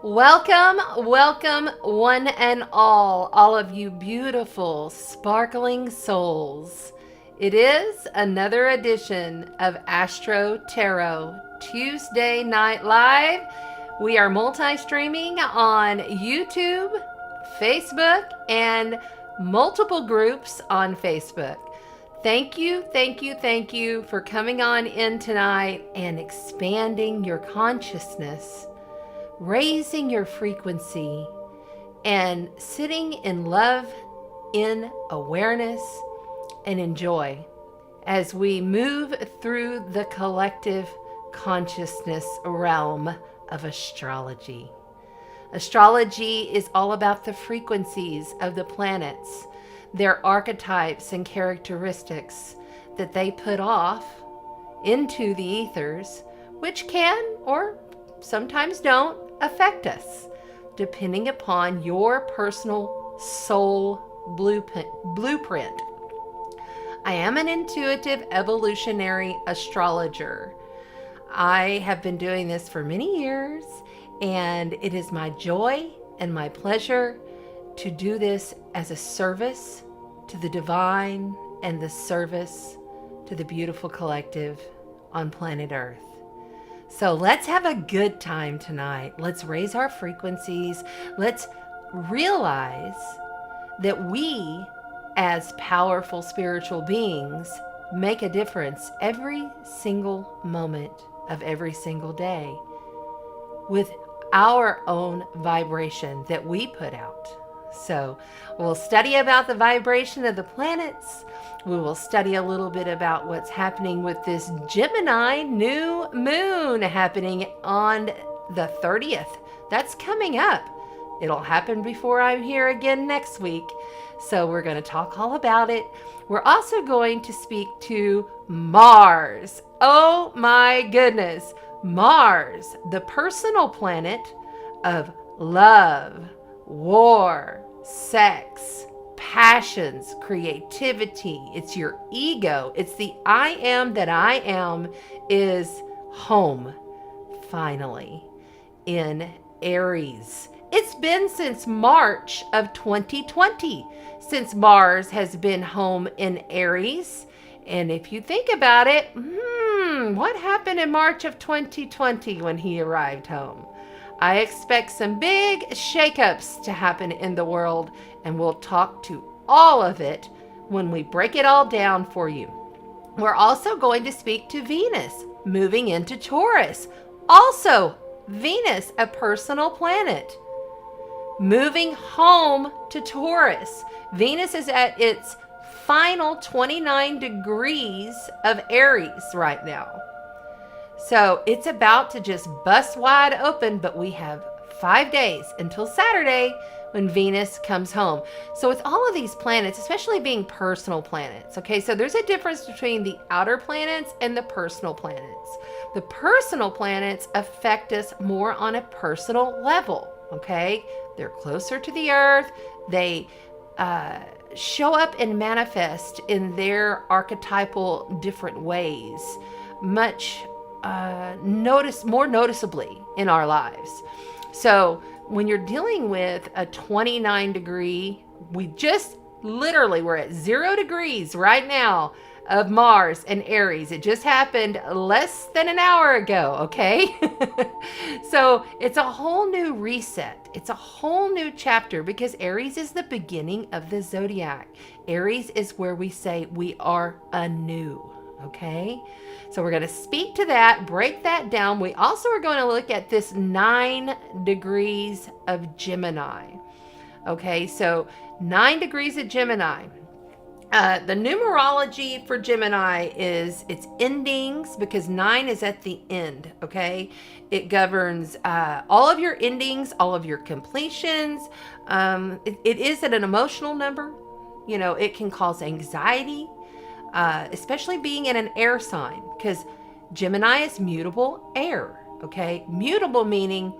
Welcome, one and all of you beautiful, sparkling souls. It is another edition of AstroTarot Tuesday Night Live. We are multi-streaming on YouTube, Facebook, and multiple groups on Facebook. Thank you for coming on in tonight and expanding your consciousness, raising your frequency, and sitting in love, in awareness, and in joy as we move through the collective consciousness realm of astrology. Astrology is all about the frequencies of the planets, their archetypes and characteristics that they put off into the ethers, which can or sometimes don't affect us, depending upon your personal soul blueprint. I am an intuitive evolutionary astrologer. I have been doing this for many years, and it is my joy and my pleasure to do this as a service to the divine and the service to the beautiful collective on planet Earth. So let's have a good time tonight. Let's raise our frequencies. Let's realize that we, as powerful spiritual beings, make a difference every single moment of every single day with our own vibration that we put out. So we'll study about the vibration of the planets. We will study a little bit about what's happening with this Gemini new moon happening on the 30th. That's coming up. It'll happen before I'm here again next week. So we're going to talk all about it. We're also going to speak to Mars. Oh my goodness. Mars, the personal planet of love, war, sex, passions, creativity. It's your ego. It's the I am that I am is home, finally, in Aries. It's been since March of 2020 since Mars has been home in Aries. And if you think about it, what happened in March of 2020 when he arrived home? I expect some big shakeups to happen in the world, and we'll talk to all of it when we break it all down for you. We're also going to speak to Venus moving into Taurus. Also, Venus, a personal planet, moving home to Taurus. Venus is at its final 29 degrees of Aries right now. So it's about to just bust wide open, but we have 5 days until Saturday when Venus comes home. So it's all of these planets, especially being personal planets. Okay, so there's a difference between the outer planets and the personal planets. The personal planets affect us more on a personal level. Okay, they're closer to the earth. They show up and manifest in their archetypal different ways, much more noticeably in our lives. So when you're dealing with a 29 degree, we're at 0 degrees right now of Mars and Aries. It just happened less than an hour ago, okay? So it's a whole new reset. It's a whole new chapter because Aries is the beginning of the zodiac. Aries is where we say we are anew, okay? So we're going to speak to that, break that down. We also are going to look at this 9 degrees of Gemini. Okay, so 9 degrees of Gemini. The numerology for Gemini is its endings, because 9 is at the end, okay? It governs all of your endings, all of your completions. It is at an emotional number. You know, it can cause anxiety, especially being in an air sign, because Gemini is mutable air, okay? Mutable meaning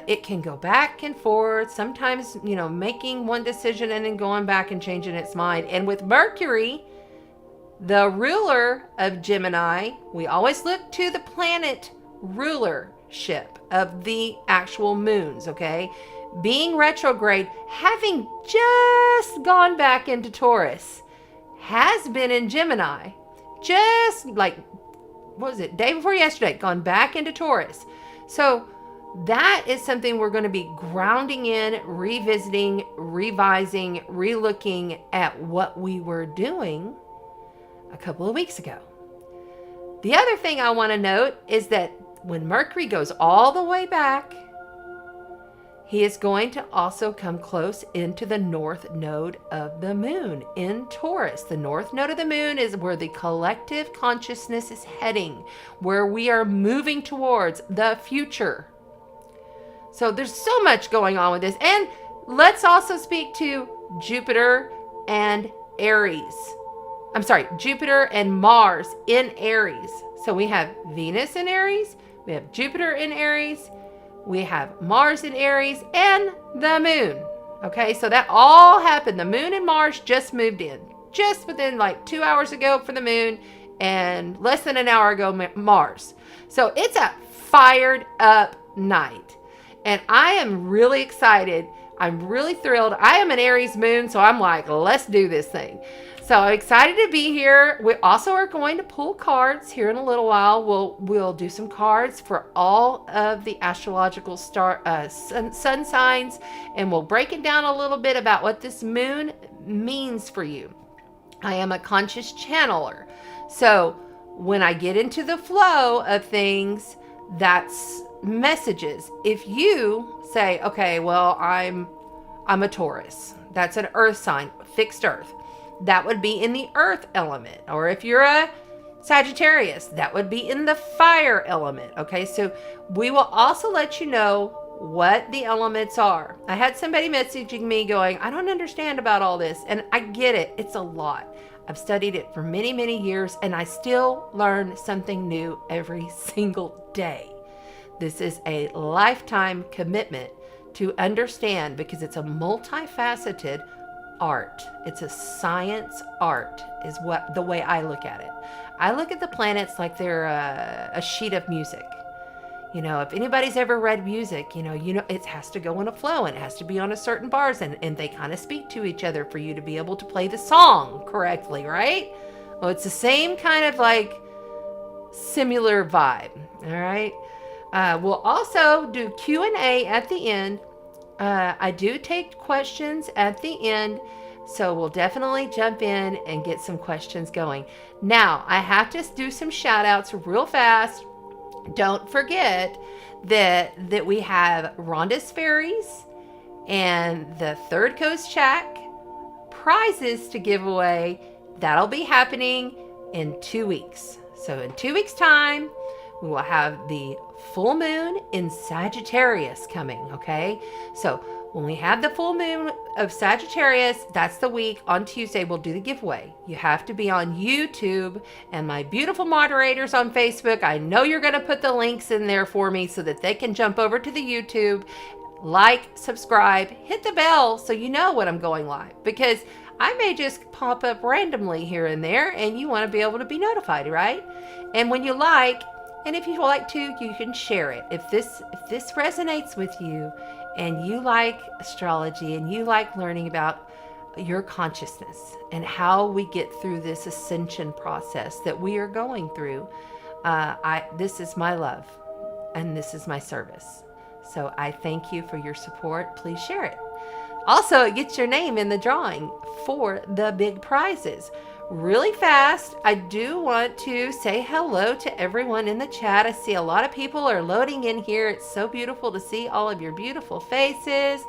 it can go back and forth, sometimes, making one decision and then going back and changing its mind. And with Mercury, the ruler of Gemini, we always look to the planet ruler rulership of the actual moons, okay? Being retrograde, having just gone back into Taurus, has been in Gemini, just like, what was it, day before yesterday, gone back into Taurus. So that is something we're going to be grounding in, revisiting, revising, relooking at what we were doing a couple of weeks ago. The other thing I want to note is that when Mercury goes all the way back, he is going to also come close into the north node of the moon in Taurus. The north node of the moon is where the collective consciousness is heading, where we are moving towards the future. So there's so much going on with this. And let's also speak to Jupiter and Aries. I'm sorry, Jupiter and Mars in Aries. So we have Venus in Aries, we have Jupiter in Aries, we have Mars in Aries, and the moon. Okay, so that all happened. The moon and Mars just moved in. Just within like 2 hours ago for the moon and less than an hour ago Mars. So it's a fired up night. And I am really excited. I'm really thrilled. I am an Aries moon, so I'm like, let's do this thing. So I'm excited to be here. We also are going to pull cards here in a little while. We'll do some cards for all of the astrological sun signs, and we'll break it down a little bit about what this moon means for you. I am a conscious channeler. So when I get into the flow of things, that's messages. If you say, okay, well, I'm a Taurus, that's an earth sign, fixed earth, that would be in the earth element. Or if you're a Sagittarius, that would be in the fire element. Okay, so we will also let you know what the elements are. I had somebody messaging me going, I don't understand about all this, and I get it. It's a lot. I've studied it for many, many years, and I still learn something new every single day. This is a lifetime commitment to understand, because it's a multifaceted art. It's a science art is what the way I look at it. I look at the planets like they're a sheet of music. You know, if anybody's ever read music, you know, it has to go in a flow and it has to be on a certain bars, and they kind of speak to each other for you to be able to play the song correctly, right? Well, it's the same kind of like similar vibe. All right. We'll also do Q&A at the end. I do take questions at the end, so we'll definitely jump in and get some questions going. Now, I have to do some shout outs real fast. Don't forget that we have Rhonda's Fairies and the Third Coast Shack prizes to give away. That'll be happening in 2 weeks. So in 2 weeks' time, we will have the full moon in Sagittarius coming, okay? So when we have the full moon of Sagittarius, that's the week. On Tuesday, we'll do the giveaway. You have to be on YouTube, and my beautiful moderators on Facebook, I know you're going to put the links in there for me so that they can jump over to the YouTube, like, subscribe, hit the bell so you know when I'm going live, because I may just pop up randomly here and there, and you want to be able to be notified, right? And when you like, and if you like to, you can share it. If this resonates with you and you like astrology and you like learning about your consciousness and how we get through this ascension process that we are going through, this is my love and this is my service. So I thank you for your support. Please share it. Also, it gets your name in the drawing for the big prizes. Really fast, I do want to say hello to everyone in the chat. I see a lot of people are loading in here. It's so beautiful to see all of your beautiful faces.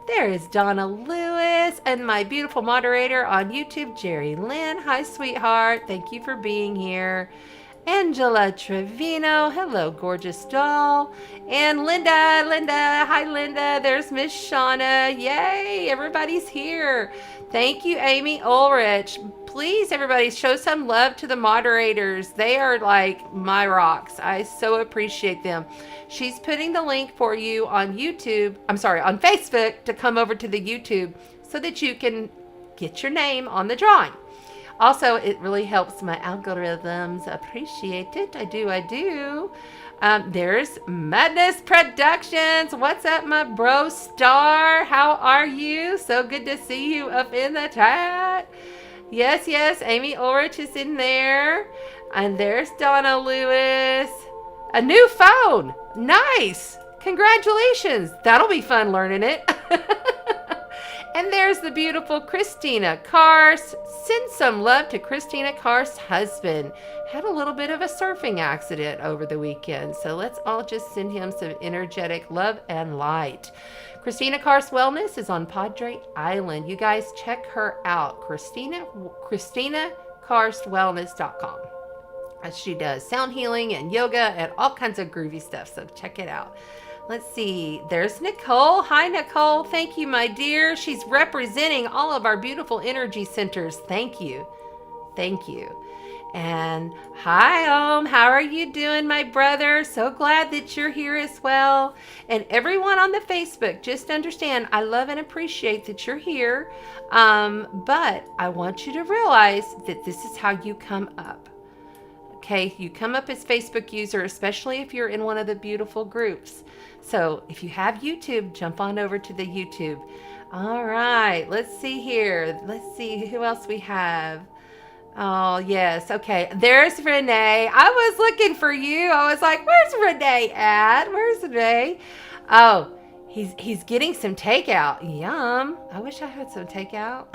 There is Donna Lewis and my beautiful moderator on YouTube, Jerry Lynn. Hi, sweetheart. Thank you for being here. Angela Trevino, hello, gorgeous doll. And Linda, hi Linda. There's Miss Shauna. Yay, everybody's here. Thank you, Amy Ulrich. Please, everybody, show some love to the moderators. They are like my rocks. I so appreciate them. She's putting the link for you on on Facebook to come over to the YouTube so that you can get your name on the drawing. Also, it really helps my algorithms. Appreciate it. I do. There's Madness Productions. What's up, my bro star? How are you? So good to see you up in the chat. Yes, yes, Amy Ulrich is in there. And there's Donna Lewis. A new phone. Nice. Congratulations. That'll be fun learning it. And there's the beautiful Christina Karst. Send some love to Christina Karst's husband. Had a little bit of a surfing accident over the weekend. So let's all just send him some energetic love and light. Christina Karst Wellness is on Padre Island. You guys check her out. ChristinaKarstWellness.com. She does sound healing and yoga and all kinds of groovy stuff. So check it out. Let's see. There's Nicole. Hi, Nicole. Thank you, my dear. She's representing all of our beautiful energy centers. Thank you. Thank you. And hi, how are you doing, my brother? So glad that you're here as well. And everyone on the Facebook, just understand, I love and appreciate that you're here. But I want you to realize that this is how you come up. Okay, you come up as Facebook user, especially if you're in one of the beautiful groups. So if you have YouTube, jump on over to the YouTube. All right, let's see here. Let's see who else we have. Oh, yes. Okay, there's Renee. I was looking for you. I was like, where's Renee at? Where's Renee? Oh, he's getting some takeout. Yum. I wish I had some takeout.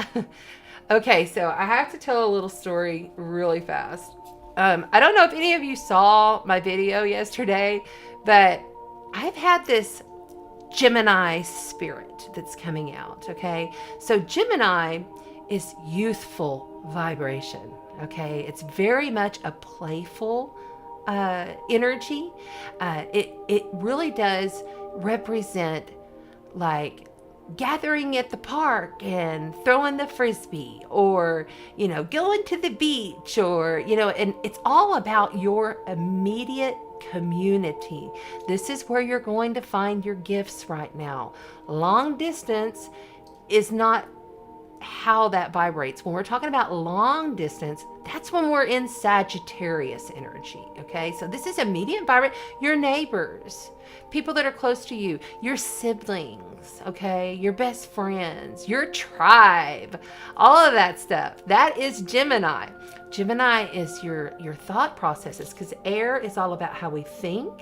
Okay, so I have to tell a little story really fast. I don't know if any of you saw my video yesterday, but I've had this Gemini spirit that's coming out, okay? So Gemini is youthful vibration, okay? It's very much a playful energy. It really does represent like gathering at the park and throwing the frisbee, or going to the beach, or and it's all about your immediate community. This is where you're going to find your gifts right now. Long distance is not how that vibrates. When we're talking about long distance, that's when we're in Sagittarius energy. Okay, so this is immediate vibrate. Your neighbors, people that are close to you, your siblings, okay, your best friends, your tribe, all of that stuff. That is Gemini. Gemini is your thought processes, because air is all about how we think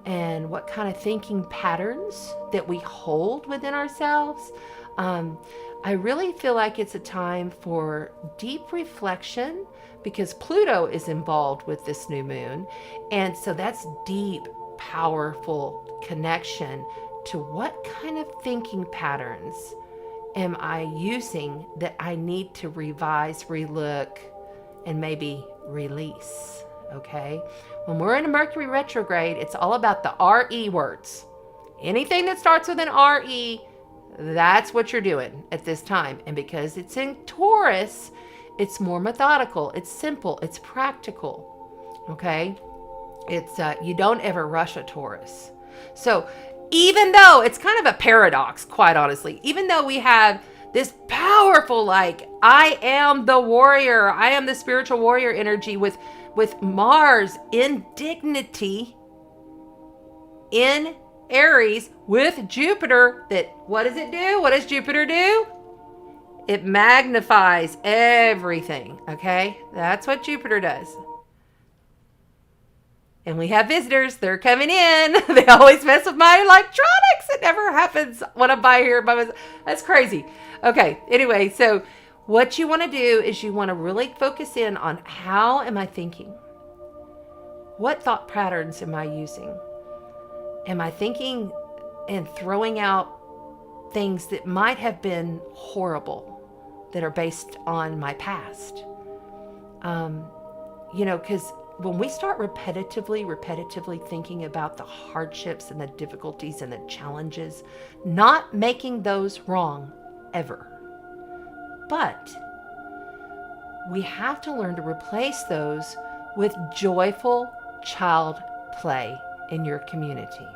and what kind of thinking patterns that we hold within ourselves. I really feel like it's a time for deep reflection, because Pluto is involved with this new moon. And so that's deep, powerful connection to what kind of thinking patterns am I using that I need to revise, relook, and maybe release, okay? When we're in a Mercury retrograde, it's all about the RE words. Anything that starts with an RE, that's what you're doing at this time. And because it's in Taurus, it's more methodical, it's simple, it's practical, okay? It's you don't ever rush a Taurus. So even though it's kind of a paradox, quite honestly, even though we have this powerful, like, I am the warrior, I am the spiritual warrior energy with Mars in dignity in Aries with Jupiter, that what does it do? What does Jupiter do? It magnifies everything, okay? That's what Jupiter does. And we have visitors. They're coming in. They always mess with my electronics. It never happens when I'm by here by myself. That's crazy. Okay, anyway, so what you want to do is you want to really focus in on, how am I thinking? What thought patterns am I using? Am I thinking and throwing out things that might have been horrible, that are based on my past? Because when we start repetitively thinking about the hardships and the difficulties and the challenges, not making those wrong ever, but we have to learn to replace those with joyful child play in your community.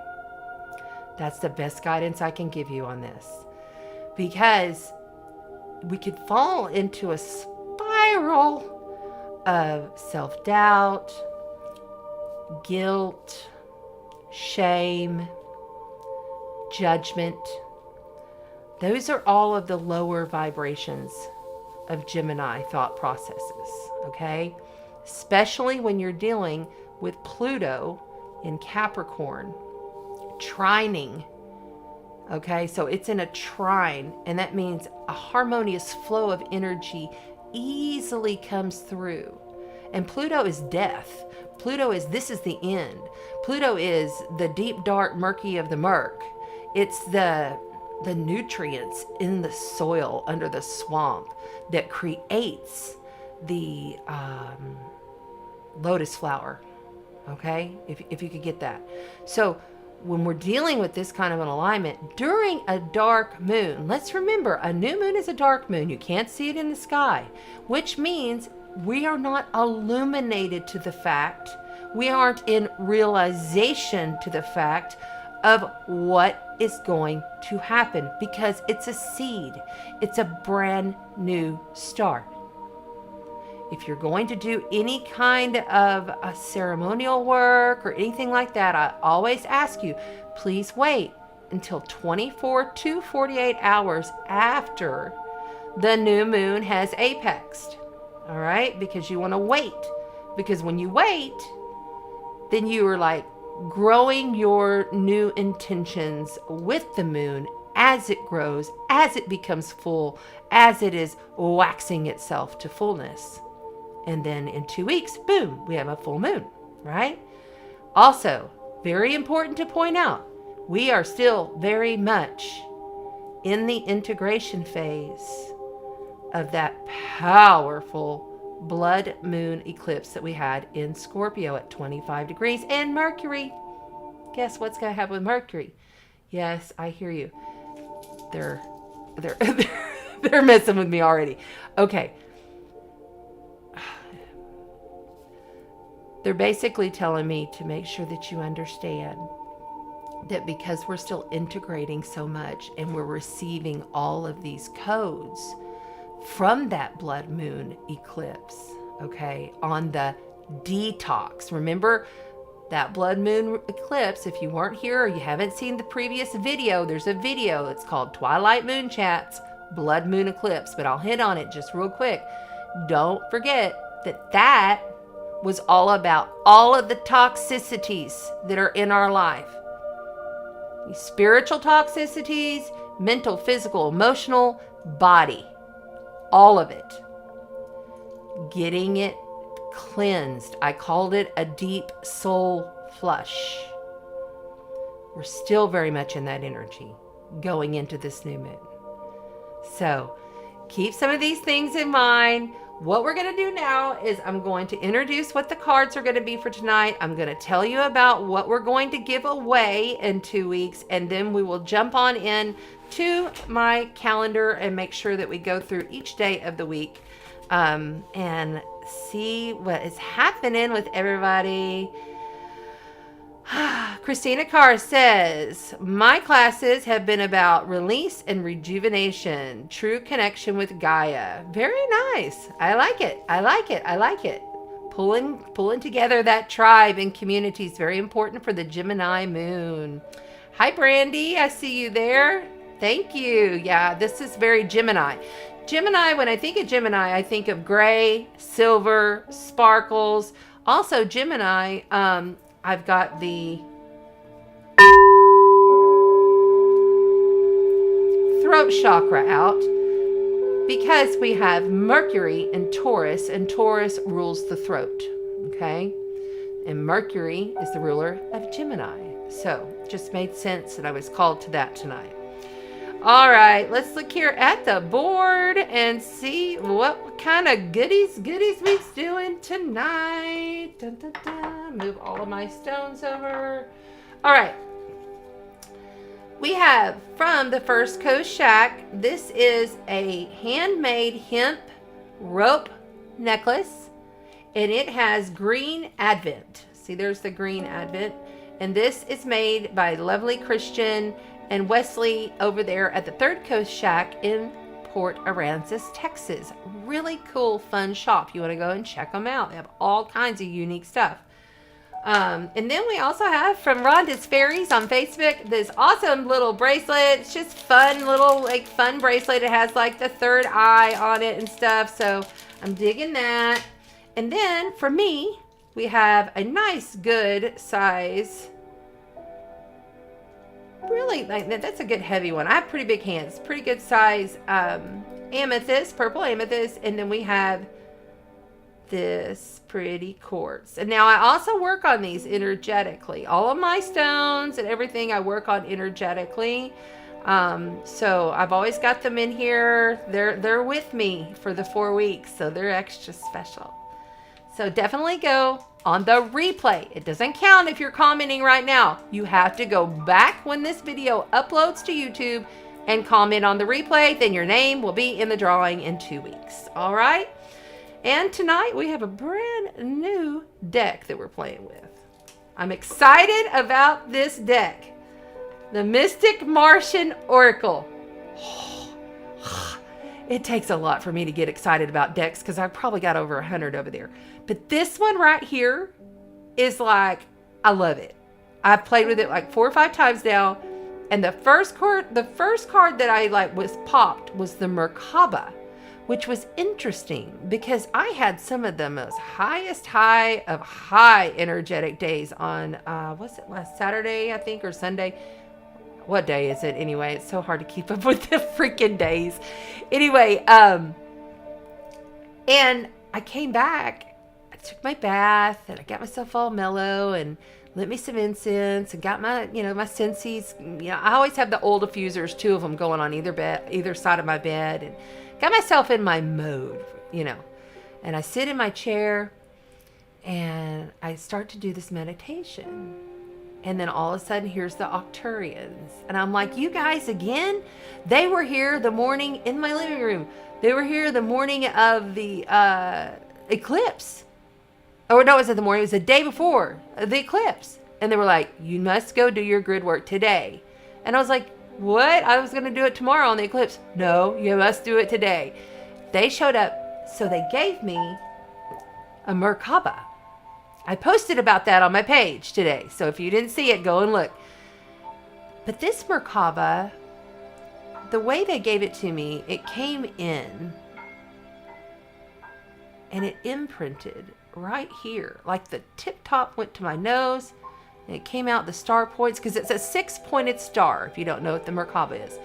That's the best guidance I can give you on this, because we could fall into a spiral of self-doubt, guilt, shame, judgment. Those are all of the lower vibrations of Gemini thought processes, okay? Especially when you're dealing with Pluto in Capricorn, trining, okay? So it's in a trine, and that means a harmonious flow of energy easily comes through. And Pluto is death. Pluto is, this is the end. Pluto is the deep, dark, murky of the murk. It's the nutrients in the soil under the swamp that creates the lotus flower. Okay? If you could get that. So when we're dealing with this kind of an alignment during a dark moon, let's remember a new moon is a dark moon. You can't see it in the sky, which means we are not illuminated to the fact, we aren't in realization to the fact of what is going to happen, because it's a seed. It's a brand new start. If you're going to do any kind of a ceremonial work or anything like that, I always ask you, please wait until 24 to 48 hours after the new moon has apexed. All right? Because you want to wait. Because when you wait, then you are like growing your new intentions with the moon as it grows, as it becomes full, as it is waxing itself to fullness. And then in 2 weeks, boom, we have a full moon, right? Also, very important to point out, we are still very much in the integration phase of that powerful blood moon eclipse that we had in Scorpio at 25 degrees. And Mercury, guess what's going to happen with Mercury? Yes, I hear you. They're messing with me already. Okay. They're basically telling me to make sure that you understand that because we're still integrating so much and we're receiving all of these codes from that blood moon eclipse, okay, on the detox. Remember that blood moon eclipse, if you weren't here or you haven't seen the previous video, there's a video that's called Twilight Moon Chats, Blood Moon Eclipse, but I'll hit on it just real quick. Don't forget that was all about all of the toxicities that are in our life. Spiritual toxicities, mental, physical, emotional, body. All of it. Getting it cleansed. I called it a deep soul flush. We're still very much in that energy going into this new moon. So keep some of these things in mind. What we're going to do now is I'm going to introduce what the cards are going to be for tonight. I'm going to tell you about what we're going to give away in 2 weeks, and then we will jump on in to my calendar and make sure that we go through each day of the week and see what is happening with everybody. Christina Carr says, my classes have been about release and rejuvenation, true connection with Gaia. Very nice. I like it. I like it. I like it. Pulling together that tribe and community is very important for the Gemini moon. Hi, Brandy. I see you there. Thank you. Yeah, this is very Gemini. Gemini, when I think of Gemini, I think of gray, silver, sparkles. Also, Gemini, I've got the throat chakra out because we have Mercury in Taurus, and Taurus rules the throat, okay? And Mercury is the ruler of Gemini. So, just made sense that I was called to that tonight. All right, let's look here at the board and see what kind of goodies we's doing tonight. Dun, dun, dun. Move all of my stones over. All right. We have from the First Coast Shack, this is a handmade hemp rope necklace, and it has green advent. See, there's the green advent. And this is made by lovely Christian and Wesley over there at the Third Coast Shack in Port Aransas, Texas. Really cool, fun shop. You want to go and check them out. They have all kinds of unique stuff. And then we also have from Rhonda's Fairies on Facebook this awesome little bracelet. It's just fun, little like fun bracelet. It has like the third eye on it and stuff. So I'm digging that. And then for me, we have a nice, good size. Really, like that's a good heavy one. I have pretty big hands. Pretty good size amethyst, purple amethyst. And then we have this pretty quartz. And now I also work on these energetically. All of my stones and everything I work on energetically. So I've always got them in here. They're with me for the 4 weeks, so they're extra special. So definitely go on the replay. It doesn't count if you're commenting right now. You have to go back when this video uploads to YouTube and comment on the replay. Then your name will be in the drawing in 2 weeks. All right? And tonight we have a brand new deck that we're playing with. I'm excited about this deck. The Mystic Martian Oracle. It takes a lot for me to get excited about decks because I've probably got over 100 over there. But this one right here is like, I love it. I've played with it like 4 or 5 times now. And the first card that I like was popped was the Merkaba, which was interesting because I had some of the most highest high of high energetic days on, was it last Saturday, I think, or Sunday? What day is it anyway? It's so hard to keep up with the freaking days. Anyway, and I came back, I took my bath and I got myself all mellow and lit me some incense and got my, my sensies. I always have the old diffusers, 2 of them going on either side of my bed, and got myself in my mode, and I sit in my chair and I start to do this meditation. And then all of a sudden, here's the Arcturians. And I'm like, you guys again? They were here the morning in my living room. They were here the morning of the eclipse. Oh, no, it wasn't the morning. It was the day before the eclipse. And they were like, you must go do your grid work today. And I was like, what? I was going to do it tomorrow on the eclipse. No, you must do it today. They showed up. So they gave me a Merkaba. I posted about that on my page today. So if you didn't see it, go and look. But this Merkaba, the way they gave it to me, it came in and it imprinted right here. Like the tip top went to my nose and it came out the star points, because it's a 6-pointed star, if you don't know what the Merkaba is.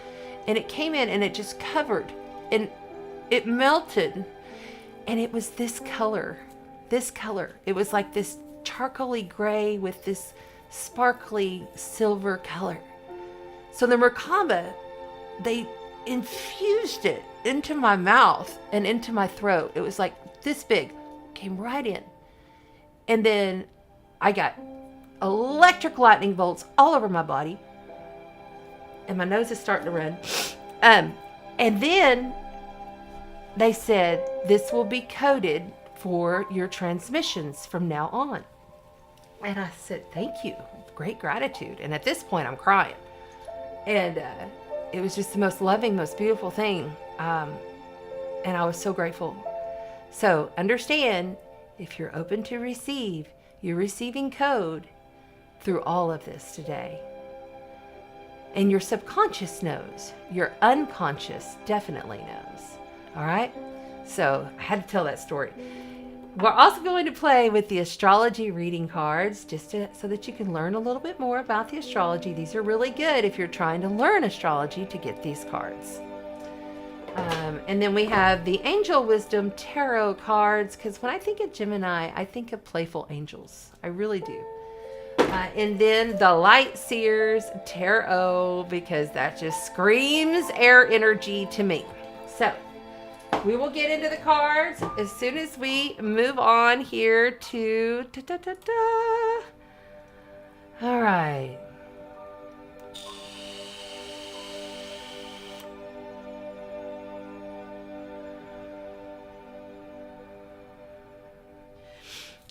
And it came in and it just covered and it melted. And it was this color. It was like this charcoaly gray with this sparkly silver color. So the Merkaba, they infused it into my mouth and into my throat. It was like this big, came right in. And then I got electric lightning bolts all over my body. And my nose is starting to run. And then they said, this will be coded for your transmissions from now on. And I said, thank you. Great gratitude. And at this point, I'm crying. And it was just the most loving, most beautiful thing. And I was so grateful. So understand, if you're open to receive, you're receiving code through all of this today. And your subconscious knows. Your unconscious definitely knows. All right? So I had to tell that story. We're also going to play with the astrology reading cards so that you can learn a little bit more about the astrology. These are really good if you're trying to learn astrology to get these cards. And then we have the Angel Wisdom Tarot cards, because when I think of Gemini, I think of playful angels. I really do. And then the Light Seers Tarot, because that just screams air energy to me. So we will get into the cards as soon as we move on here to All right.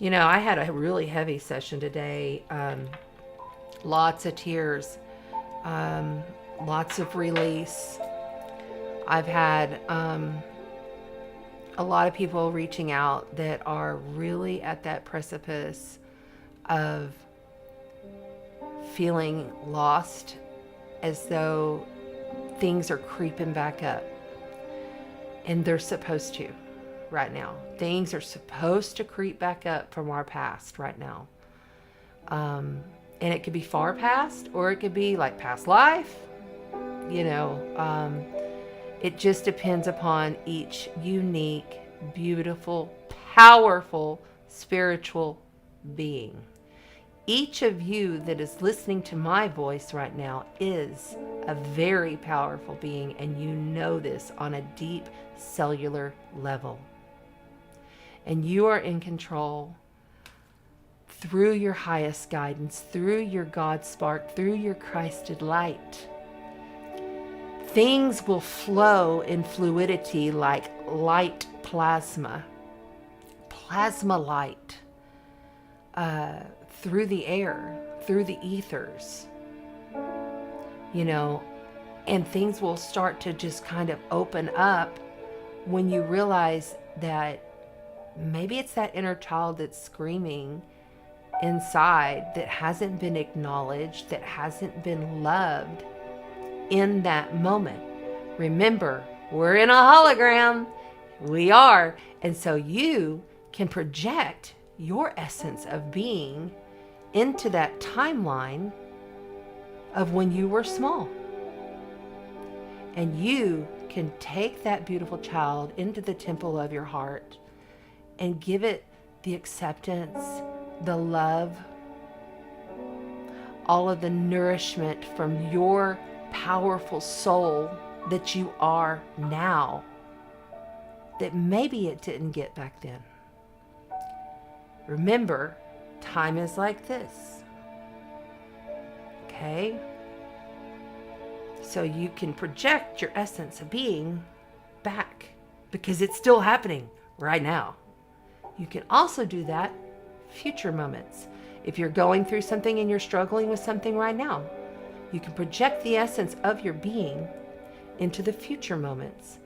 I had a really heavy session today. Lots of tears, lots of release. I've had a lot of people reaching out that are really at that precipice of feeling lost, as though things are creeping back up. And they're supposed to right now. Things are supposed to creep back up from our past right now. And it could be far past, or it could be like past life. You know, it just depends upon each unique, beautiful, powerful, spiritual being. Each of you that is listening to my voice right now is a very powerful being, and you know this on a deep cellular level. And you are in control through your highest guidance, through your God spark, through your Christed light. Things will flow in fluidity like light plasma light, through the air, through the ethers, you know, and things will start to just kind of open up when you realize that maybe it's that inner child that's screaming inside, that hasn't been acknowledged, that hasn't been loved in that moment. Remember, we're in a hologram. We are. And so you can project your essence of being into that timeline of when you were small. And you can take that beautiful child into the temple of your heart and give it the acceptance, the love, all of the nourishment from your powerful soul that you are now, that maybe it didn't get back then. Remember, time is like this. Okay? So you can project your essence of being back, because it's still happening right now. You can also do that future moments. If you're going through something and you're struggling with something right now, you can project the essence of your being into the future moments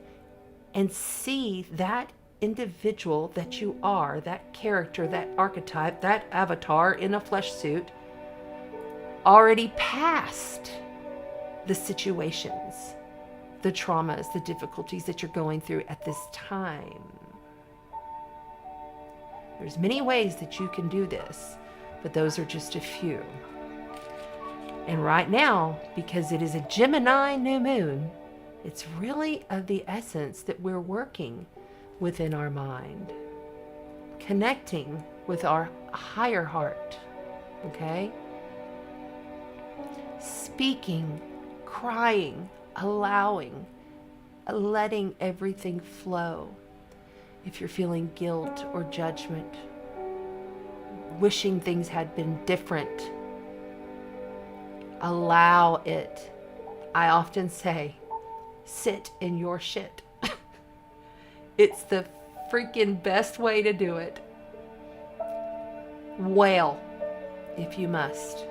and see that individual that you are, that character, that archetype, that avatar in a flesh suit, already past the situations, the traumas, the difficulties that you're going through at this time. There's many ways that you can do this, but those are just a few. And right now, because it is a Gemini new moon, it's really of the essence that we're working within our mind, connecting with our higher heart, okay? Speaking, crying, allowing, letting everything flow. If you're feeling guilt or judgment, wishing things had been different, allow it. I often say, sit in your shit. It's the freaking best way to do it. Wail, if you must.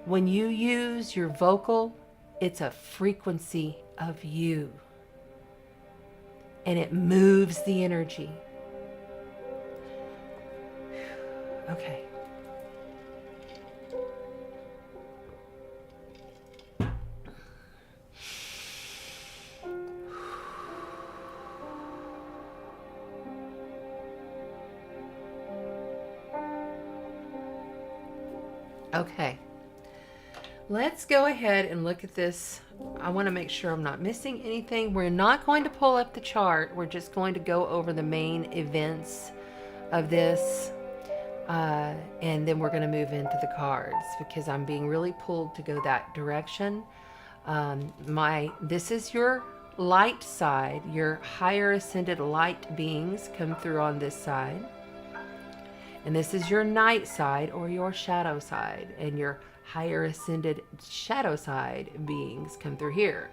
When you use your vocal, it's a frequency of you. And it moves the energy. Okay. Okay. Let's go ahead and look at this. I want to make sure I'm not missing anything. We're not going to pull up the chart. We're just going to go over the main events of this. And then we're going to move into the cards, because I'm being really pulled to go that direction. This is your light side. Your higher ascended light beings come through on this side. And this is your night side, or your shadow side. And your higher ascended shadow side beings come through here,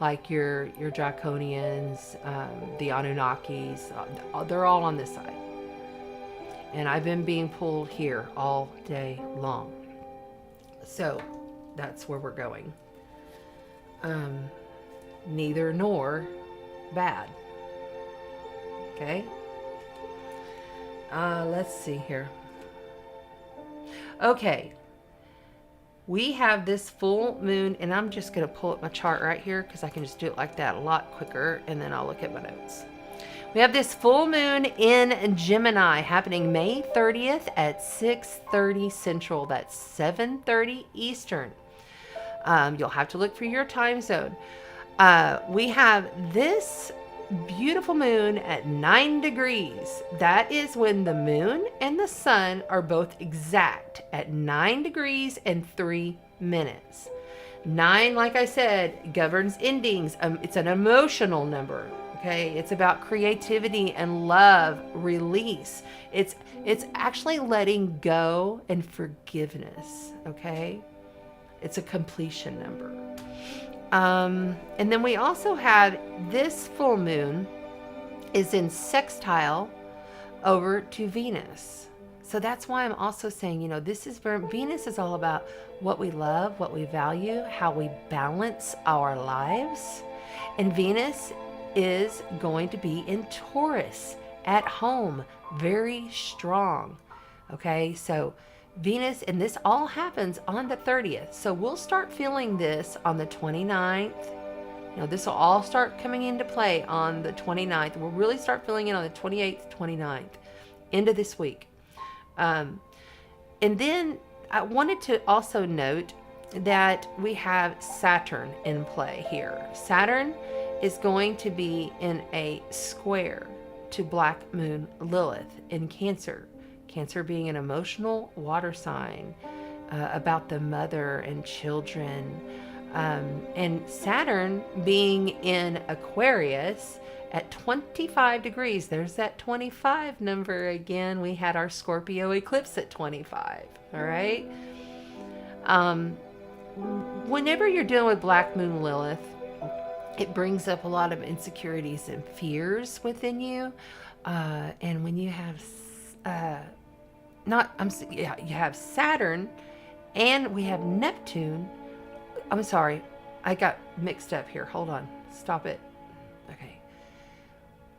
like your draconians, the Anunnakis. They're all on this side. And I've been being pulled here all day long. So that's where we're going. Neither nor bad. Okay? Let's see here. Okay. We have this full moon, and I'm just going to pull up my chart right here because I can just do it like that a lot quicker, and then I'll look at my notes. We have this full moon in Gemini happening May 30th at 6:30 Central. That's 7:30 Eastern. You'll have to look for your time zone. We have this beautiful moon at 9 degrees. That is when the moon and the sun are both exact at 9 degrees and 3 minutes. 9, like I said, governs endings. It's an emotional number. Okay, it's about creativity and love, release. It's actually letting go and forgiveness. Okay, it's a completion number. And then we also have this full moon is in sextile over to Venus. So that's why I'm also saying, this is Venus is all about what we love, what we value, how we balance our lives. And Venus is going to be in Taurus at home, very strong. Okay, so Venus, and this all happens on the 30th. So we'll start feeling this on the 29th. This will all start coming into play on the 29th. We'll really start feeling it on the 28th, 29th, end of this week. And then I wanted to also note that we have Saturn in play here. Saturn is going to be in a square to Black Moon Lilith in Cancer. Cancer being an emotional water sign about the mother and children. And Saturn being in Aquarius at 25 degrees. There's that 25 number again. We had our Scorpio eclipse at 25. All right. Whenever you're dealing with Black Moon Lilith, it brings up a lot of insecurities and fears within you. And when you have you have Saturn and we have Neptune. I'm sorry, I got mixed up here. Hold on, stop it. Okay.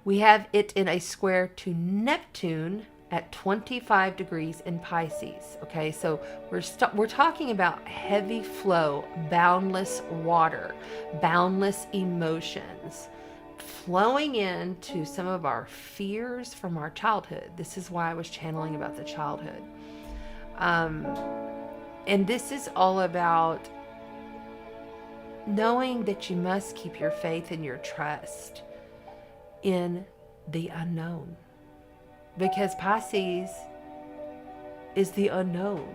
We have it in a square to Neptune at 25 degrees in Pisces. Okay, so we're talking about heavy flow, boundless water, boundless emotions, flowing into some of our fears from our childhood. This is why I was channeling about the childhood. And this is all about knowing that you must keep your faith and your trust in the unknown. Because Pisces is the unknown.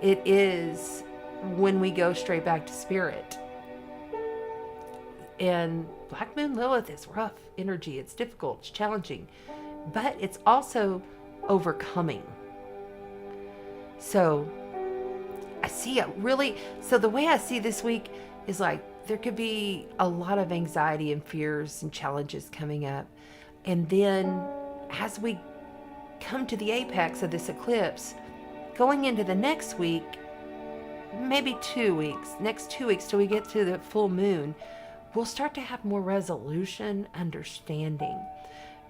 It is when we go straight back to spirit. And Black Moon Lilith is rough energy. It's difficult, it's challenging, but it's also overcoming. So I see so the way I see this week is like there could be a lot of anxiety and fears and challenges coming up. And then as we come to the apex of this eclipse, going into the next week, maybe 2 weeks, next 2 weeks till we get to the full moon, we'll start to have more resolution, understanding.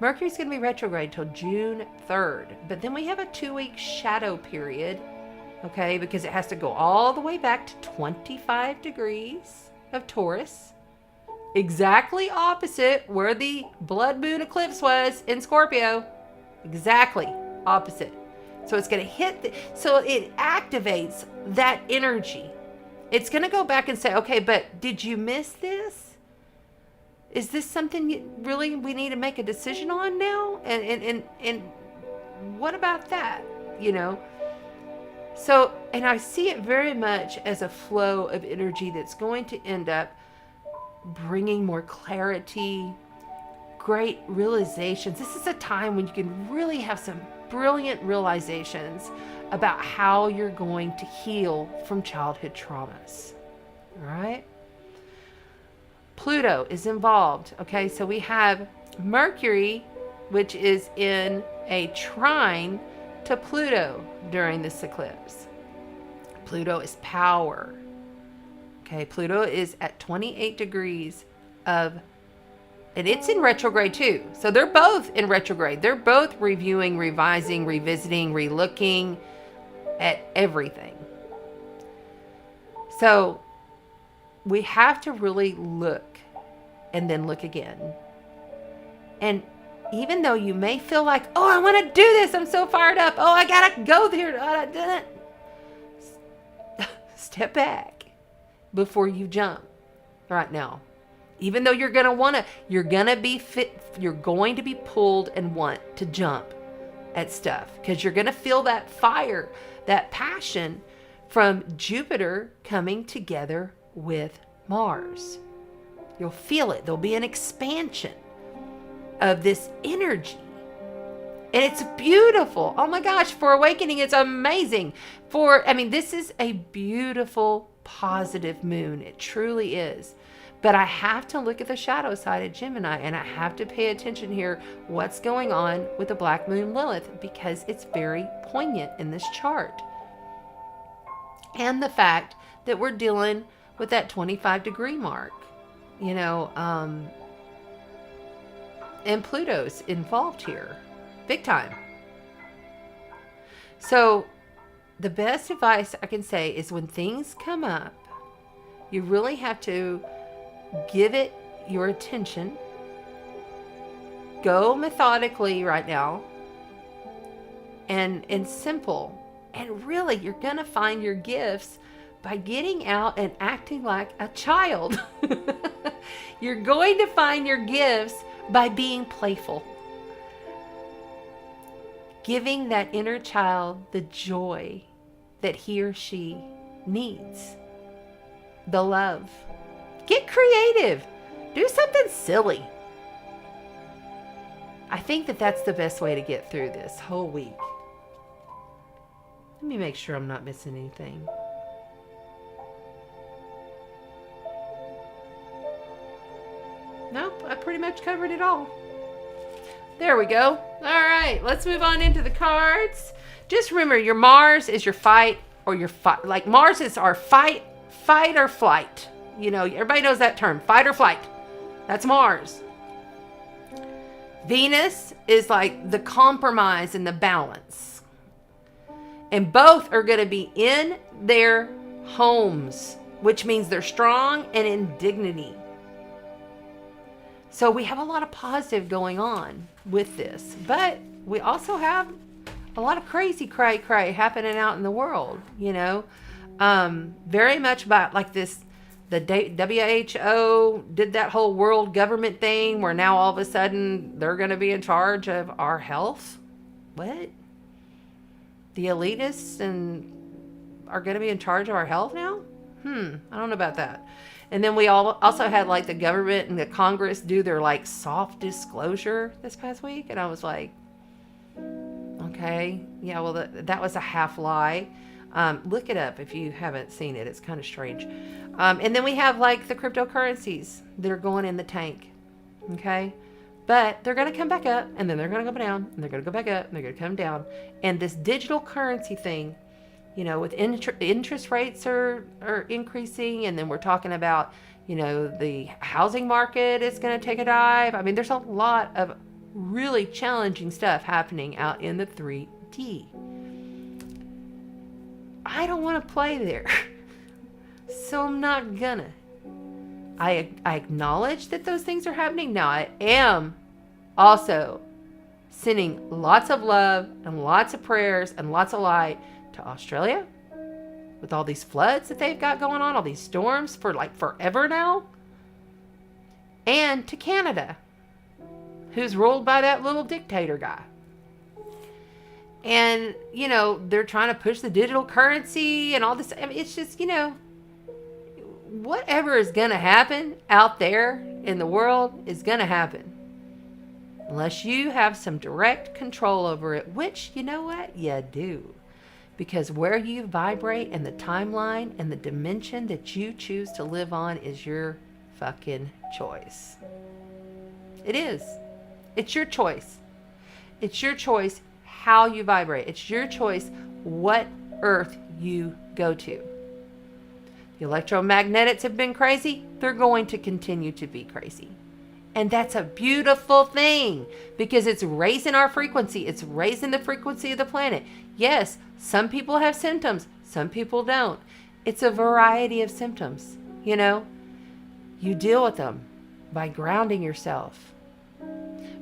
Mercury's going to be retrograde till June 3rd, but then we have a 2-week shadow period, okay, because it has to go all the way back to 25 degrees of Taurus, exactly opposite where the blood moon eclipse was in Scorpio, exactly opposite. So it's going to hit, so it activates that energy. It's going to go back and say, okay, but did you miss this? Is this something we need to make a decision on now? And what about that? So, and I see it very much as a flow of energy that's going to end up bringing more clarity, great realizations. This is a time when you can really have some brilliant realizations about how you're going to heal from childhood traumas. All right? Pluto is involved. Okay, so we have Mercury, which is in a trine to Pluto during this eclipse. Pluto is power. Okay, Pluto is at 28 degrees of, and it's in retrograde too. So they're both in retrograde. They're both reviewing, revising, revisiting, relooking, at everything. So we have to really look and then look again. And even though you may feel like, oh, I want to do this, I'm so fired up, oh, I gotta go there, step back before you jump right now. Even though you're going to be pulled and want to jump at stuff, because you're going to feel that fire, that passion from Jupiter coming together with Mars. You'll feel it. There'll be an expansion of this energy. And it's beautiful. Oh my gosh, for awakening, it's amazing. This is a beautiful, positive moon. It truly is. But I have to look at the shadow side of Gemini, and I have to pay attention here what's going on with the Black Moon Lilith, because it's very poignant in this chart. And the fact that we're dealing with that 25-degree mark, and Pluto's involved here, big time. So the best advice I can say is when things come up, you really have to give it your attention. Go methodically right now and simple. And really, you're going to find your gifts by getting out and acting like a child. You're going to find your gifts by being playful. Giving that inner child the joy that he or she needs. The love. Get creative. Do something silly. I think that's the best way to get through this whole week. Let me make sure I'm not missing anything. Nope, I pretty much covered it all. There we go. All right, let's move on into the cards. Just remember, your Mars is your fight or your fight. Like Mars is our fight or flight. Everybody knows that term, fight or flight. That's Mars. Venus is like the compromise and the balance. And both are going to be in their homes, which means they're strong and in dignity. So we have a lot of positive going on with this, but we also have a lot of crazy cray happening out in the world, very much about like this. The WHO did that whole world government thing where now all of a sudden they're going to be in charge of our health. What? The elitists are going to be in charge of our health now? I don't know about that. And then we also had like the government and the Congress do their like soft disclosure this past week. And I was like, okay, yeah, well, that was a half lie. Look it up if you haven't seen it. It's kind of strange. And then we have like the cryptocurrencies that are going in the tank. Okay. But they're going to come back up, and then they're going to go down, and they're going to go back up, and they're going to come down. And this digital currency thing, with interest rates are increasing, and then we're talking about, the housing market is going to take a dive. I mean, there's a lot of really challenging stuff happening out in the 3D. I don't want to play there. So I'm not gonna. I acknowledge that those things are happening. Now I am also sending lots of love and lots of prayers and lots of light to Australia with all these floods that they've got going on, all these storms for like forever now. And to Canada, who's ruled by that little dictator guy. And, they're trying to push the digital currency and all this. I mean, it's just, whatever is going to happen out there in the world is going to happen. Unless you have some direct control over it, which, you know what? You do. Because where you vibrate and the timeline and the dimension that you choose to live on is your fucking choice. It is. It's your choice. It's your choice how you vibrate. It's your choice what earth you go to. The electromagnetics have been crazy. They're going to continue to be crazy. And that's a beautiful thing because it's raising our frequency. It's raising the frequency of the planet. Yes, some people have symptoms. Some people don't. It's a variety of symptoms. You know, you deal with them by grounding yourself,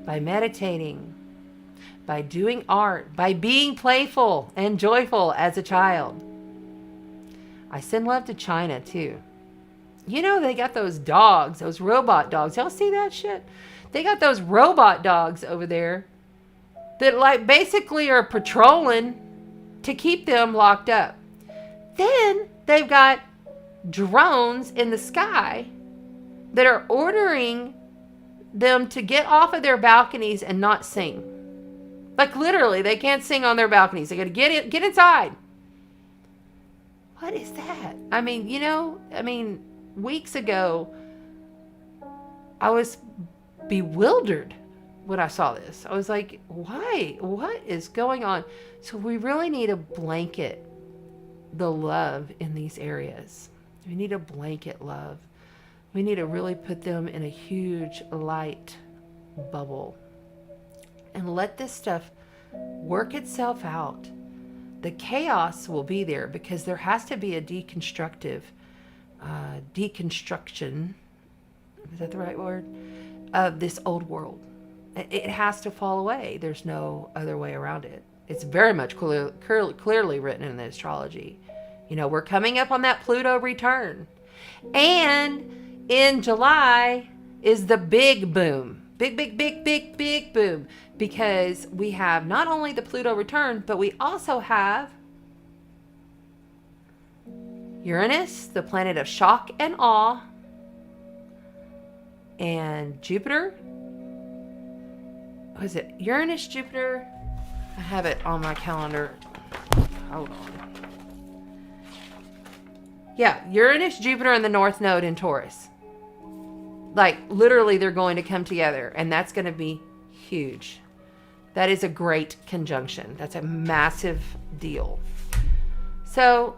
by meditating, by doing art, by being playful and joyful as a child. I send love to China too. You know, they got those dogs, those robot dogs. Y'all see that shit? They got those robot dogs over there that like basically are patrolling to keep them locked up. Then they've got drones in the sky that are ordering them to get off of their balconies and not sing. Like literally, they can't sing on their balconies. They got to get inside. What is that? I mean, you know, weeks ago, I was bewildered when I saw this. I was like, why? What is going on? So we really need to blanket the love in these areas. We need to blanket love. We need to really put them in a huge light bubble and let this stuff work itself out. The chaos will be there because there has to be a deconstruction, is that the right word, of this old world. It has to fall away. There's no other way around it. It's very much clearly written in the astrology. You know, we're coming up on that Pluto return. And in July is the big boom. Big boom. Because we have not only the Pluto return, but we also have Uranus, the planet of shock and awe, and Jupiter. What is it? Uranus, Jupiter. I have it on my calendar. Hold on. Yeah, Uranus, Jupiter, and the North Node in Taurus. Like, literally, they're going to come together, and that's going to be huge. That is a great conjunction. That's a massive deal. So,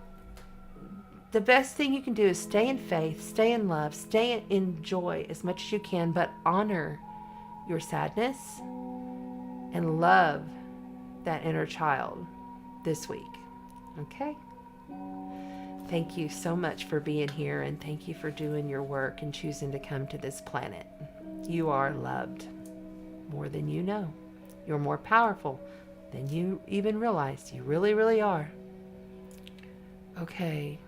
the best thing you can do is stay in faith, stay in love, stay in joy as much as you can, but honor your sadness and love that inner child this week. Okay? Thank you so much for being here, and thank you for doing your work and choosing to come to this planet. You are loved more than you know. You're more powerful than you even realize. You really, really are. Okay.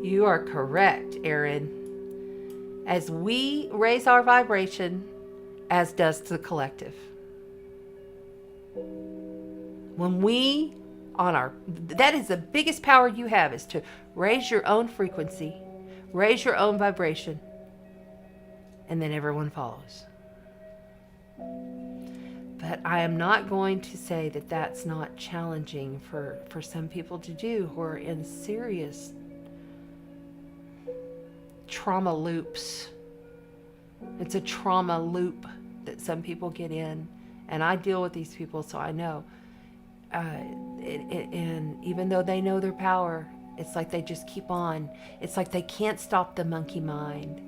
You are correct, Aaron. As we raise our vibration, as does the collective. When we, that is the biggest power you have, is to raise your own frequency, raise your own vibration, and then everyone follows. But I am not going to say that that's not challenging for some people to do who are in serious trauma loops. It's a trauma loop that some people get in, and I deal with these people, so I know. And even though they know their power, it's like they just keep on. It's like they can't stop the monkey mind.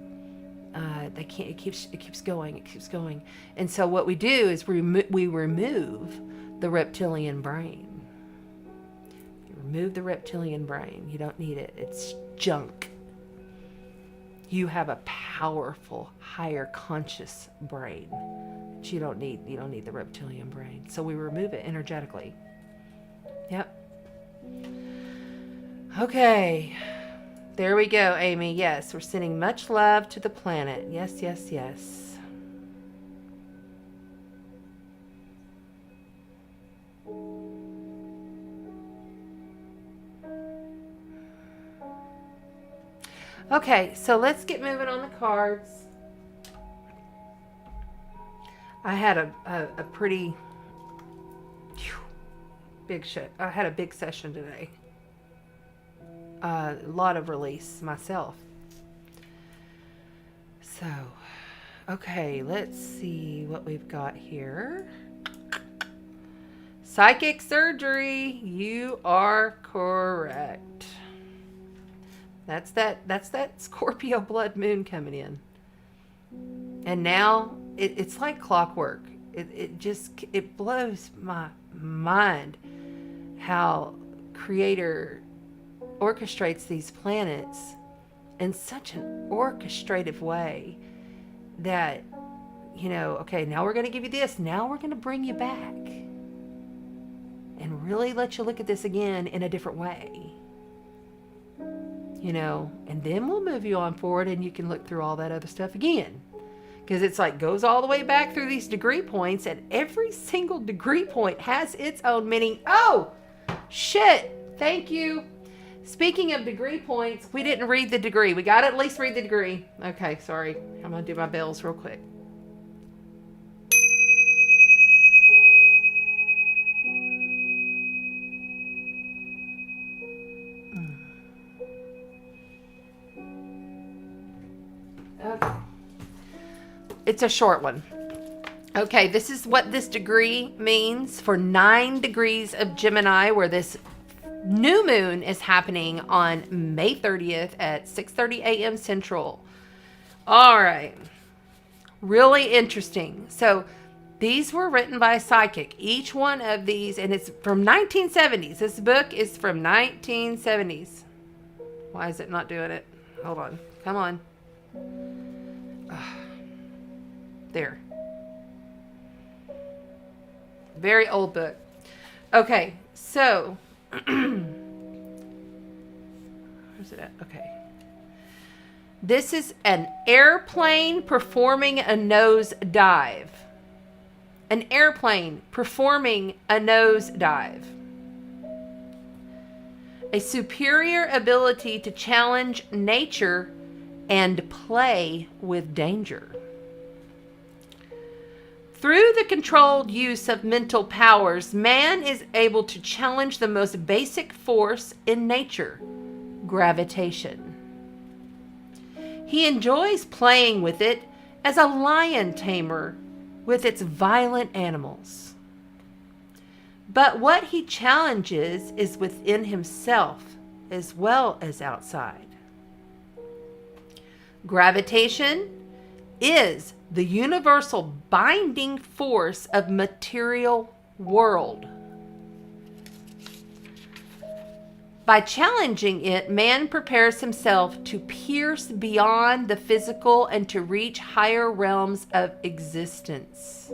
They can't. It keeps going. It keeps going. And so what we do is we remove the reptilian brain. You remove the reptilian brain. You don't need it. It's junk. You have a powerful, higher conscious brain that you don't need. You don't need the reptilian brain. So we remove it energetically. Yep. Okay. There we go, Amy. Yes, we're sending much love to the planet. Yes, yes, yes. Okay, so let's get moving on the cards. I had a pretty big show. I had a big session today. A lot of release myself. So, Okay, let's see what we've got here. Psychic surgery. You are correct. That's that Scorpio blood moon coming in. And now it's like clockwork. It blows my mind how Creator orchestrates these planets in such an orchestrative way that, okay, now we're going to give you this. Now we're going to bring you back and really let you look at this again in a different way. And then we'll move you on forward and you can look through all that other stuff again. Because it's like goes all the way back through these degree points, and every single degree point has its own meaning. Oh, shit. Thank you. Speaking of degree points, we didn't read the degree. We got to at least read the degree. Okay, sorry. I'm going to do my bells real quick. Okay. It's a short one. Okay, this is what this degree means for 9 degrees of Gemini, where this new moon is happening on May 30th at 6:30 a.m. Central. All right. Really interesting. So these were written by a psychic. Each one of these, and it's from 1970s. This book is from 1970s. Why is it not doing it? Hold on. Come on. There. Very old book. Okay, so where's it at? Okay. This is an airplane performing a nose dive. An airplane performing a nose dive. A superior ability to challenge nature and play with danger. Through the controlled use of mental powers, man is able to challenge the most basic force in nature, gravitation. He enjoys playing with it as a lion tamer with its violent animals. But what he challenges is within himself as well as outside. Gravitation is the universal binding force of material world. By challenging it, man prepares himself to pierce beyond the physical and to reach higher realms of existence.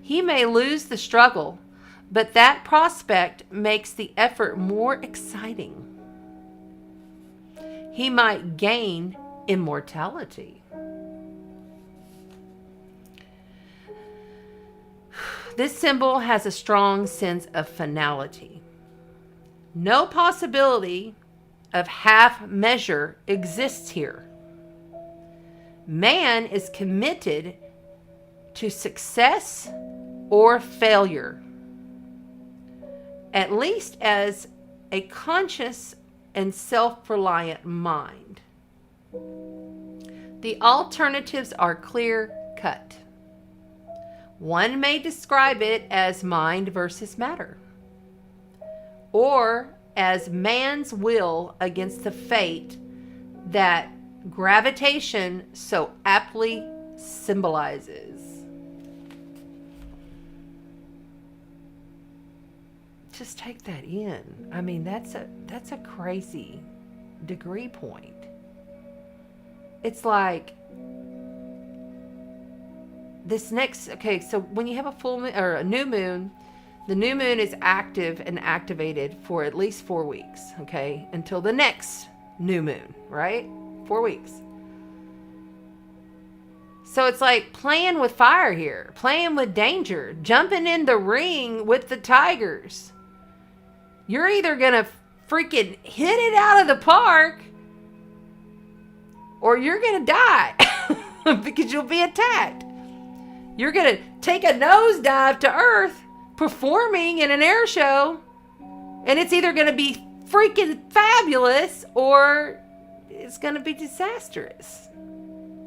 He may lose the struggle, but that prospect makes the effort more exciting. He might gain immortality. This symbol has a strong sense of finality. No possibility of half measure exists here. Man is committed to success or failure, at least as a conscious and self-reliant mind. The alternatives are clear-cut. One may describe it as mind versus matter, or as man's will against the fate that gravitation so aptly symbolizes. Just take that in. I mean, that's a crazy degree point. It's like this next, okay, so when you have a full moon or a new moon, the new moon is active and activated for at least 4 weeks, okay, until the next new moon, right? 4 weeks. So it's like playing with fire here, playing with danger, jumping in the ring with the tigers. You're either going to freaking hit it out of the park or you're going to die because you'll be attacked. You're going to take a nosedive to Earth performing in an air show, and it's either going to be freaking fabulous or it's going to be disastrous.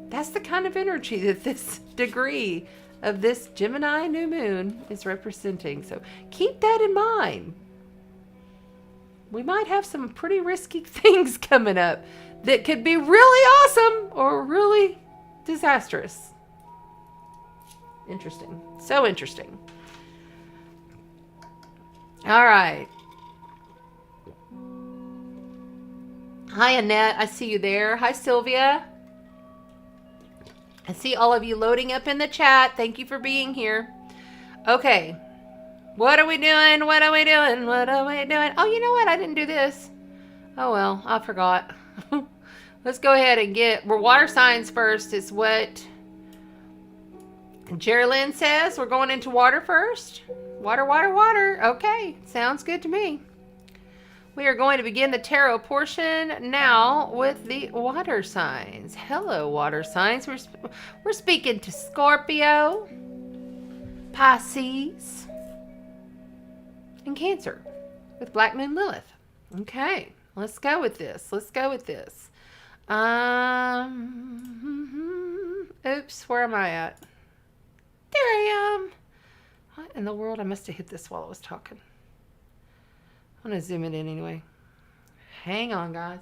That's the kind of energy that this degree of this Gemini new moon is representing. So keep that in mind. We might have some pretty risky things coming up that could be really awesome or really disastrous. Interesting. So interesting. All right. Hi, Annette. I see you there. Hi, Sylvia. I see all of you loading up in the chat. Thank you for being here. Okay. What are we doing? What are we doing? What are we doing? Oh, you know what? I didn't do this. Oh, well, I forgot. Let's go ahead and we're water signs first is what Jerry Lynn says. We're going into water first. Water, water, water. Okay. Sounds good to me. We are going to begin the tarot portion now with the water signs. Hello, water signs. We're speaking to Scorpio, Pisces, and Cancer with Black Moon Lilith. Okay, let's go with this. Let's go with this. Oops, where am I at? There I am. What in the world? I must have hit this while I was talking. I'm going to zoom it in anyway. Hang on, guys.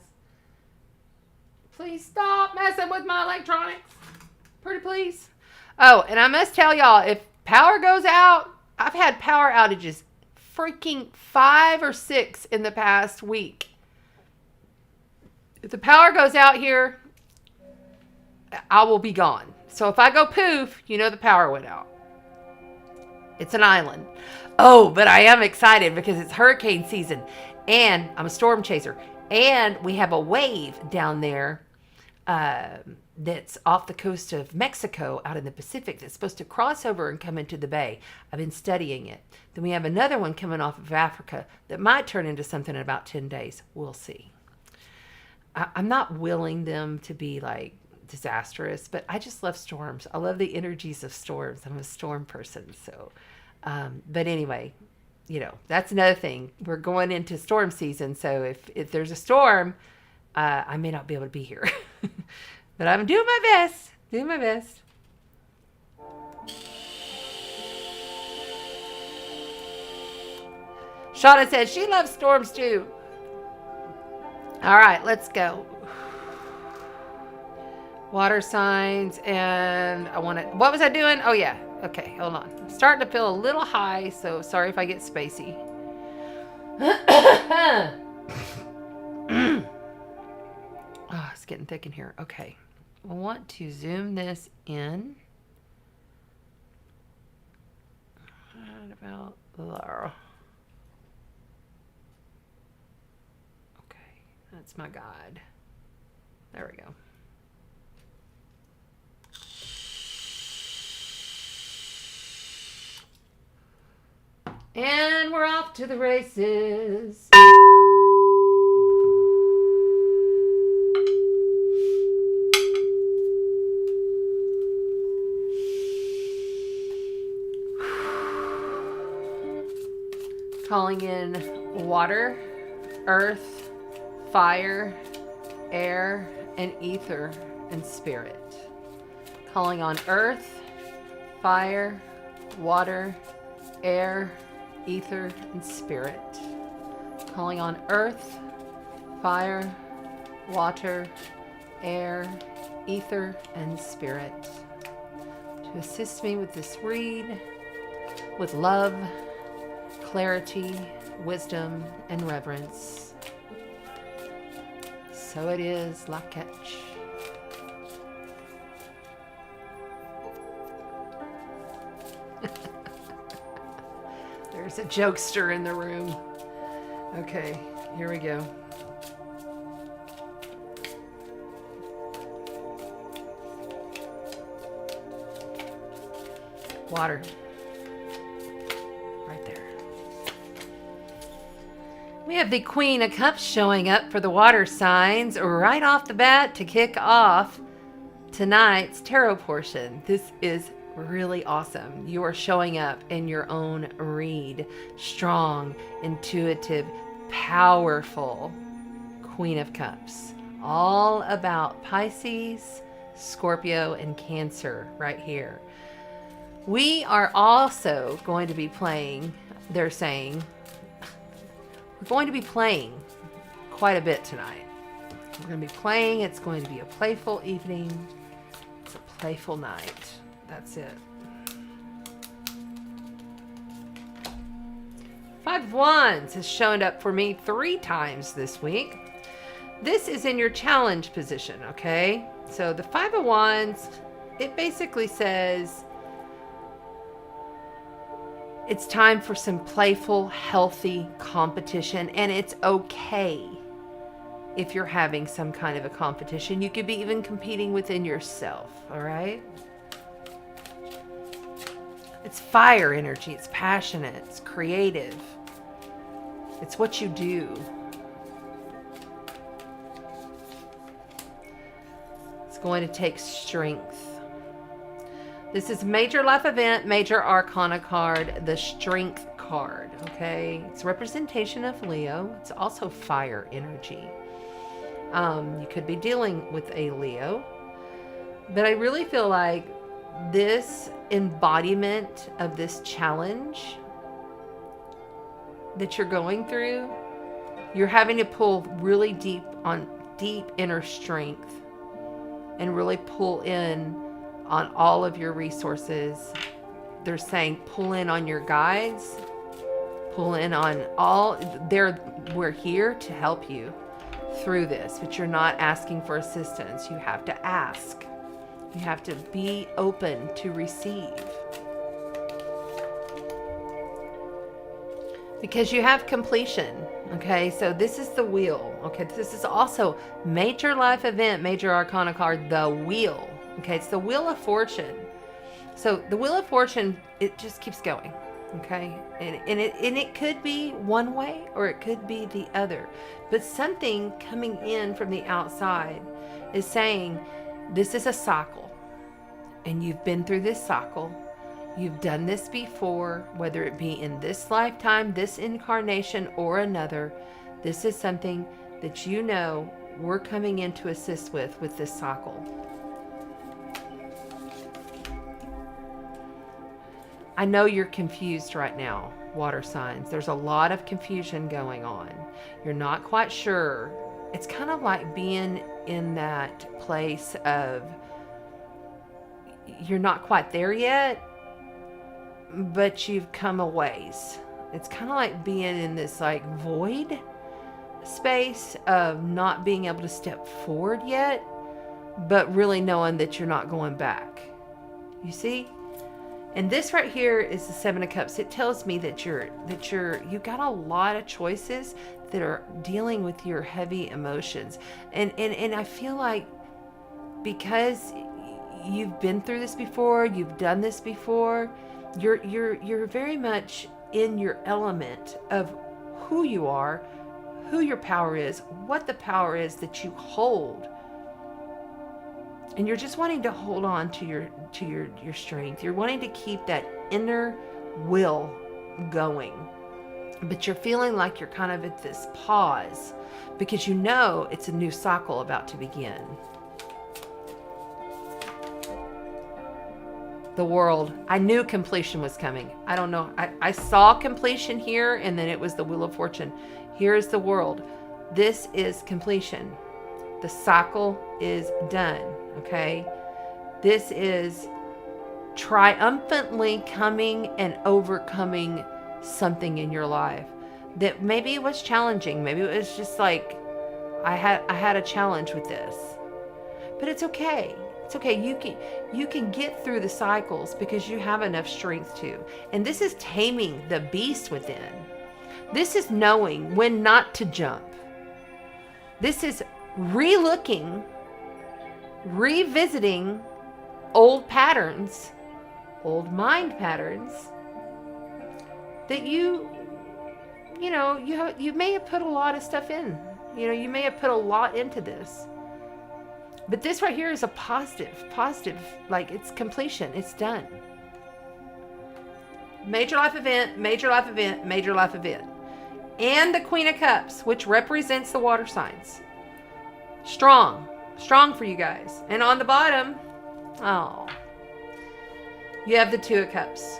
Please stop messing with my electronics. Pretty please. Oh, and I must tell y'all, if power goes out, I've had power outages freaking 5 or 6 in the past week. If the power goes out here, I will be gone. So if I go poof, you know the power went out. It's an island. Oh, but I am excited because it's hurricane season and I'm a storm chaser. And we have a wave down there that's off the coast of Mexico out in the Pacific that's supposed to cross over and come into the bay. I've been studying it. Then we have another one coming off of Africa that might turn into something in about 10 days. We'll see. I'm not willing them to be like disastrous, but I just love storms. I love the energies of storms. I'm a storm person. So, but anyway, you know, that's another thing. We're going into storm season. So if there's a storm, I may not be able to be here, but I'm doing my best, Shauna says she loves storms too. All right, let's go. Water signs, and what was I doing? Oh yeah, okay, hold on. I'm starting to feel a little high, so sorry if I get spacey. Oh, it's getting thick in here. Okay, I want to zoom this in. Right about there. Okay, that's my guide. There we go. And we're off to the races. Calling in water, earth, fire, air, and ether and spirit. Calling on earth, fire, water, air, ether, and spirit. Calling on earth, fire, water, air, ether, and spirit to assist me with this read with love, clarity, wisdom, and reverence. So it is, La Ketch. There's a jokester in the room. Okay, here we go. Water. Right there. We have the Queen of Cups showing up for the water signs right off the bat to kick off tonight's tarot portion. This is really awesome. You are showing up in your own read. Strong, intuitive, powerful Queen of Cups. All about Pisces, Scorpio, and Cancer right here. We are also going to be playing, they're saying, we're going to be playing quite a bit tonight. We're going to be playing. It's going to be a playful evening. It's a playful night. That's it. Five of Wands has shown up for me 3 times this week. This is in your challenge position, okay? So the Five of Wands, it basically says it's time for some playful, healthy competition, and it's okay if you're having some kind of a competition. You could be even competing within yourself, all right? It's fire energy. It's passionate. It's creative. It's what you do. It's going to take strength. This is major life event, major arcana card, the strength card, okay? It's representation of Leo. It's also fire energy. You could be dealing with a Leo, but I really feel like this embodiment of this challenge that you're going through, you're having to pull really deep on deep inner strength and really pull in on all of your resources. They're saying pull in on your guides, pull in on all, we're here to help you through this, but you're not asking for assistance. You have to ask. You have to be open to receive. Because you have completion, okay? So this is the wheel, okay? This is also major life event, major arcana card, the wheel, okay? It's the Wheel of Fortune. So the Wheel of Fortune, it just keeps going, okay? And it could be one way or it could be the other. But something coming in from the outside is saying, this is a cycle. And you've been through this cycle. You've done this before, whether it be in this lifetime, this incarnation, or another. This is something that you know we're coming in to assist with this cycle. I know you're confused right now, water signs. There's a lot of confusion going on. You're not quite sure. It's kind of like being in that place of you're not quite there yet, but you've come a ways. It's kind of like being in this like void space of not being able to step forward yet, but really knowing that you're not going back. You see? And this right here is the Seven of Cups. It tells me that you've got a lot of choices that are dealing with your heavy emotions. And I feel like because you've been through this before, you've done this before, you're very much in your element of who you are, who your power is, what the power is that you hold. And you're just wanting to hold on to your strength. You're wanting to keep that inner will going. But you're feeling like you're kind of at this pause because you know it's a new cycle about to begin. The World. I knew completion was coming. I don't know. I saw completion here, and then it was the Wheel of Fortune. Here is the World. This is completion. The cycle is done. Okay? This is triumphantly coming and overcoming something in your life that maybe it was challenging. Maybe it was just like I had a challenge with this. But it's okay. It's okay. You can get through the cycles because you have enough strength to. And this is taming the beast within. This is knowing when not to jump. This is re-looking, revisiting old patterns, old mind patterns that you may have put a lot of stuff in. You may have put a lot into this. But this right here is a positive, like it's completion, it's done. Major life event, major life event, major life event. And the Queen of Cups, which represents the water signs. Strong, Strong for you guys. And on the bottom, oh, you have the Two of Cups.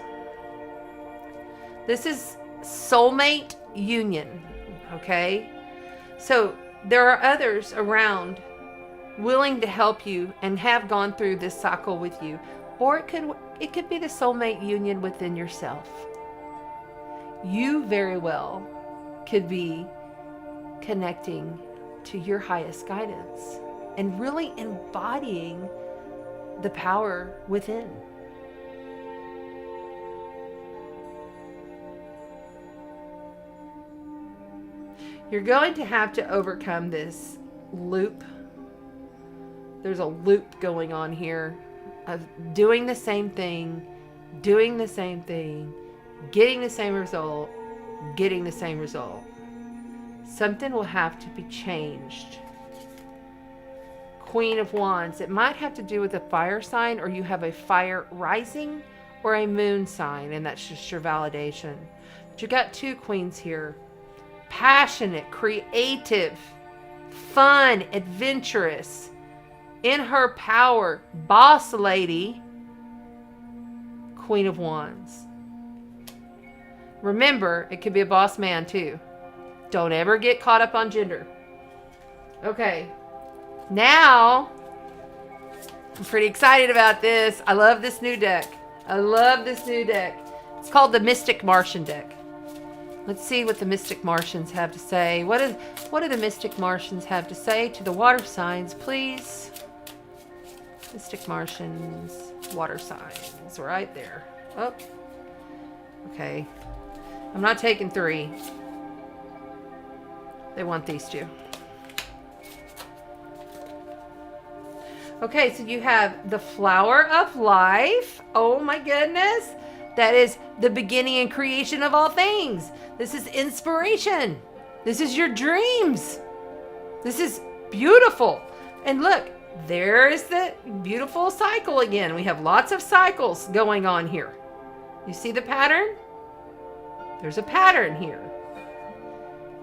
This is soulmate union, okay? So there are others around willing to help you and have gone through this cycle with you. Or it could be the soulmate union within yourself. You very well could be connecting to your highest guidance and really embodying the power within. You're going to have to overcome this loop. There's a loop going on here of doing the same thing, getting the same result, getting the same result. Something will have to be changed. Queen of Wands. It might have to do with a fire sign, or you have a fire rising or a moon sign, and that's just your validation. But you got two queens here. Passionate, creative, fun, adventurous, in her power, boss lady, Queen of Wands. Remember, it could be a boss man too. Don't ever get caught up on gender. Okay. Now, I'm pretty excited about this. I love this new deck. It's called the Mystic Martian deck. Let's see what the Mystic Martians have to say. What do the Mystic Martians have to say to the water signs, please? Mystic Martians, water signs, right there. Oh, okay. I'm not taking 3. They want these 2. Okay, so you have the flower of life. Oh my goodness. That is the beginning and creation of all things. This is inspiration. This is your dreams. This is beautiful. And look, there's the beautiful cycle again. We have lots of cycles going on here. You see the pattern? There's a pattern here.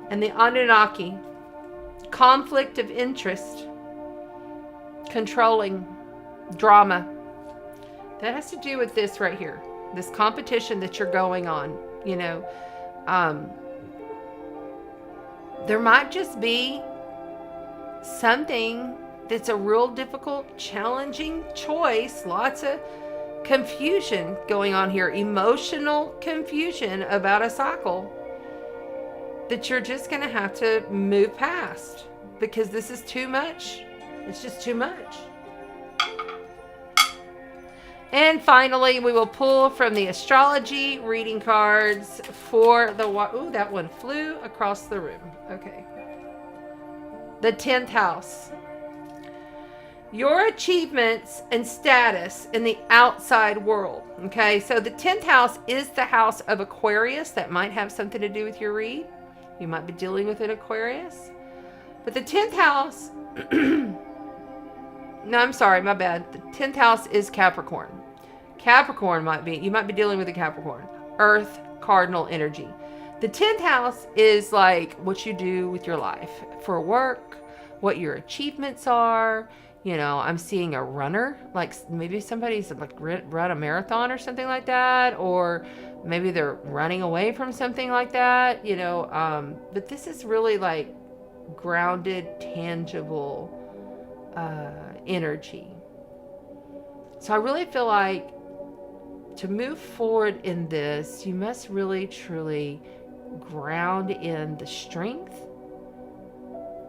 And the Anunnaki, conflict of interest, controlling, drama. That has to do with this right here. This competition that you're going on, you know. There might just be something that's a real difficult, challenging choice. Lots of confusion going on here. Emotional confusion about a cycle that you're just going to have to move past, because this is too much. It's just too much. And finally, we will pull from the astrology reading cards for the... Ooh, that one flew across the room. Okay. The 10th house. Your achievements and status in the outside world. Okay, so the 10th house is the house of Aquarius. That might have something to do with your read. You might be dealing with an Aquarius. But the 10th house... No, I'm sorry, my bad. The 10th house is Capricorn. Capricorn you might be dealing with a Capricorn. Earth, cardinal energy. The 10th house is like what you do with your life for work, what your achievements are. You know, I'm seeing a runner, like maybe somebody's like run a marathon or something like that, or maybe they're running away from something like that, you know. But this is really like grounded, tangible energy. So I really feel like to move forward in this, you must really truly ground in the strength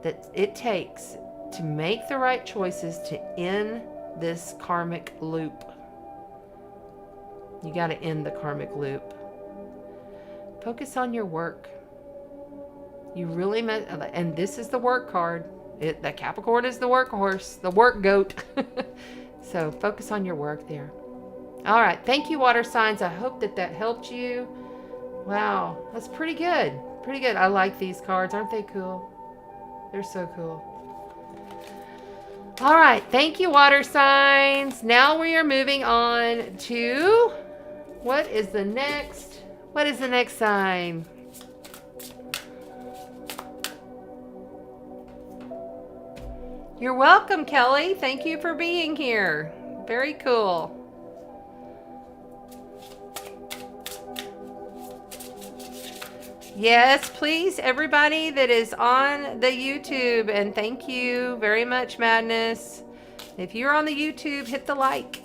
that it takes to make the right choices to end this karmic loop. You got to end the karmic loop. Focus on your work. You really must, and this is the work card. The Capricorn is the workhorse, the work goat. So focus on your work there. All right. Thank you, water signs. I hope that helped you. Wow. That's pretty good. Pretty good. I like these cards. Aren't they cool? They're so cool. All right. Thank you, water signs. Now we are moving on to what is the next sign? You're welcome, Kelly. Thank you for being here. Very cool. Yes, please, everybody that is on the YouTube, and thank you very much, Madness. If you're on the YouTube, hit the like.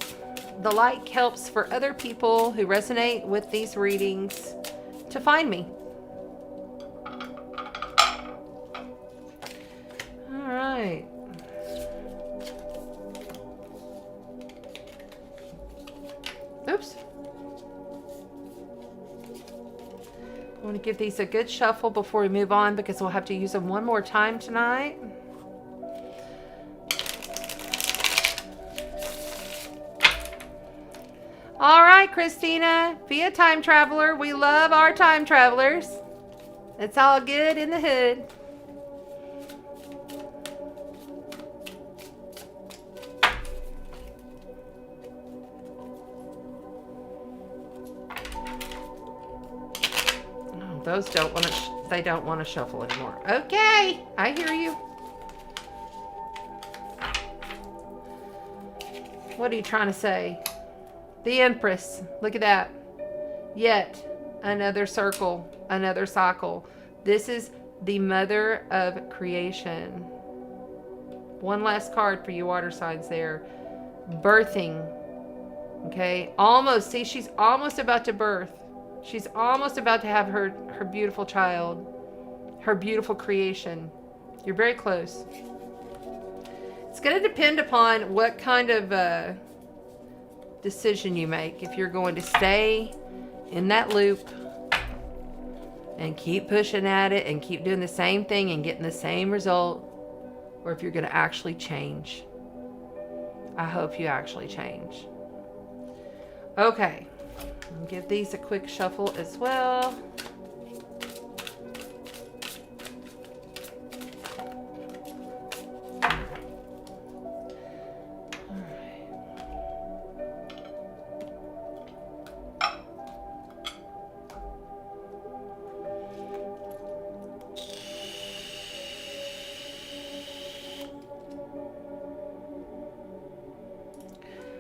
The like helps for other people who resonate with these readings to find me. All right. Oops. I want to give these a good shuffle before we move on because we'll have to use them one more time tonight. All right, Christina, be a time traveler. We love our time travelers. It's all good in the hood. Oh, those don't want to. They don't want to shuffle anymore. Okay, I hear you. What are you trying to say? The Empress. Look at that. Yet another circle, another cycle. This is the mother of creation. One last card for you water signs there. Birthing. Okay. Almost. See, she's almost about to birth. She's almost about to have her beautiful child. Her beautiful creation. You're very close. It's going to depend upon what kind of decision you make. If you're going to stay in that loop and keep pushing at it and keep doing the same thing and getting the same result, or if you're going to actually change. I hope you actually change. Okay. I'll give these a quick shuffle as well.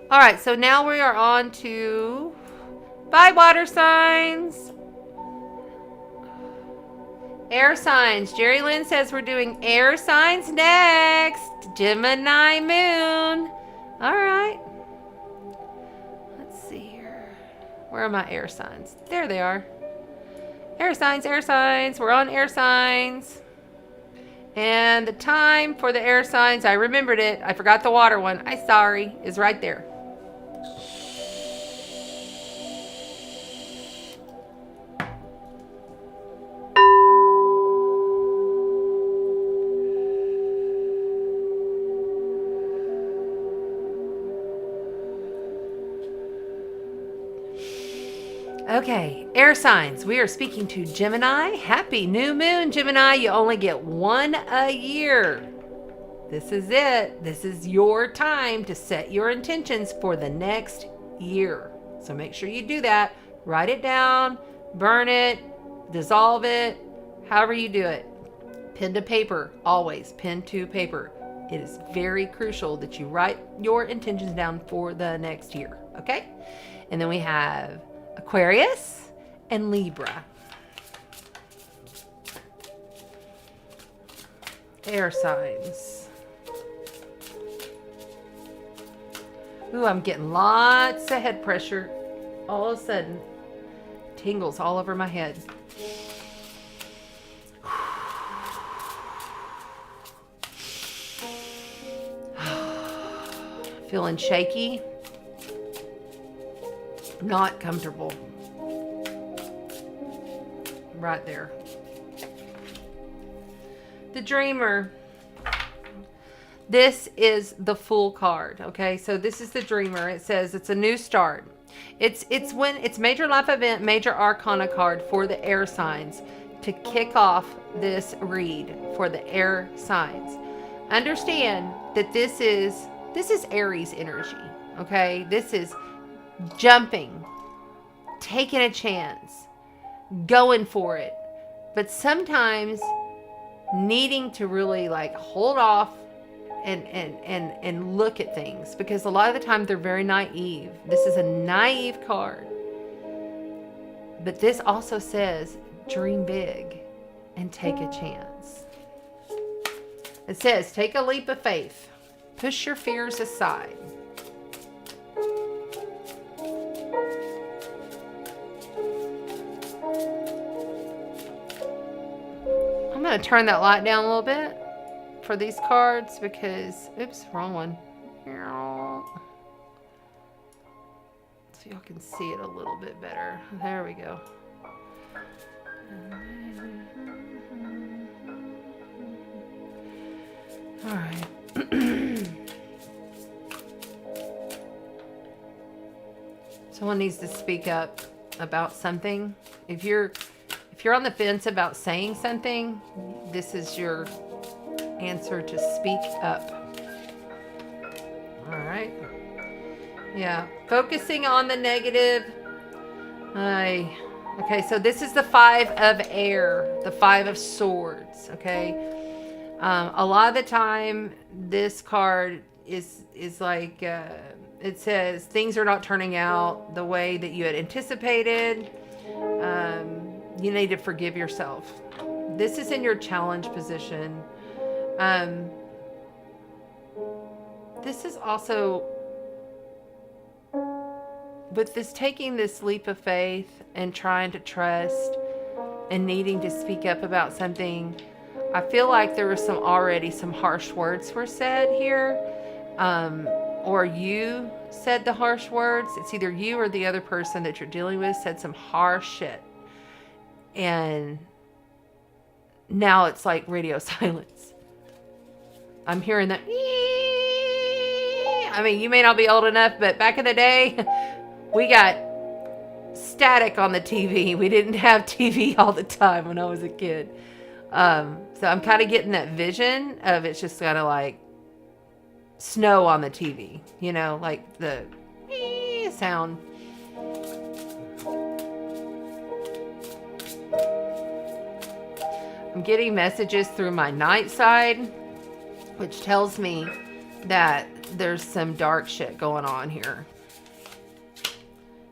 All right, so now we are on to bye water signs. Air signs. Jerry Lynn says we're doing air signs next. Gemini moon. All right. Let's see here. Where are my air signs? There they are. Air signs, air signs. We're on air signs. And the time for the air signs, I remembered it. I forgot the water one. I'm sorry. Is right there. Okay, air signs. We are speaking to Gemini. Happy new moon, Gemini. You only get one a year. This is it. This is your time to set your intentions for the next year. So make sure you do that. Write it down, burn it, dissolve it, however you do it. Pen to paper, always pen to paper. It is very crucial that you write your intentions down for the next year, okay? And then we have Aquarius and Libra. Air signs. Ooh, I'm getting lots of head pressure. All of a sudden, tingles all over my head. Feeling shaky. Not comfortable. Right there. The Dreamer. This is the Fool card. Okay, so this is the Dreamer. It says it's a new start. It's when it's major life event, major arcana card for the air signs to kick off this read for the air signs. Understand that this is Aries energy. Okay, this is jumping, taking a chance, going for it, but sometimes needing to really like hold off and look at things, because a lot of the time they're very naive. This is a naive card. But this also says dream big and take a chance. It says take a leap of faith. Push your fears aside. I'm going to turn that light down a little bit for these cards because, oops, wrong one. So y'all can see it a little bit better. There we go. All right. Someone needs to speak up about something. If you're on the fence about saying something, this is your answer to speak up. All right. Yeah, focusing on the negative. Okay, so this is the 5 of air, the 5 of swords. Okay, a lot of the time this card is like it says things are not turning out the way that you had anticipated. You need to forgive yourself. This is in your challenge position. This is also with this taking this leap of faith and trying to trust and needing to speak up about something. I feel like there was already some harsh words were said here, or you said the harsh words. It's either you or the other person that you're dealing with said some harsh shit, and now it's like radio silence. I'm hearing that. I mean, you may not be old enough, but back in the day, we got static on the TV. We didn't have TV all the time when I was a kid. So I'm kind of getting that vision of it's just kind of like snow on the TV, you know, like the sound. I'm getting messages through my night side, which tells me that there's some dark shit going on here.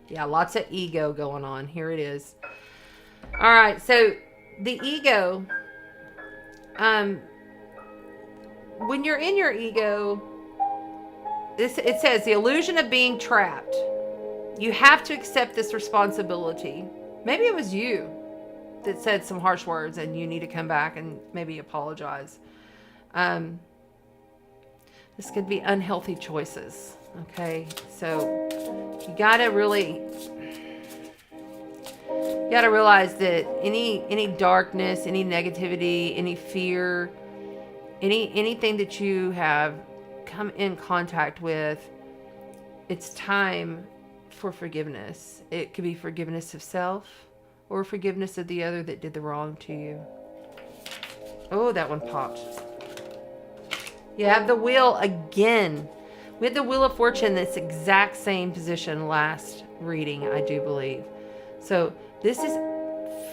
Yeah, lots of ego going on. Here it is. All right, so the ego, when you're in your ego, it says the illusion of being trapped. You have to accept this responsibility. Maybe it was you that said some harsh words and you need to come back and maybe apologize. This could be unhealthy choices. Okay, so you gotta realize that any darkness, any negativity, any fear, anything that you have come in contact with, it's time for forgiveness. It could be forgiveness of self or forgiveness of the other that did the wrong to you. Oh, that one popped. You have the wheel again. We had the Wheel of Fortune, this exact same position last reading, I do believe. So this is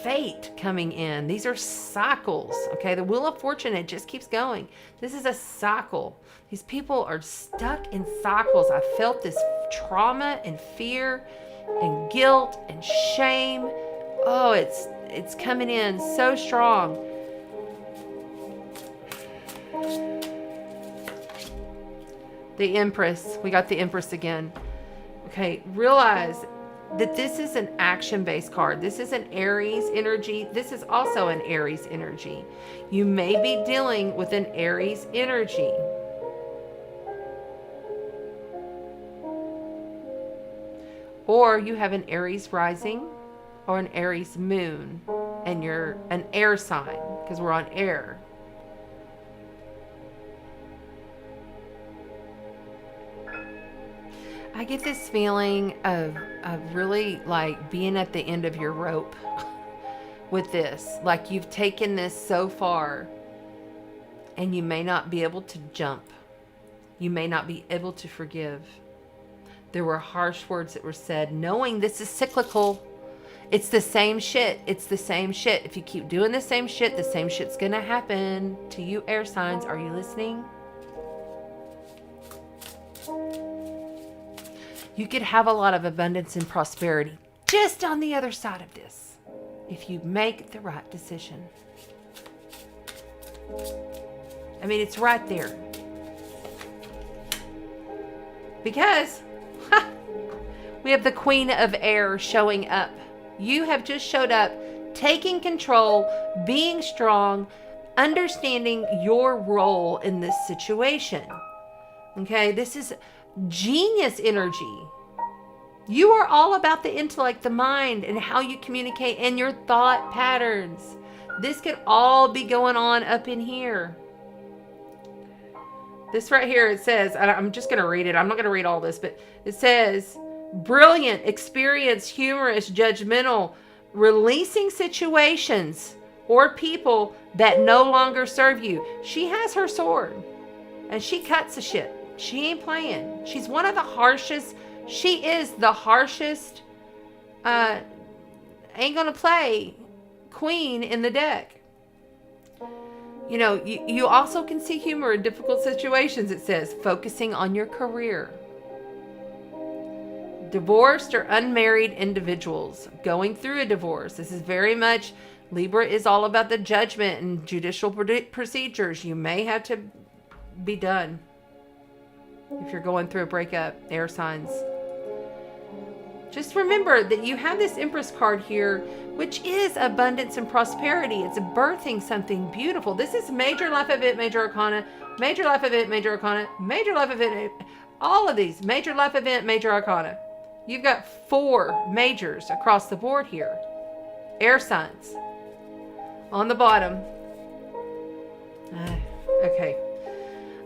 fate coming in. These are cycles, okay? The Wheel of Fortune, it just keeps going. This is a cycle. These people are stuck in cycles. I felt this trauma and fear and guilt and shame. Oh, it's coming in so strong. The Empress. We got the Empress again. Okay, realize that this is an action-based card. This is an Aries energy. This is also an Aries energy. You may be dealing with an Aries energy. Or you have an Aries rising or an Aries moon, and you're an air sign because we're on air. I get this feeling of really like being at the end of your rope with this. Like you've taken this so far and you may not be able to jump. You may not be able to forgive. There were harsh words that were said, knowing this is cyclical. It's the same shit. It's the same shit. If you keep doing the same shit, the same shit's gonna happen to you, air signs. Are you listening? You could have a lot of abundance and prosperity just on the other side of this if you make the right decision. I mean, it's right there. Because we have the Queen of Air showing up. You have just showed up, taking control, being strong, understanding your role in this situation. Okay, this is genius energy. You are all about the intellect, the mind, and how you communicate and your thought patterns. This could all be going on up in here. This right here, it says, I'm just going to read it. I'm not going to read all this, but it says, brilliant, experienced, humorous, judgmental, releasing situations or people that no longer serve you. She has her sword and she cuts the shit. She ain't playing. She's one of the harshest. She is the harshest, ain't gonna play queen in the deck. You know, you also can see humor in difficult situations. It says, focusing on your career. Divorced or unmarried individuals going through a divorce. This is very much, Libra is all about the judgment and judicial procedures. You may have to be done if you're going through a breakup, air signs. Just remember that you have this Empress card here, which is abundance and prosperity. It's birthing something beautiful. This is major life event, major arcana, major life event, major arcana, major life event, all of these, major life event, major arcana. You've got 4 majors across the board here. Air signs. On the bottom. Okay.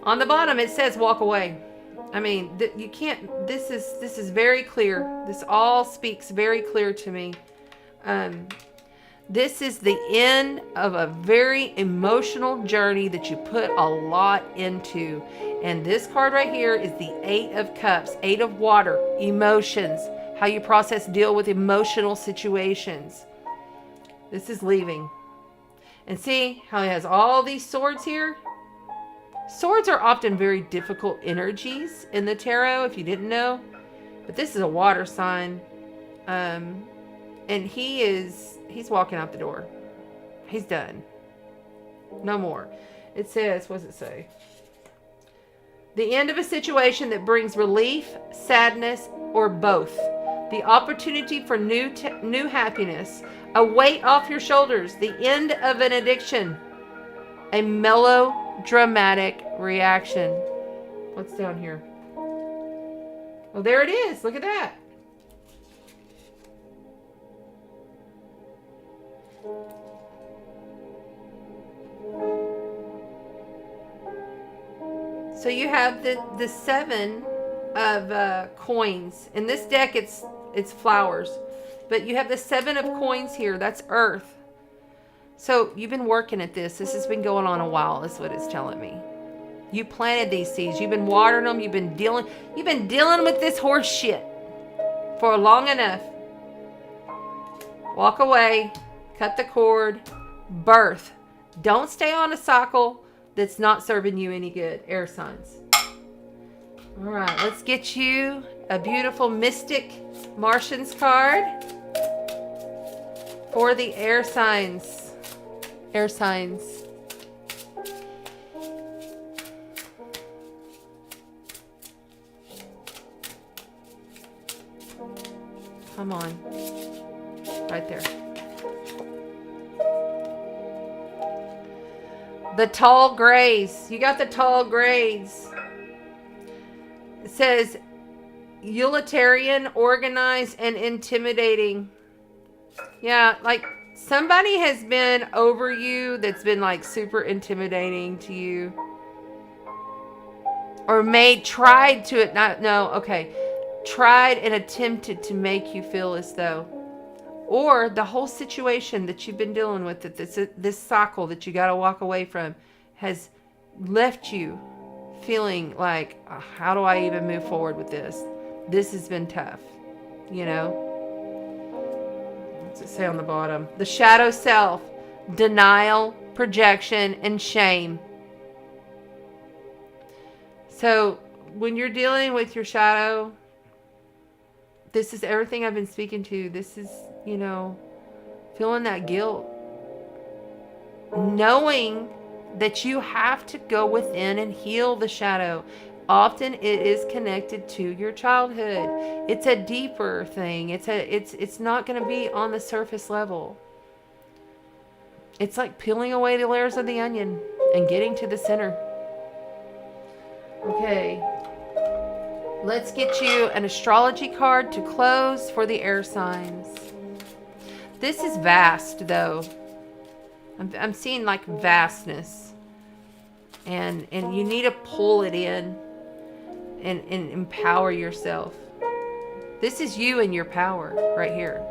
On the bottom, it says walk away. I mean, you can't, this is very clear. This all speaks very clear to me. This is the end of a very emotional journey that you put a lot into. And this card right here is the 8 of Cups, 8 of water, emotions, how you process, deal with emotional situations. This is leaving. And see how it has all these swords here? Swords are often very difficult energies in the tarot, if you didn't know. But this is a water sign. And he's walking out the door. He's done. No more. It says, what does it say? The end of a situation that brings relief, sadness, or both. The opportunity for new happiness. A weight off your shoulders. The end of an addiction. A melodramatic reaction. What's down here? Oh, there it is. Look at that. So you have the 7 of coins. In this deck, it's flowers. But you have the 7 of coins here. That's earth. So you've been working at this. This has been going on a while, is what it's telling me. You planted these seeds. You've been watering them. You've been dealing with this horse shit for long enough. Walk away. Cut the cord. Birth. Don't stay on a cycle that's not serving you any good. Air signs. All right, let's get you a beautiful Mystic Martians card for the air signs. Air signs. Come on. Right there. The tall grays. You got the tall grays. It says utilitarian, organized, and intimidating. Yeah, like somebody has been over you that's been like super intimidating to you. Or tried and attempted to make you feel as though. Or the whole situation that you've been dealing with, that this cycle that you got to walk away from, has left you feeling like, how do I even move forward with this? This has been tough, you know? What's it say on the bottom? The shadow self, denial, projection, and shame. So when you're dealing with your shadow, This is everything I've been speaking to. This is, you know, feeling that guilt. Knowing that you have to go within and heal the shadow. Often it is connected to your childhood. It's a deeper thing. It's not going to be on the surface level. It's like peeling away the layers of the onion and getting to the center. Okay. Let's get you an astrology card to close for the air signs. This is vast, though. I'm seeing like vastness. And you need to pull it in and empower yourself. This is you and your power right here.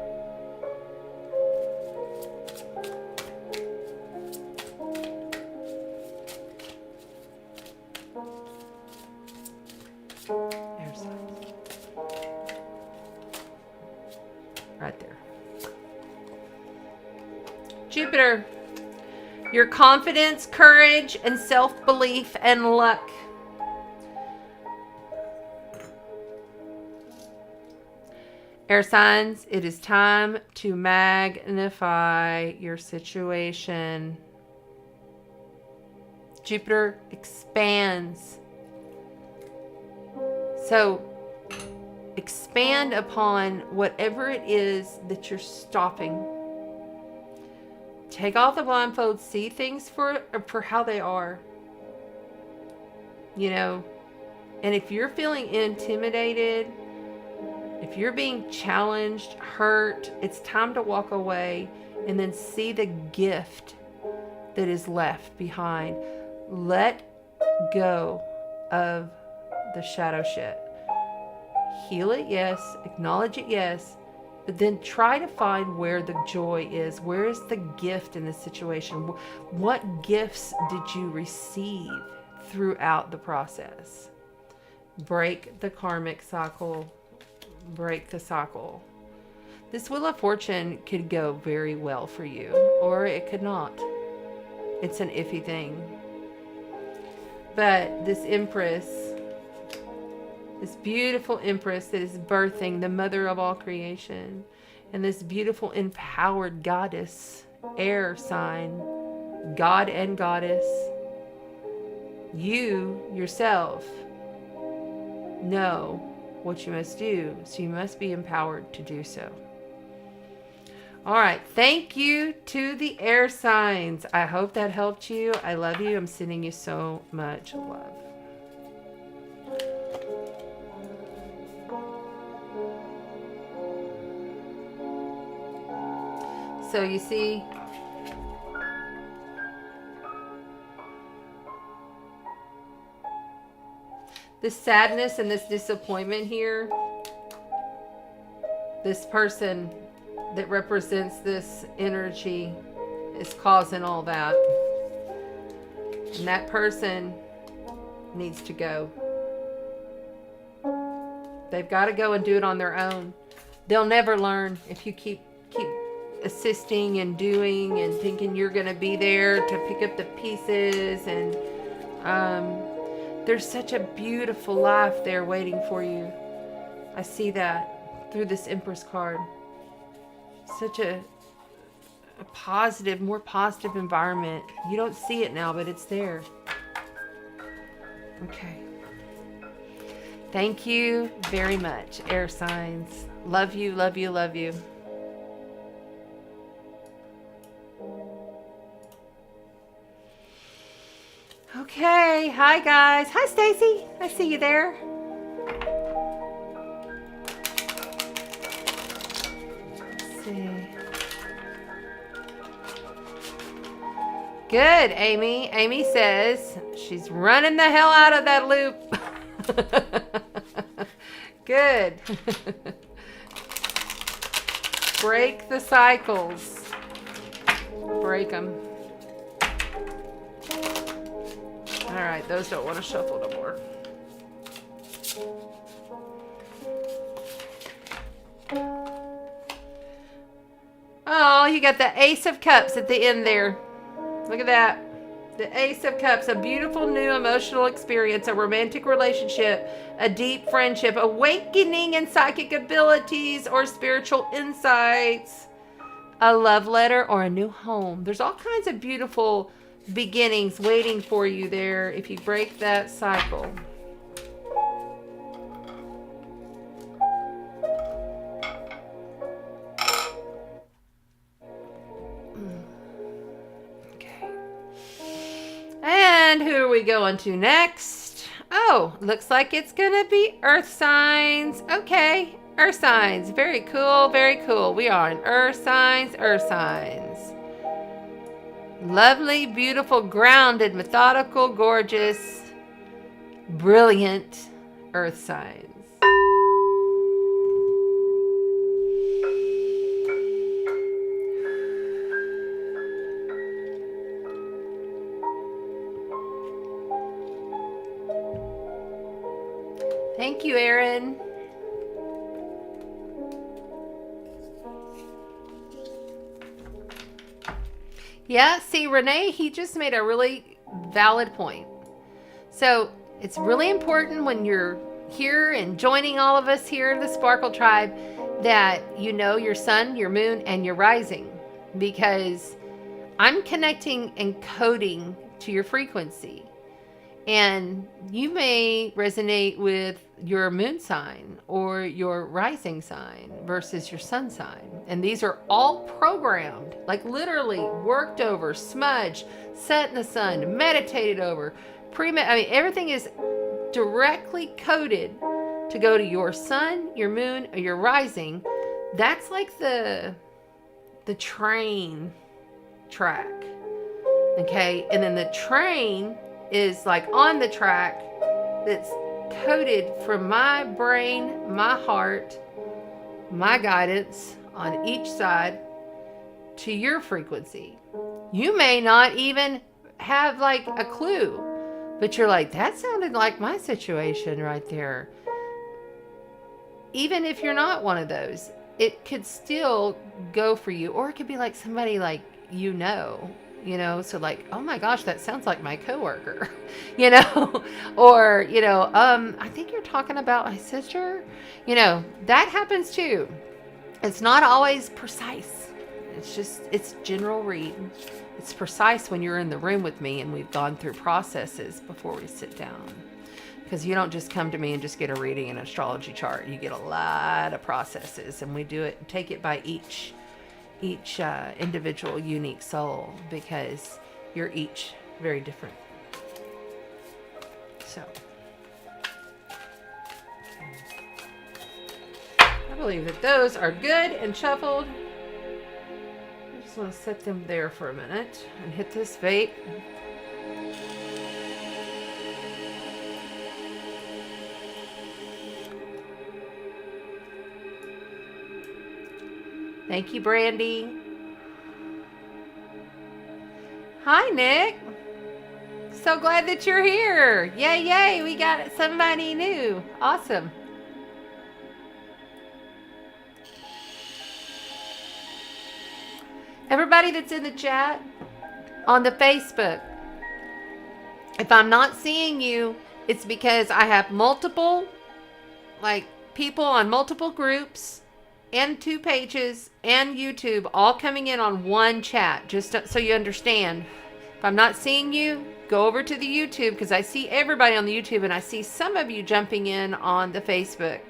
Air signs. Right there. Jupiter. Your confidence, courage, and self-belief and luck. Air signs, it is time to magnify your situation. Jupiter expands. So, expand upon whatever it is that you're stopping. Take off the blindfold, see things for how they are. You know, and if you're feeling intimidated, if you're being challenged, hurt, it's time to walk away and then see the gift that is left behind. Let go of the shadow shit. Heal it, yes. Acknowledge it, yes. But then try to find where the joy is. Where is the gift in the situation? What gifts did you receive throughout the process? Break the karmic cycle. Break the cycle. This Wheel of Fortune could go very well for you, or it could not. It's an iffy thing. But this Empress, this beautiful Empress that is birthing the mother of all creation, and this beautiful empowered goddess, air sign, God and goddess, you yourself know what you must do, so you must be empowered to do so. All right, thank you to the air signs. I hope that helped you. I love you. I'm sending you so much love. So you see, this sadness and this disappointment here, this person that represents this energy is causing all that. And that person needs to go. They've got to go and do it on their own. They'll never learn if you keep assisting and doing and thinking you're going to be there to pick up the pieces. And there's such a beautiful life there waiting for you. I see that through this Empress card. Such a positive, more positive environment. You don't see it now, but it's there. Okay. Thank you very much, air signs. Love you, love you, love you. Okay, hi guys. Hi Stacy. I see you there. Let's see. Good, Amy. Amy says she's running the hell out of that loop. Good. Break the cycles. Break them. All right, those don't want to shuffle no more. Oh, you got the Ace of Cups at the end there. Look at that. The Ace of Cups, a beautiful new emotional experience, a romantic relationship, a deep friendship, awakening in psychic abilities or spiritual insights, a love letter, or a new home. There's all kinds of beautiful beginnings waiting for you there if you break that cycle. And who are we going to next? Oh, looks like it's going to be Earth signs. Okay, Earth signs. Very cool, very cool. We are in Earth signs, Earth signs. Lovely, beautiful, grounded, methodical, gorgeous, brilliant Earth signs. Thank you, Aaron. Yeah, see, Renee, he just made a really valid point. So it's really important when you're here and joining all of us here in the Sparkle Tribe that you know your sun, your moon, and your rising, because I'm connecting and coding to your frequency. And you may resonate with your moon sign or your rising sign versus your sun sign. And these are all programmed, like literally worked over, smudged, set in the sun, meditated over, everything is directly coded to go to your sun, your moon, or your rising. That's like the train track. Okay. And then the train is like on the track that's coded from my brain, my heart, my guidance on each side to your frequency. You may not even have like a clue, but you're like, that sounded like my situation right there. Even if you're not one of those, it could still go for you. Or it could be like somebody like, so like, oh my gosh, that sounds like my coworker, or, I think you're talking about my sister, that happens too. It's not always precise. It's general read. It's precise when you're in the room with me and we've gone through processes before we sit down, because you don't just come to me and just get a reading and astrology chart. You get a lot of processes, and we do it, take it by each individual unique soul, because you're each very different. So I believe that those are good and shuffled. I just want to set them there for a minute and hit this vape. Thank you, Brandy. Hi, Nick. So glad that you're here. Yay, yay. We got somebody new. Awesome. Everybody that's in the chat on the Facebook, if I'm not seeing you, it's because I have multiple, people on multiple groups and 2 pages and YouTube all coming in on one chat, just so you understand. If I'm not seeing you, go over to the YouTube, because I see everybody on the YouTube, and I see some of you jumping in on the Facebook.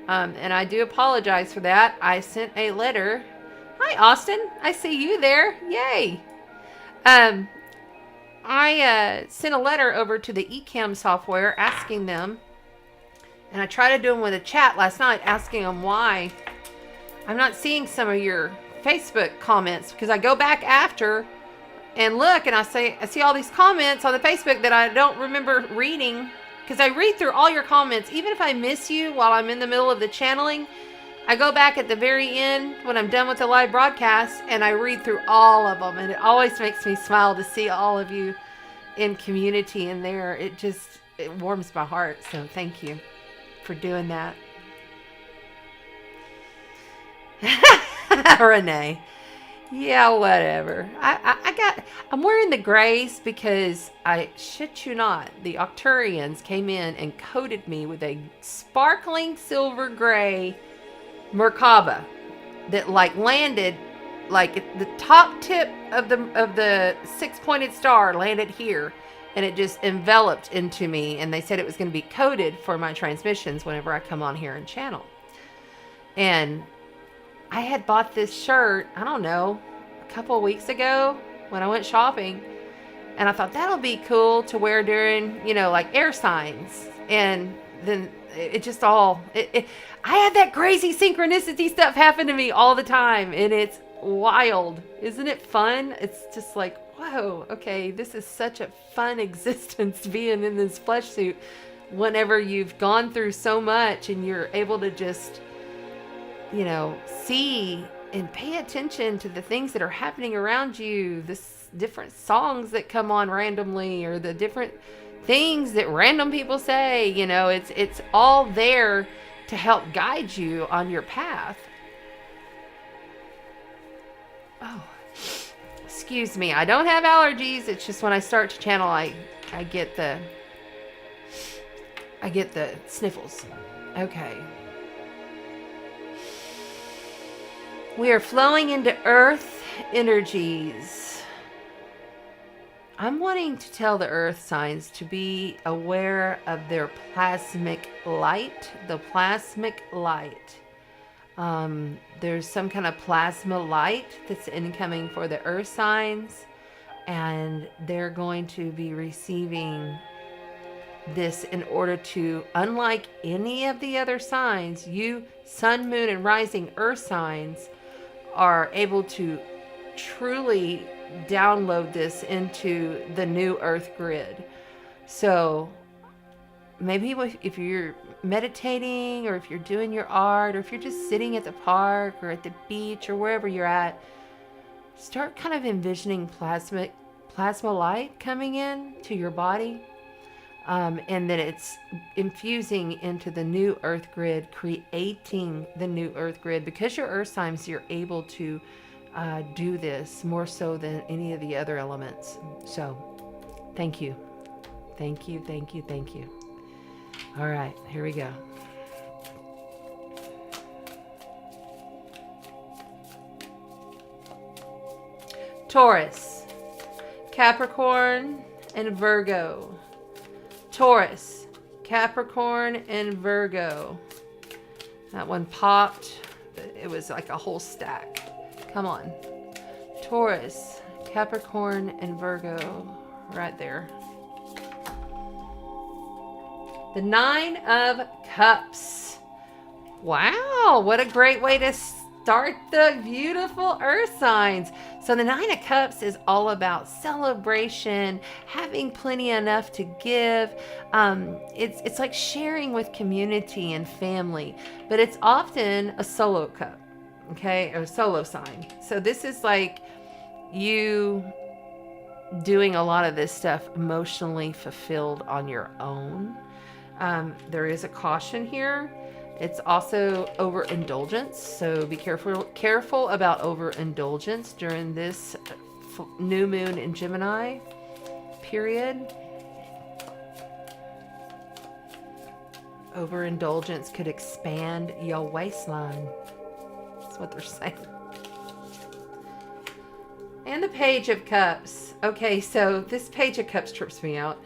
And I do apologize for that. I sent a letter. Hi, Austin. I see you there. Yay. I sent a letter over to the eCam software asking them, and I tried to do them with a chat last night, asking them why I'm not seeing some of your Facebook comments, because I go back after and look, and I see all these comments on the Facebook that I don't remember reading, because I read through all your comments. Even if I miss you while I'm in the middle of the channeling, I go back at the very end when I'm done with the live broadcast, and I read through all of them, and it always makes me smile to see all of you in community in there. It warms my heart, so thank you for doing that. Renee. Yeah, whatever. I'm wearing the grays because I shit you not, the Arcturians came in and coated me with a sparkling silver gray Merkaba that like landed like the top tip of the six-pointed star landed here, and it just enveloped into me, and they said it was going to be coded for my transmissions whenever I come on here and channel. And I had bought this shirt, I don't know, a couple of weeks ago when I went shopping, and I thought that'll be cool to wear during, you know, like air signs. And then it just all, I had that crazy synchronicity stuff happen to me all the time, and it's wild. Isn't it fun? It's just like, whoa, okay, this is such a fun existence being in this flesh suit whenever you've gone through so much and you're able to just, you know, see and pay attention to the things that are happening around you, the different songs that come on randomly, or the different things that random people say. You know, it's all there to help guide you on your path. Oh, excuse me, I don't have allergies. It's just when I start to channel, I get the sniffles. Okay. We are flowing into earth energies. I'm wanting to tell the earth signs to be aware of their plasmic light, the plasmic light. There's some kind of plasma light that's incoming for the earth signs, and they're going to be receiving this in order to, unlike any of the other signs, you sun, moon, and rising earth signs are able to truly download this into the new earth grid. So maybe if you're meditating, or if you're doing your art, or if you're just sitting at the park or at the beach or wherever you're at, start kind of envisioning plasma light coming in to your body, and then it's infusing into the new earth grid, creating the new earth grid. Because you're earth signs, you're able to do this more so than any of the other elements. So thank you. Thank you, thank you, thank you. All right, here we go. Taurus, Capricorn, and Virgo. Taurus, Capricorn, and Virgo. That one popped. It was like a whole stack. Come on. Taurus, Capricorn, and Virgo. Right there. The Nine of Cups. Wow, what a great way to start the beautiful earth signs. So the Nine of Cups is all about celebration, having plenty enough to give. It's like sharing with community and family, but it's often a solo cup, okay, or a solo sign. So this is like you doing a lot of this stuff emotionally fulfilled on your own. There is a caution here. It's also overindulgence, so be careful about overindulgence during this new moon in Gemini period. Overindulgence could expand your waistline. That's what they're saying. And the Page of Cups. Okay, so this Page of Cups trips me out.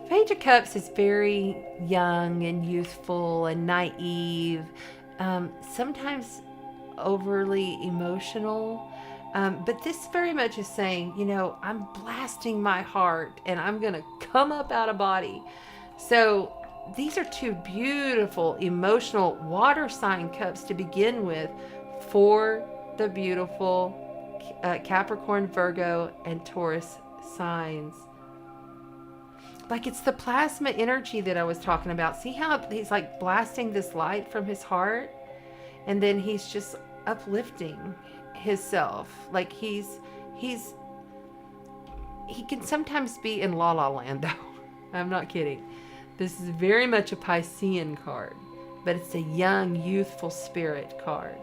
Page of Cups is very young and youthful and naive, sometimes overly emotional, but this very much is saying, you know, I'm blasting my heart and I'm going to come up out of body. So these are two beautiful emotional water sign cups to begin with for the beautiful Capricorn, Virgo, and Taurus signs. Like, it's the plasma energy that I was talking about. See how he's like blasting this light from his heart, and then he's just uplifting himself. Like he can sometimes be in La La Land, though. I'm not kidding. This is very much a Piscean card, but it's a young, youthful spirit card.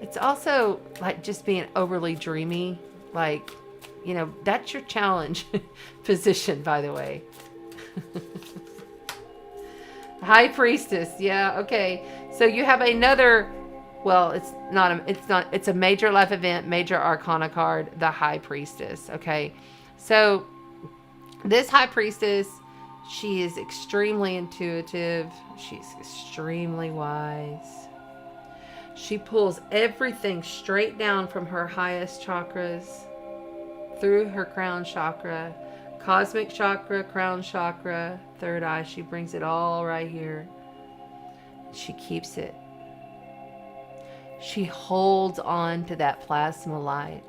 It's also like just being overly dreamy. Like, you know, that's your challenge position, by the way. High Priestess. Yeah. Okay. So you have another, well, it's a major life event, major arcana card, the High Priestess. Okay. So this High Priestess, she is extremely intuitive. She's extremely wise. She pulls everything straight down from her highest chakras through her crown chakra, cosmic chakra, crown chakra, third eye. She brings it all right here. She keeps it. She holds on to that plasma light.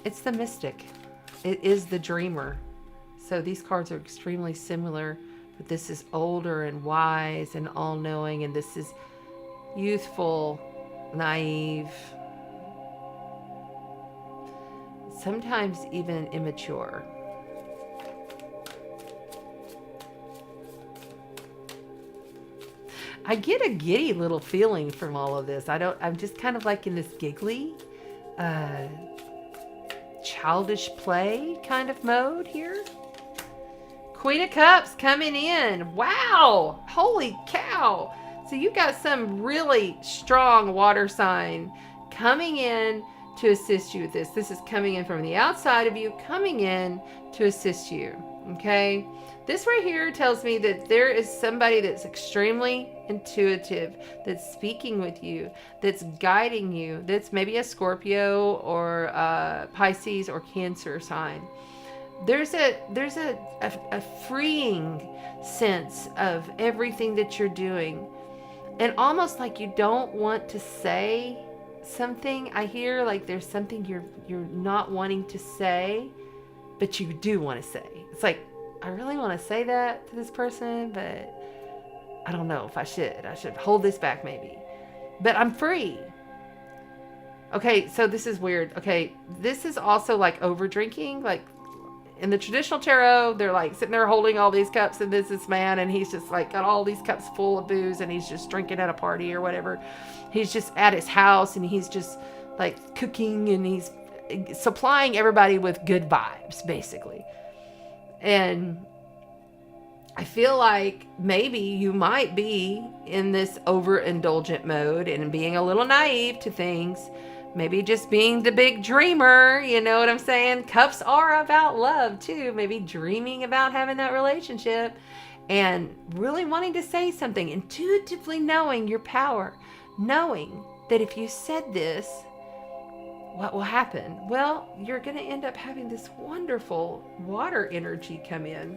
It's the mystic. It is the dreamer. So these cards are extremely similar, but this is older and wise and all-knowing, and this is youthful, naive, sometimes even immature. I get a giddy little feeling from all of this. I'm just kind of like in this giggly, childish play kind of mode here. Queen of Cups coming in. Wow. Holy cow. So you got some really strong water sign coming in to assist you with this. This is coming in from the outside of you, coming in to assist you. Okay. This right here tells me that there is somebody that's extremely intuitive, that's speaking with you, that's guiding you, that's maybe a Scorpio or Pisces or Cancer sign. There's a freeing sense of everything that you're doing, and almost like you don't want to say something. I hear like there's something you're not wanting to say, but you do want to say. It's like, I really want to say that to this person, but I don't know if I should. I should hold this back maybe. But I'm free. Okay, so this is weird. Okay, this is also like over drinking. Like in the traditional tarot, they're like sitting there holding all these cups, and this man, and he's just like got all these cups full of booze, and he's just drinking at a party or whatever. He's just at his house, and he's just like cooking, and he's supplying everybody with good vibes, basically. And I feel like maybe you might be in this overindulgent mode and being a little naive to things. Maybe just being the big dreamer, you know what I'm saying? Cups are about love too. Maybe dreaming about having that relationship and really wanting to say something, intuitively knowing your power, knowing that if you said this, what will happen? Well, you're going to end up having this wonderful water energy come in.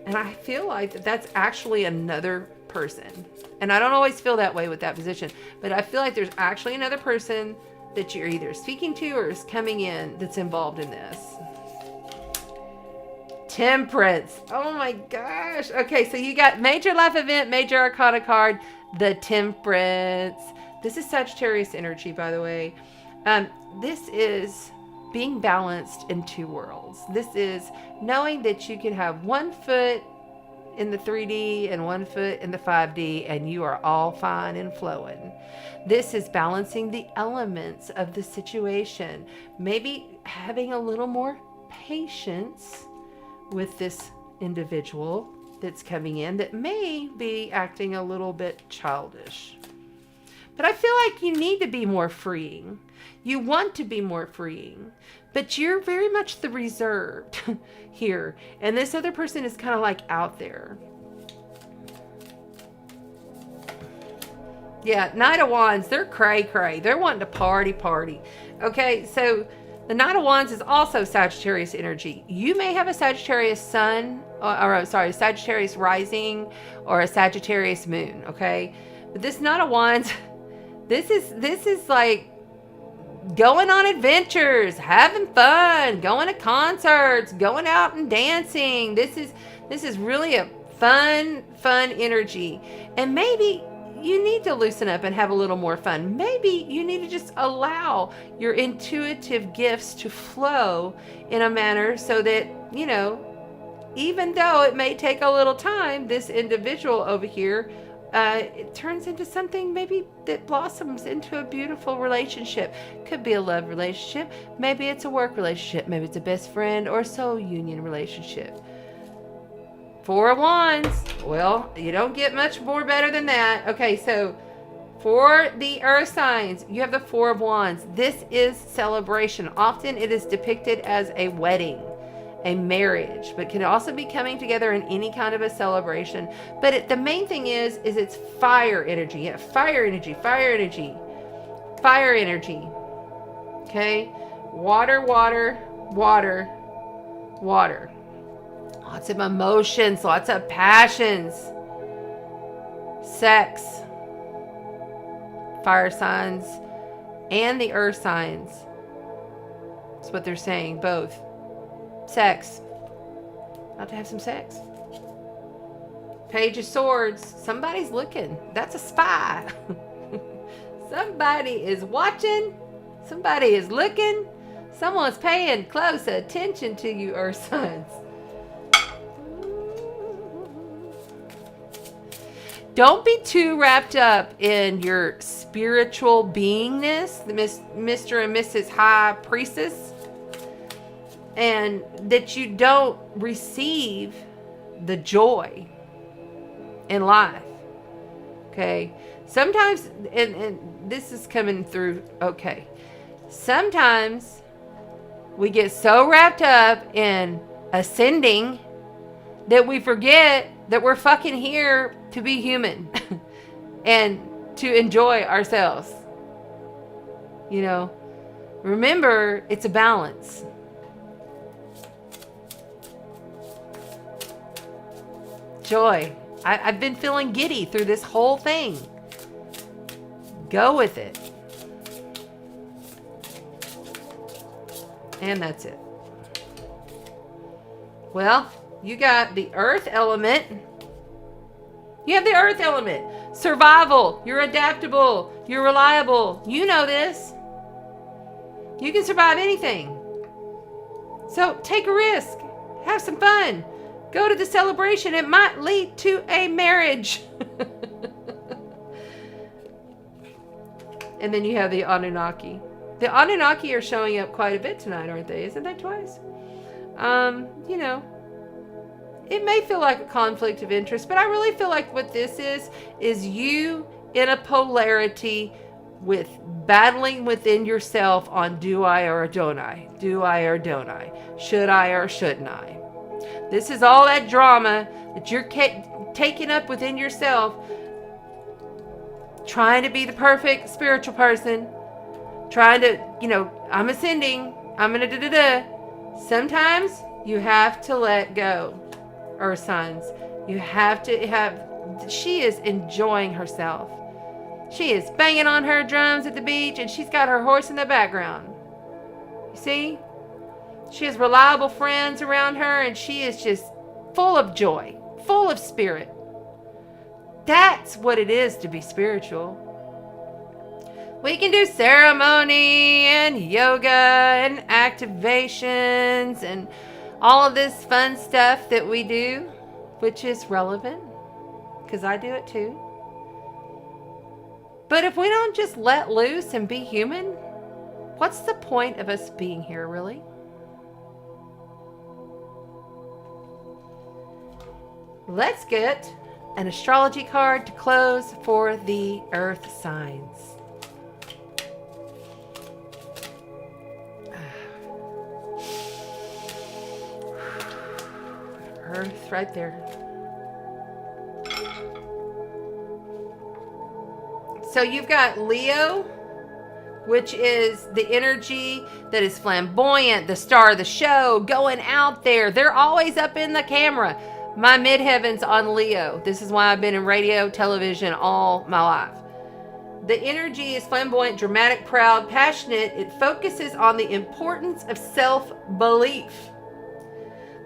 And I feel like that's actually another person. And I don't always feel that way with that position, but I feel like there's actually another person that you're either speaking to or is coming in that's involved in this. Temperance. Oh my gosh. Okay, so you got major life event, major arcana card, the Temperance. This is Sagittarius energy, by the way. This is being balanced in two worlds. This is knowing that you can have 1 foot in the 3D and 1 foot in the 5D, and you are all fine and flowing. This is balancing the elements of the situation. Maybe having a little more patience with this individual that's coming in that may be acting a little bit childish. But I feel like you need to be more freeing. You want to be more freeing, but you're very much the reserved here. And this other person is kind of like out there. Yeah, Knight of Wands, they're cray-cray. They're wanting to party. Okay, so the Knight of Wands is also Sagittarius energy. You may have a Sagittarius sun, Sagittarius rising, or a Sagittarius moon, okay? But this Knight of Wands, this is like going on adventures, having fun, going to concerts, going out and dancing. This is really a fun energy. And maybe you need to loosen up and have a little more fun. Maybe you need to just allow your intuitive gifts to flow in a manner so that, you know, even though it may take a little time, this individual over here it turns into something maybe that blossoms into a beautiful relationship. Could be a love relationship. Maybe it's a work relationship. Maybe it's a best friend or soul union relationship. Four of Wands. Well, you don't get much more better than that. Okay, so for the earth signs, you have the Four of Wands. This is celebration. Often it is depicted as a wedding, a marriage, but can also be coming together in any kind of a celebration. But the main thing is it's fire energy. Yeah, fire energy, fire energy, fire energy. Okay? Water, water, water, water. Lots of emotions, lots of passions. Sex. Fire signs and the earth signs. That's what they're saying, both. Sex. About to have some sex. Page of Swords. Somebody's looking. That's a spy. Somebody is watching. Somebody is looking. Someone's paying close attention to you, earth signs. Don't be too wrapped up in your spiritual beingness, the Mr. and Mrs. High Priestess, and that you don't receive the joy in life. Okay? Sometimes, and this is coming through, okay. Sometimes we get so wrapped up in ascending that we forget that we're fucking here to be human and to enjoy ourselves. You know, remember, it's a balance. Joy. I've been feeling giddy through this whole thing. Go with it. And that's it. Well, you got the earth element. You have the earth element. Survival. You're adaptable. You're reliable. You know this. You can survive anything. So take a risk. Have some fun. Go to the celebration. It might lead to a marriage. And then you have the Anunnaki. The Anunnaki are showing up quite a bit tonight, aren't they? Isn't that twice? You know, it may feel like a conflict of interest, but I really feel like what this is you in a polarity with battling within yourself on do I or don't I? Do I or don't I? Should I or shouldn't I? This is all that drama that you're taking up within yourself, trying to be the perfect spiritual person, trying to, you know, I'm ascending, I'm gonna da-da-da. Sometimes you have to let go, earth signs. You have to have, she is enjoying herself. She is banging on her drums at the beach and she's got her horse in the background. You see? She has reliable friends around her and she is just full of joy, full of spirit. That's what it is to be spiritual. We can do ceremony and yoga and activations and all of this fun stuff that we do, which is relevant because I do it too. But if we don't just let loose and be human, what's the point of us being here, really? Let's get an astrology card to close for the earth signs. Earth right there. So you've got Leo, which is the energy that is flamboyant, the star of the show, going out there. They're always up in the camera. My midheaven's on Leo. This is why I've been in radio, television all my life. The energy is flamboyant, dramatic, proud, passionate. It focuses on the importance of self-belief.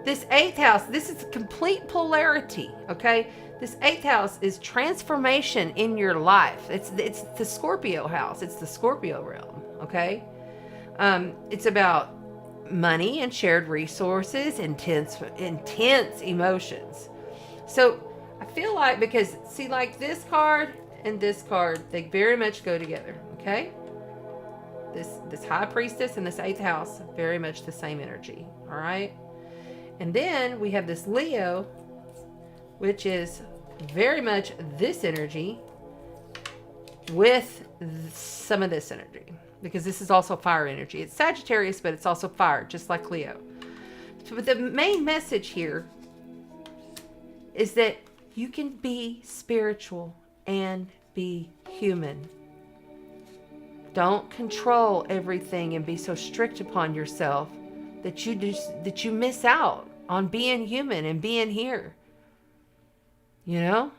This 8th house, this is complete polarity, okay? This 8th house is transformation in your life. It's the Scorpio house. It's the Scorpio realm, okay? It's about money and shared resources, intense emotions. So I feel like, because see, like this card and this card, they very much go together, okay? This High Priestess and this 8th house, very much the same energy, all right? And then we have this Leo, which is very much this energy with some of this energy, because this is also fire energy. It's Sagittarius, but it's also fire, just like Leo. But the main message here is that you can be spiritual and be human. Don't control everything and be so strict upon yourself that you miss out on being human and being here. You know?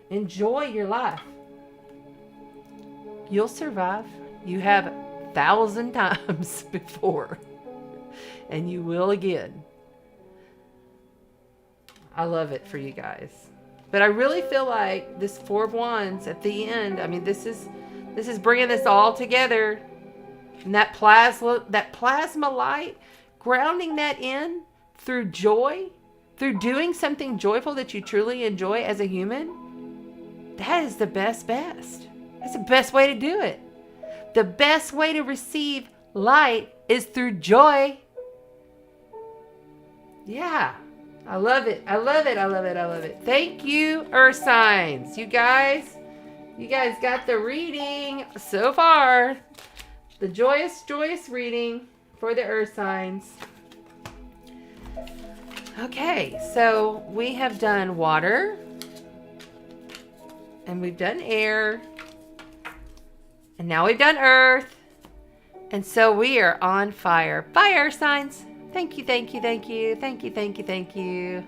Enjoy your life. You'll survive. You have 1,000 times before. And you will again. I love it for you guys. But I really feel like this 4 of Wands at the end, I mean, this is bringing this all together. And that plasma light, grounding that in through joy, through doing something joyful that you truly enjoy as a human, that is the best. That's the best way to do it. The best way to receive light is through joy. Yeah. I love it. I love it. I love it. I love it. Thank you, Earth signs. You guys got the reading so far. The joyous reading for the Earth signs. Okay, so we have done water. And we've done air. And now we've done earth. And so we are on fire. Bye, Earth signs. Thank you, thank you, thank you, thank you, thank you, thank you.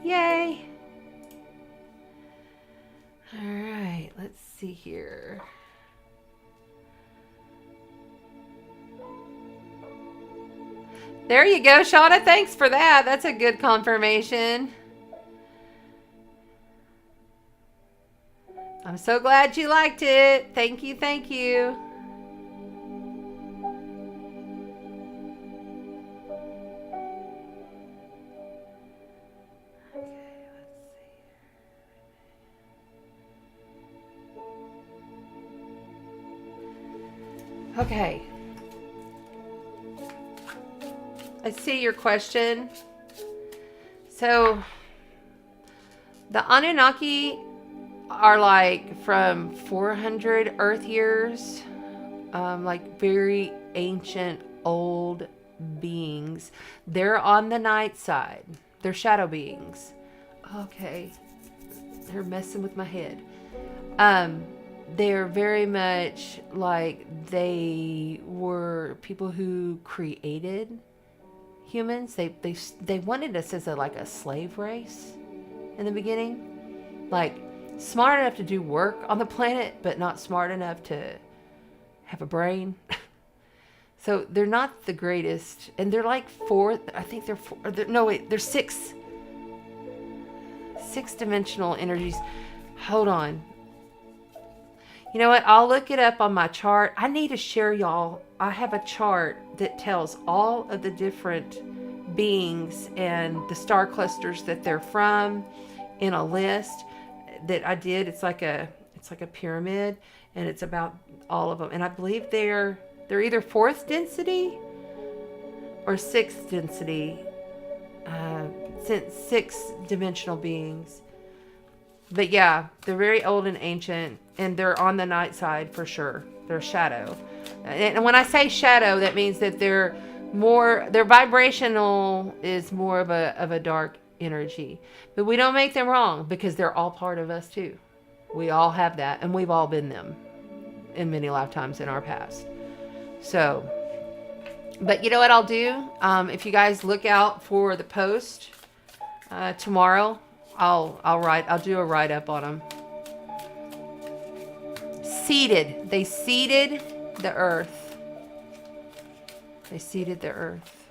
Yay. All right, let's see here. There you go, Shauna. Thanks for that. That's a good confirmation. I'm so glad you liked it. Thank you, thank you. Okay. I see your question. So, the Anunnaki are like from 400 Earth years, like very ancient, old beings. They're on the night side. They're shadow beings. Okay. They're messing with my head. They're very much like they were people who created humans. They wanted us as a slave race in the beginning, like smart enough to do work on the planet, but not smart enough to have a brain. So they're not the greatest, and they're like four. I think they're four. They're six-dimensional energies. Hold on. You know what? I'll look it up on my chart. I need to share y'all. I have a chart that tells all of the different beings and the star clusters that they're from in a list that I did. It's like a pyramid, and it's about all of them. And I believe they're either 4th density or 6th density, 6-dimensional beings. But yeah, they're very old and ancient, and they're on the night side for sure. They're shadow. And when I say shadow, that means that their vibrational is more of a dark energy. But we don't make them wrong, because they're all part of us too. We all have that, and we've all been them in many lifetimes in our past. So, but you know what I'll do? If you guys look out for the post tomorrow, I'll do a write-up on them. Seeded. They seeded the earth. They seeded the earth.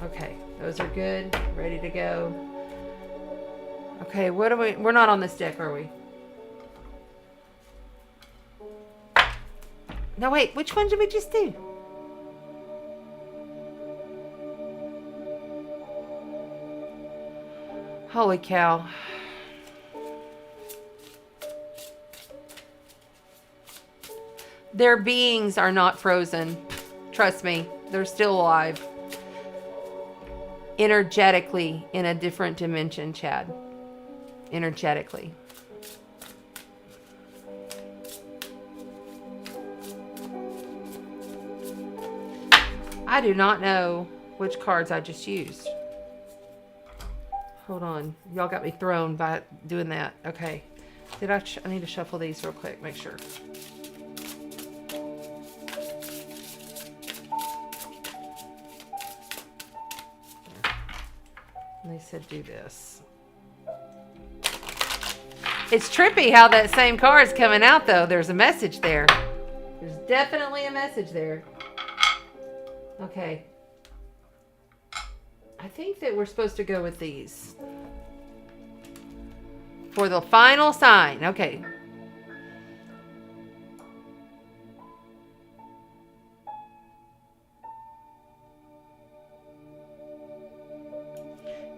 Okay, those are good. Ready to go. Okay, what are we? We're not on this deck, are we? No, wait. Which one did we just do? Holy cow. Their beings are not frozen. Trust me, they're still alive. Energetically in a different dimension, Chad. Energetically. I do not know which cards I just used. Hold on. Y'all got me thrown by doing that. Okay. I need to shuffle these real quick. Make sure. And they said do this. It's trippy how that same card's coming out, though. There's a message there. There's definitely a message there. Okay. I think that we're supposed to go with these. For the final sign. Okay.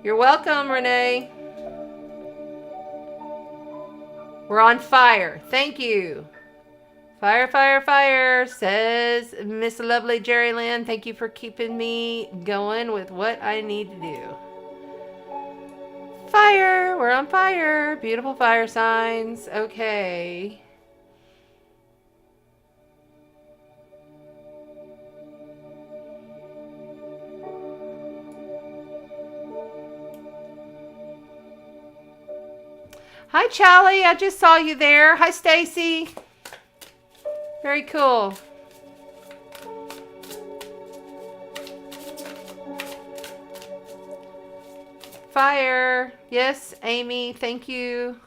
You're welcome, Renee. We're on fire. Thank you. Fire, fire, fire, says Miss Lovely Jerry Lynn. Thank you for keeping me going with what I need to do. Fire. We're on fire. Beautiful fire signs. Okay. Hi, Charlie. I just saw you there. Hi, Stacy. Very cool. Fire. Yes, Amy. Thank you.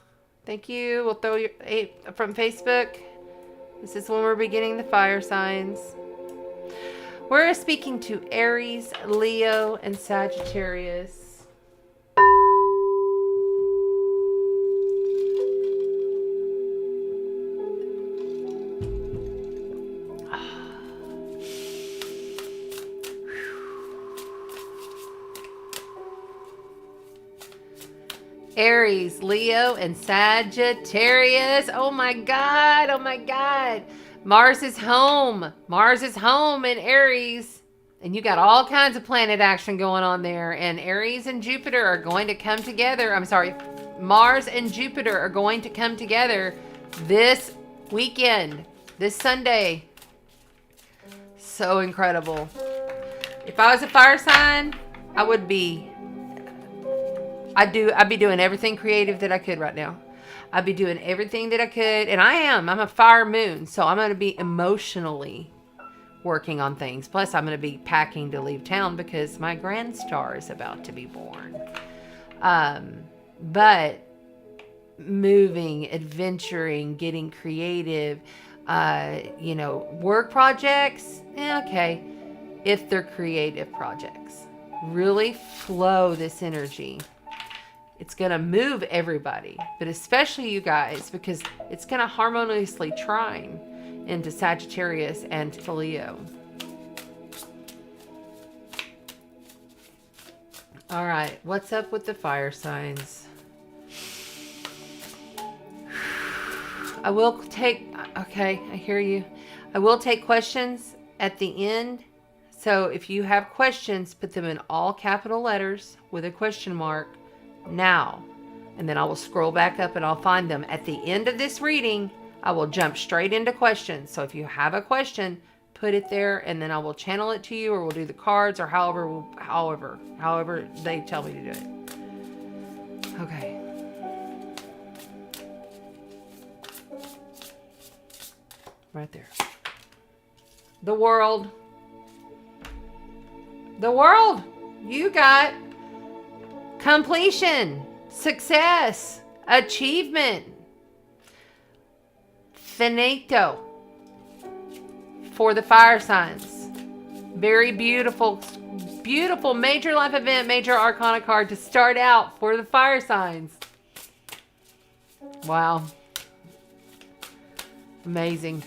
Thank you. We'll throw your from Facebook. This is when we're beginning the fire signs. We're speaking to Aries, Leo, and Sagittarius. Aries, Leo, and Sagittarius. Oh my God. Oh my God. Mars is home. Mars is home in Aries. And you got all kinds of planet action going on there. And Aries and Jupiter are going to come together. I'm sorry. Mars and Jupiter are going to come together this weekend. This Sunday. So incredible. If I was a fire sign, I would be... I'd be doing everything creative that I could right now. I'd be doing everything that I could. And I am. I'm a fire moon. So I'm going to be emotionally working on things. Plus, I'm going to be packing to leave town because my grand star is about to be born. But moving, adventuring, getting creative, work projects, okay. If they're creative projects. Really flow this energy. It's going to move everybody, but especially you guys, because it's going to harmoniously trine into Sagittarius and to Leo. All right, what's up with the fire signs? I will take, okay, I hear you. I will take questions at the end. So if you have questions, put them in all capital letters with a question mark. Now, and then I will scroll back up and I'll find them. At the end of this reading, I will jump straight into questions. So if you have a question, put it there and then I will channel it to you, or we'll do the cards, or however they tell me to do it. Okay. Right there. The world. The world. You got completion, success, achievement, finito for the fire signs. Very beautiful, beautiful major life event, major arcana card to start out for the fire signs. Wow. Amazing.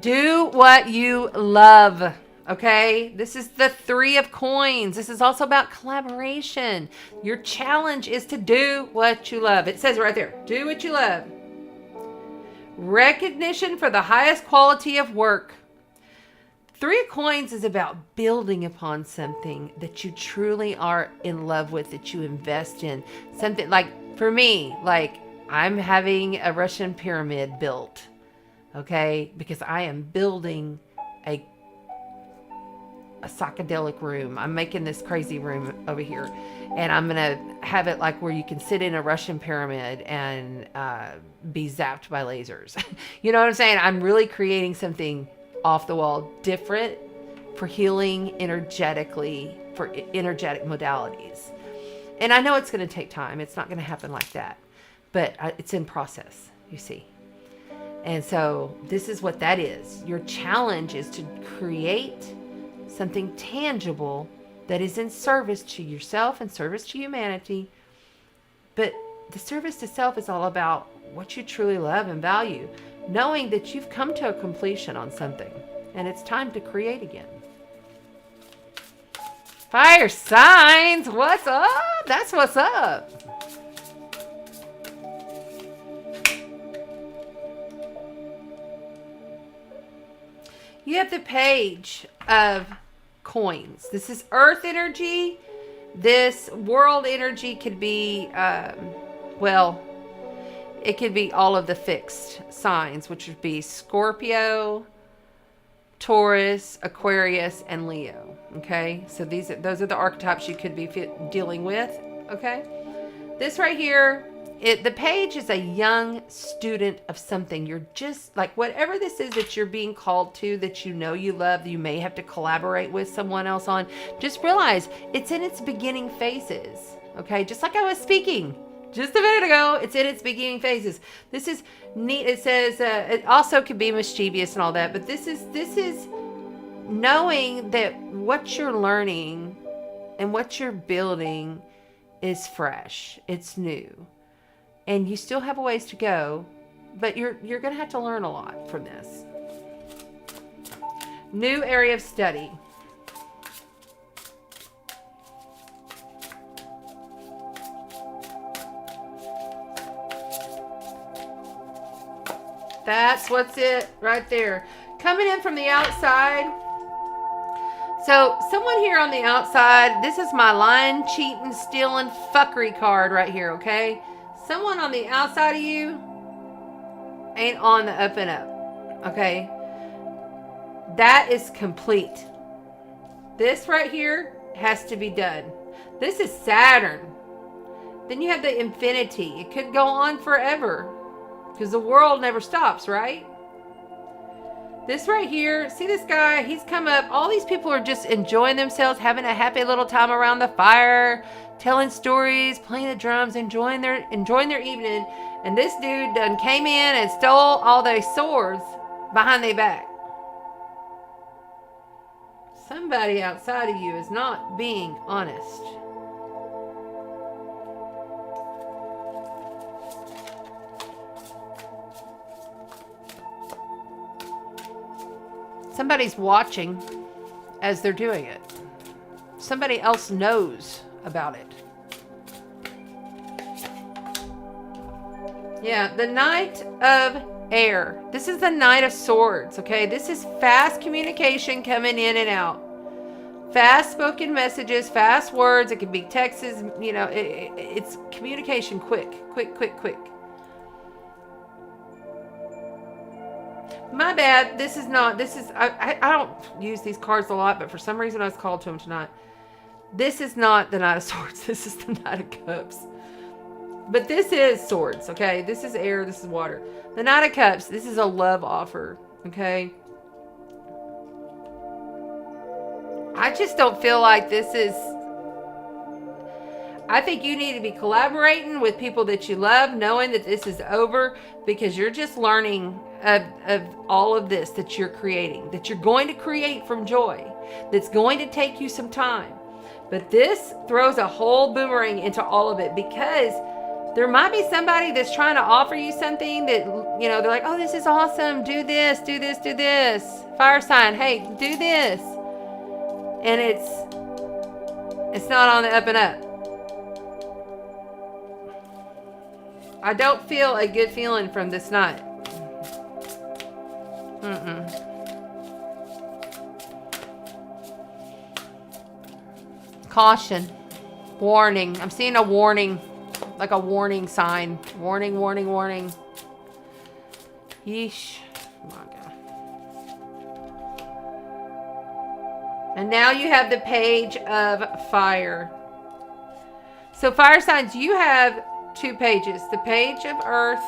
Do what you love. Okay, this is the 3 of coins. This is also about collaboration. Your challenge is to do what you love. It says right there, do what you love. Recognition for the highest quality of work. 3 of coins is about building upon something that you truly are in love with, that you invest in. Something like, for me, like I'm having a Russian pyramid built, okay? Because I am building a psychedelic room. I'm making this crazy room over here, and I'm gonna have it like where you can sit in a Russian pyramid and be zapped by lasers. You know what I'm saying? I'm really creating something off the wall, different for healing energetically, for energetic modalities. And I know it's going to take time. It's not going to happen like that, but it's in process, you see. And so this is what that is. Your challenge is to create something tangible that is in service to yourself and service to humanity. But the service to self is all about what you truly love and value, knowing that you've come to a completion on something and it's time to create again. Fire signs, what's up? That's what's up. You have the Page of Coins. This is earth energy. This world energy could be, it could be all of the fixed signs, which would be Scorpio, Taurus, Aquarius, and Leo. Okay, so those are the archetypes you could be dealing with. Okay, this right here, the page is a young student of something. You're just like, whatever this is that you're being called to, that you know you love, that you may have to collaborate with someone else on, just realize it's in its beginning phases. Okay, just like I was speaking just a minute ago, it's in its beginning phases. This is neat. It says it also could be mischievous and all that, but this is knowing that what you're learning and what you're building is fresh. It's new, and you still have a ways to go, but you're going to have to learn a lot from this. New area of study. That's what's it right there. Coming in from the outside. So someone here on the outside, this is my lying, cheating, stealing, fuckery card right here, okay? Someone on the outside of you ain't on the up and up, okay? That is complete. This right here has to be done. This is Saturn. Then you have the infinity. It could go on forever, because the world never stops, right? This right here, see this guy, he's come up. All these people are just enjoying themselves, having a happy little time around the fire, telling stories, playing the drums, enjoying their evening. And this dude done came in and stole all their swords behind their back. Somebody outside of you is not being honest. Somebody's watching as they're doing it. Somebody else knows about it. Yeah, the Knight of Air. This is the Knight of Swords, okay? This is fast communication coming in and out. Fast spoken messages, fast words. It could be texts, you know, it's communication quick. My bad. I don't use these cards a lot, but for some reason I was called to them tonight. This is not the Knight of Swords. This is the Knight of Cups. But this is swords, okay? This is air. This is water. The Knight of Cups, this is a love offer, okay? I just don't feel like this is... I think you need to be collaborating with people that you love, knowing that this is over, because you're just learning of all of this that you're creating, that you're going to create from joy, that's going to take you some time. But this throws a whole boomerang into all of it, because there might be somebody that's trying to offer you something that, you know, they're like, oh, this is awesome. Do this, do this, do this. Fire sign, hey, do this. and it's not on the up and up. I don't feel a good feeling from this night. Caution. Warning. I'm seeing a warning. Like a warning sign. Warning, warning, warning. Yeesh. Oh my God. And now you have the page of fire. So fire signs, you have two pages. The page of earth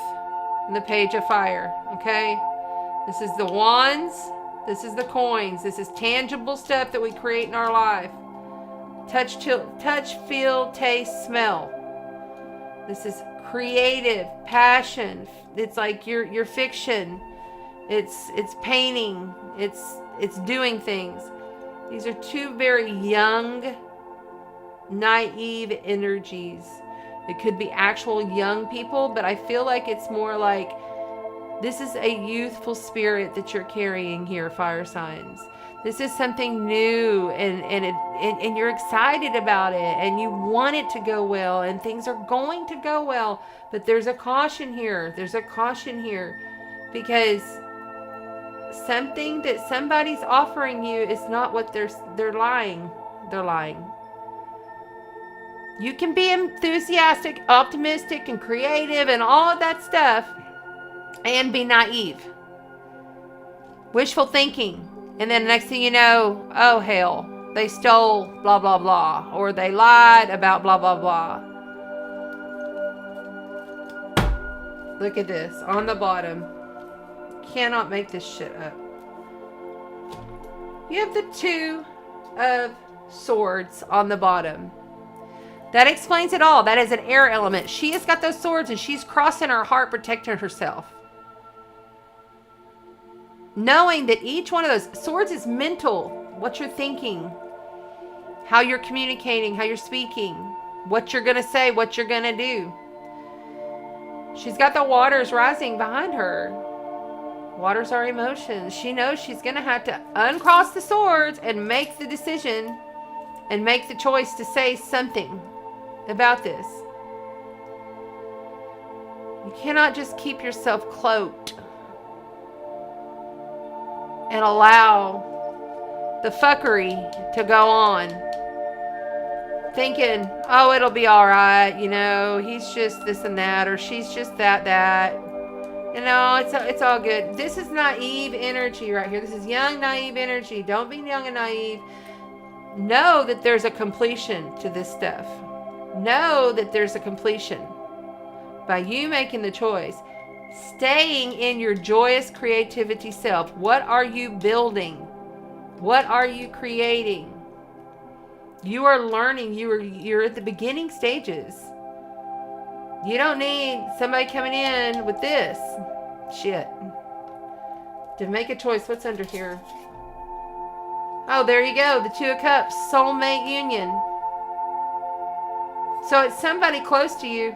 and the page of fire. Okay? This is the wands. This is the coins. This is tangible stuff that we create in our life. Touch, feel, taste, smell. This is creative, passion. It's like your fiction. It's painting. It's doing things. These are two very young, naive energies. It could be actual young people, but I feel like it's more like this is a youthful spirit that you're carrying here, fire signs. This is something new, and you're excited about it, and you want it to go well, and things are going to go well. But there's a caution here. There's a caution here, because something that somebody's offering you is not what they're lying. They're lying. You can be enthusiastic, optimistic, and creative, and all of that stuff, and be naive, wishful thinking. And then the next thing you know, oh hell, they stole blah, blah, blah. Or they lied about blah, blah, blah. Look at this on the bottom. Cannot make this shit up. You have the Two of Swords on the bottom. That explains it all. That is an air element. She has got those swords and she's crossing her heart, protecting herself. Knowing that each one of those swords is mental. What you're thinking. How you're communicating. How you're speaking. What you're going to say. What you're going to do. She's got the waters rising behind her. Waters are emotions. She knows she's going to have to uncross the swords and make the decision and make the choice to say something about this. You cannot just keep yourself cloaked and allow the fuckery to go on. Thinking, oh, it'll be all right. You know, he's just this and that, or she's just that. You know, it's all good. This is naive energy right here. This is young, naive energy. Don't be young and naive. Know that there's a completion to this stuff. Know that there's a completion. By you making the choice. Staying in your joyous creativity self. What are you building? What are you creating? You are learning. You're at the beginning stages. You don't need somebody coming in with this shit to make a choice. What's under here? Oh, there you go. The Two of Cups. Soulmate union. So it's somebody close to you.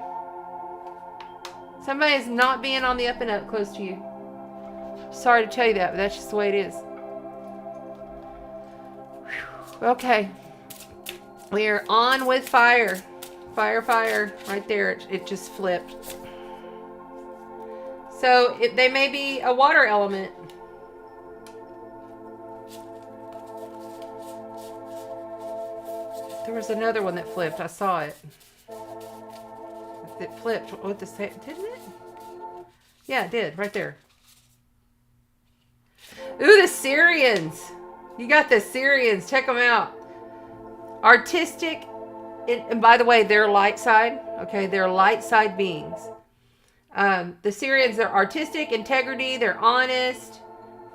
Somebody is not being on the up and up close to you. Sorry to tell you that, but that's just the way it is. Whew. Okay. We are on with fire. Fire. Right there. It just flipped. So they may be a water element. There was another one that flipped. I saw it. It flipped with the same, didn't it? Yeah, it did. Right there. Ooh, the Syrians. You got the Syrians. Check them out. Artistic. And by the way, they're light side. Okay, they're light side beings. The Syrians, they're artistic, integrity. They're honest.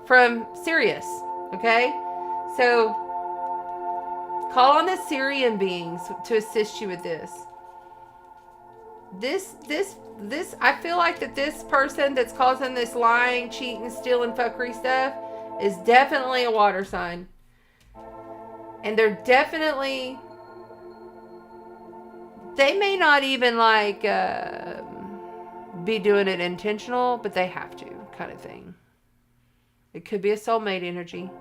From Sirius. Okay? So, call on the Syrian beings to assist you with this. This, I feel like that this person that's causing this lying, cheating, stealing, fuckery stuff is definitely a water sign. And they're definitely, they may not even like be doing it intentional, but they have to, kind of thing. It could be a soulmate energy.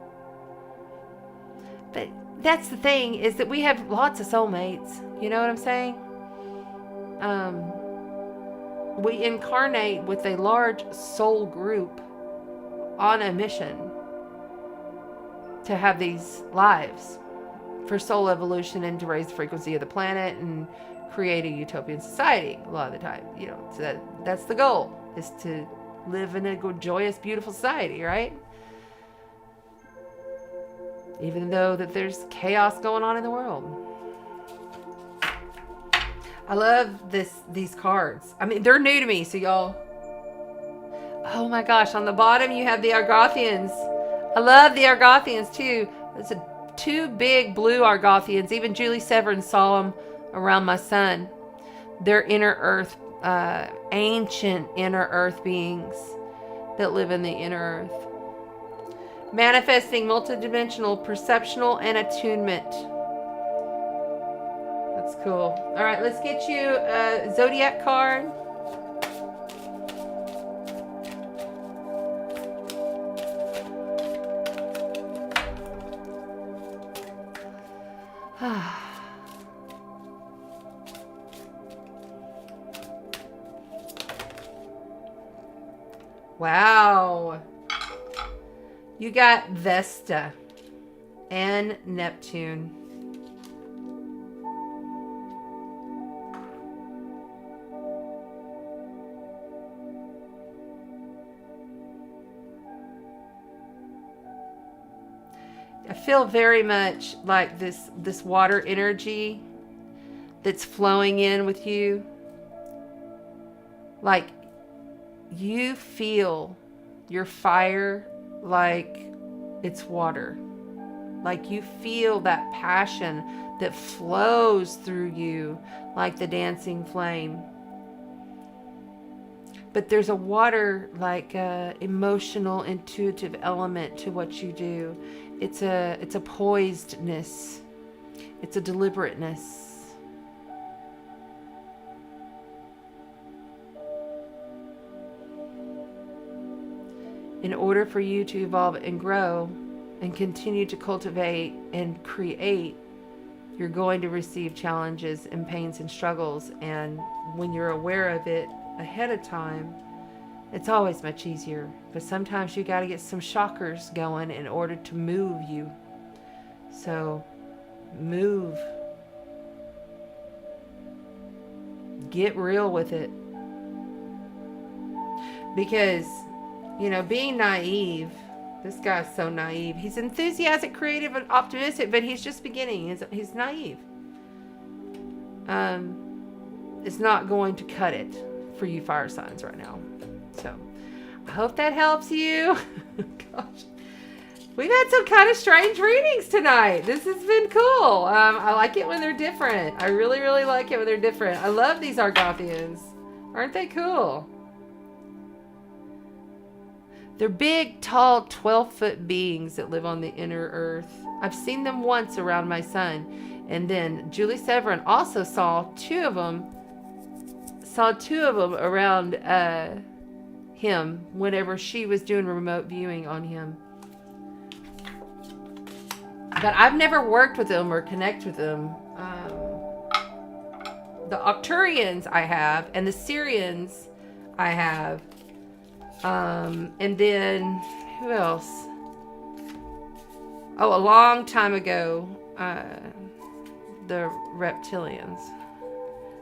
But that's the thing, is that we have lots of soulmates. You know what I'm saying? We incarnate with a large soul group on a mission to have these lives for soul evolution and to raise the frequency of the planet and create a utopian society a lot of the time. You know, so that's the goal, is to live in a good, joyous, beautiful society, right? Even though that there's chaos going on in the world. I love these cards. I mean, they're new to me, so y'all. Oh my gosh, on the bottom you have the Argothians. I love the Argothians too. There's two big blue Argothians. Even Julie Severin saw them around my sun. They're inner earth, ancient inner earth beings that live in the inner earth. Manifesting multidimensional perceptional and attunement. That's cool. All right, let's get you a zodiac card. Wow. You got Vesta and Neptune. I feel very much like this water energy that's flowing in with you. Like you feel your fire like it's water. Like you feel that passion that flows through you like the dancing flame. But there's a water, like emotional, intuitive element to what you do. It's a poisedness. It's a deliberateness. In order for you to evolve and grow and continue to cultivate and create, you're going to receive challenges and pains and struggles. And when you're aware of it ahead of time, it's always much easier. But sometimes you got to get some shockers going in order to move you. So move. Get real with it. Because, you know, being naive, this guy's so naive. He's enthusiastic, creative, and optimistic, but he's just beginning. He's naive. It's not going to cut it for you fire signs right now. So I hope that helps you. Gosh, we've had some kind of strange readings tonight. This has been cool. I like it when they're different. I really, really like it when they're different. I love these Argothians. Aren't they cool? They're big, tall, 12-foot beings that live on the inner earth. I've seen them once around my sun. And then Julie Severin also saw two of them around him whenever she was doing remote viewing on him. But I've never worked with them or connect with them. The Arcturians I have, and the Syrians I have. And then who else? Oh, a long time ago, the reptilians,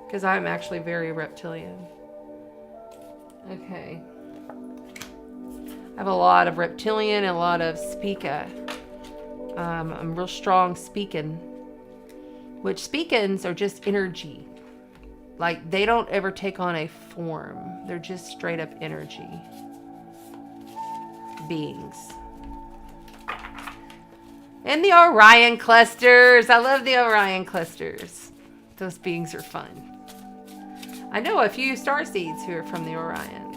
because I'm actually very reptilian. Okay. I have a lot of reptilian and a lot of speaker. I'm real strong speaking, which speakins are just energy. Like they don't ever take on a form. They're just straight up energy beings. And the Orion clusters. I love the Orion clusters. Those beings are fun. I know a few starseeds who are from the Orions.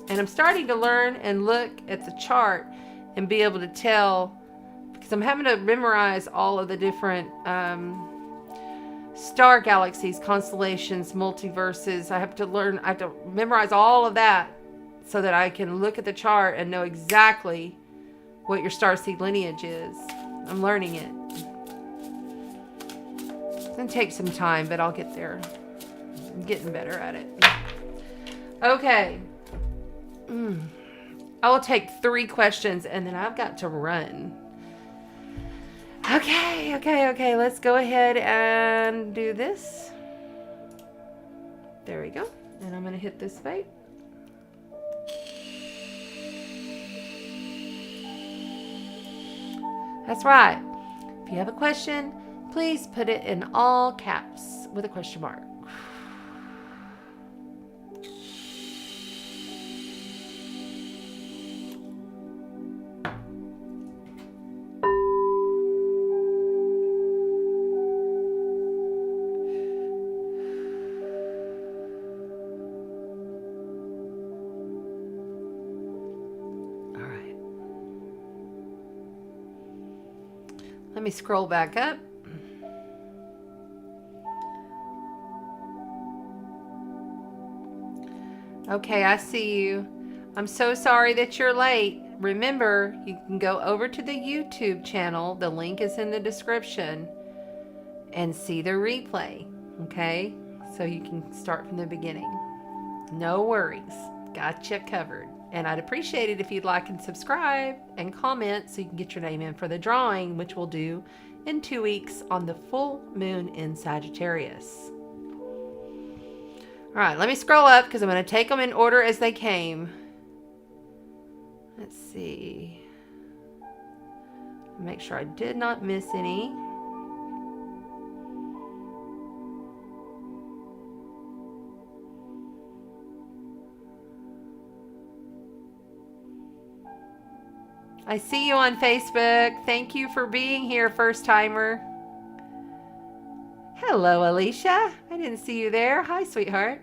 And I'm starting to learn and look at the chart and be able to tell, because I'm having to memorize all of the different star galaxies, constellations, multiverses. I have to memorize all of that so that I can look at the chart and know exactly what your starseed lineage is. I'm learning it. It's going to take some time, but I'll get there. I'm getting better at it. Okay. I will take 3 questions and then I've got to run. Okay. Let's go ahead and do this. There we go. And I'm going to hit this fate. That's right. If you have a question, please put it in all caps with a question mark. Let me scroll back up. Okay, I see you. I'm so sorry that you're late. Remember, you can go over to the YouTube channel. The link is in the description and see the replay. Okay, so you can start from the beginning. No worries. Got you covered. And I'd appreciate it if you'd like and subscribe and comment so you can get your name in for the drawing, which we'll do in 2 weeks on the full moon in Sagittarius. All right, let me scroll up because I'm going to take them in order as they came. Let's see. Make sure I did not miss any. I see you on Facebook. Thank you for being here, first timer. Hello, Alicia. I didn't see you there. Hi, sweetheart.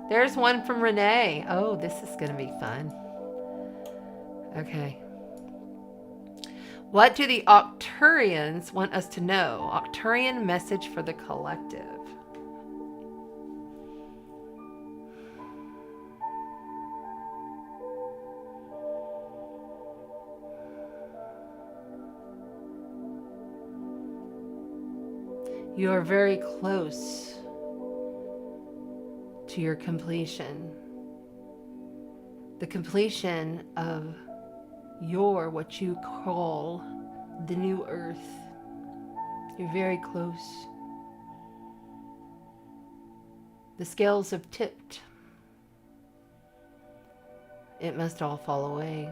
There's one from Renee. Oh, this is going to be fun. Okay. What do the Arcturians want us to know? Arcturian message for the collective. You are very close to your completion. The completion of your, what you call, the new earth. You're very close. The scales have tipped. It must all fall away.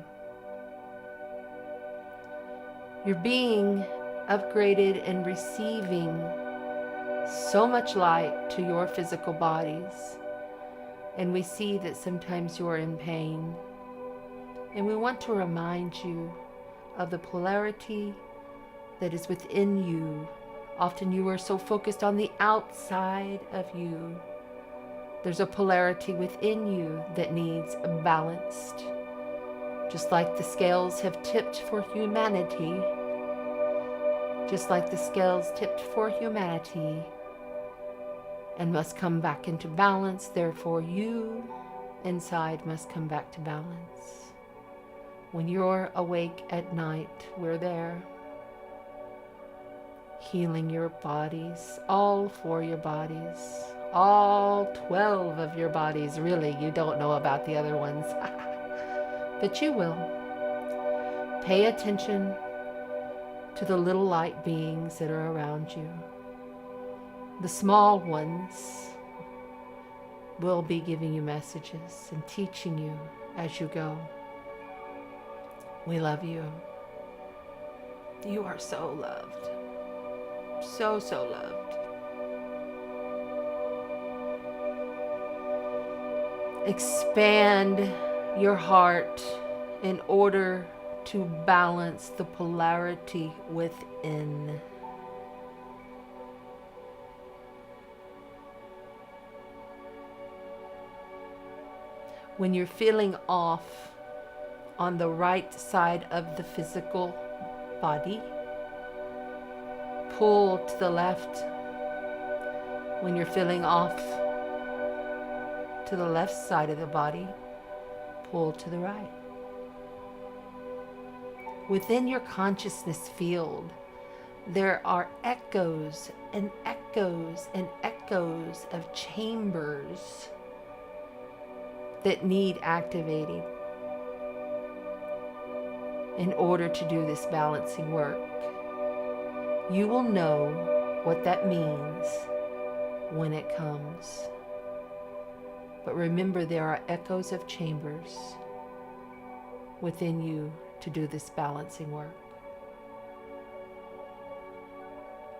You're being upgraded and receiving so much light to your physical bodies, and we see that sometimes you're in pain, and we want to remind you of the polarity that is within you. Often you are so focused on the outside of you. There's a polarity within you that needs balanced. Just like the scales have tipped for humanity, just like the scales tipped for humanity and must come back into balance, therefore you inside must come back to balance. When you're awake at night, we're there, healing your bodies, all 4 your bodies, all 12 of your bodies. Really, you don't know about the other ones, but you will. Pay attention to the little light beings that are around you. The small ones will be giving you messages and teaching you as you go. We love you. You are so loved. So, so loved. Expand your heart in order to balance the polarity within. When you're feeling off on the right side of the physical body, pull to the left. When you're feeling off to the left side of the body, pull to the right. Within your consciousness field, there are echoes and echoes and echoes of chambers that need activating in order to do this balancing work. You will know what that means when it comes. But remember, there are echoes of chambers within you to do this balancing work.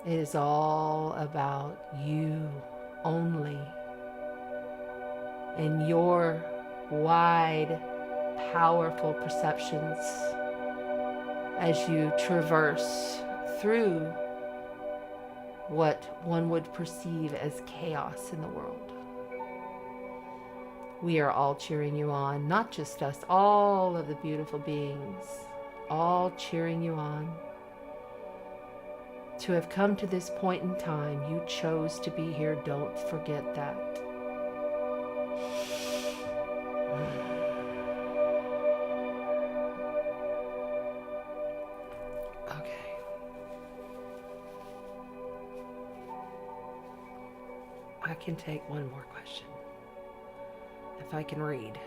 It is all about you only and your wide, powerful perceptions as you traverse through what one would perceive as chaos in the world. We are all cheering you on, not just us, all of the beautiful beings, all cheering you on. To have come to this point in time, you chose to be here. Don't forget that. Okay. I can take one more question. If I can read.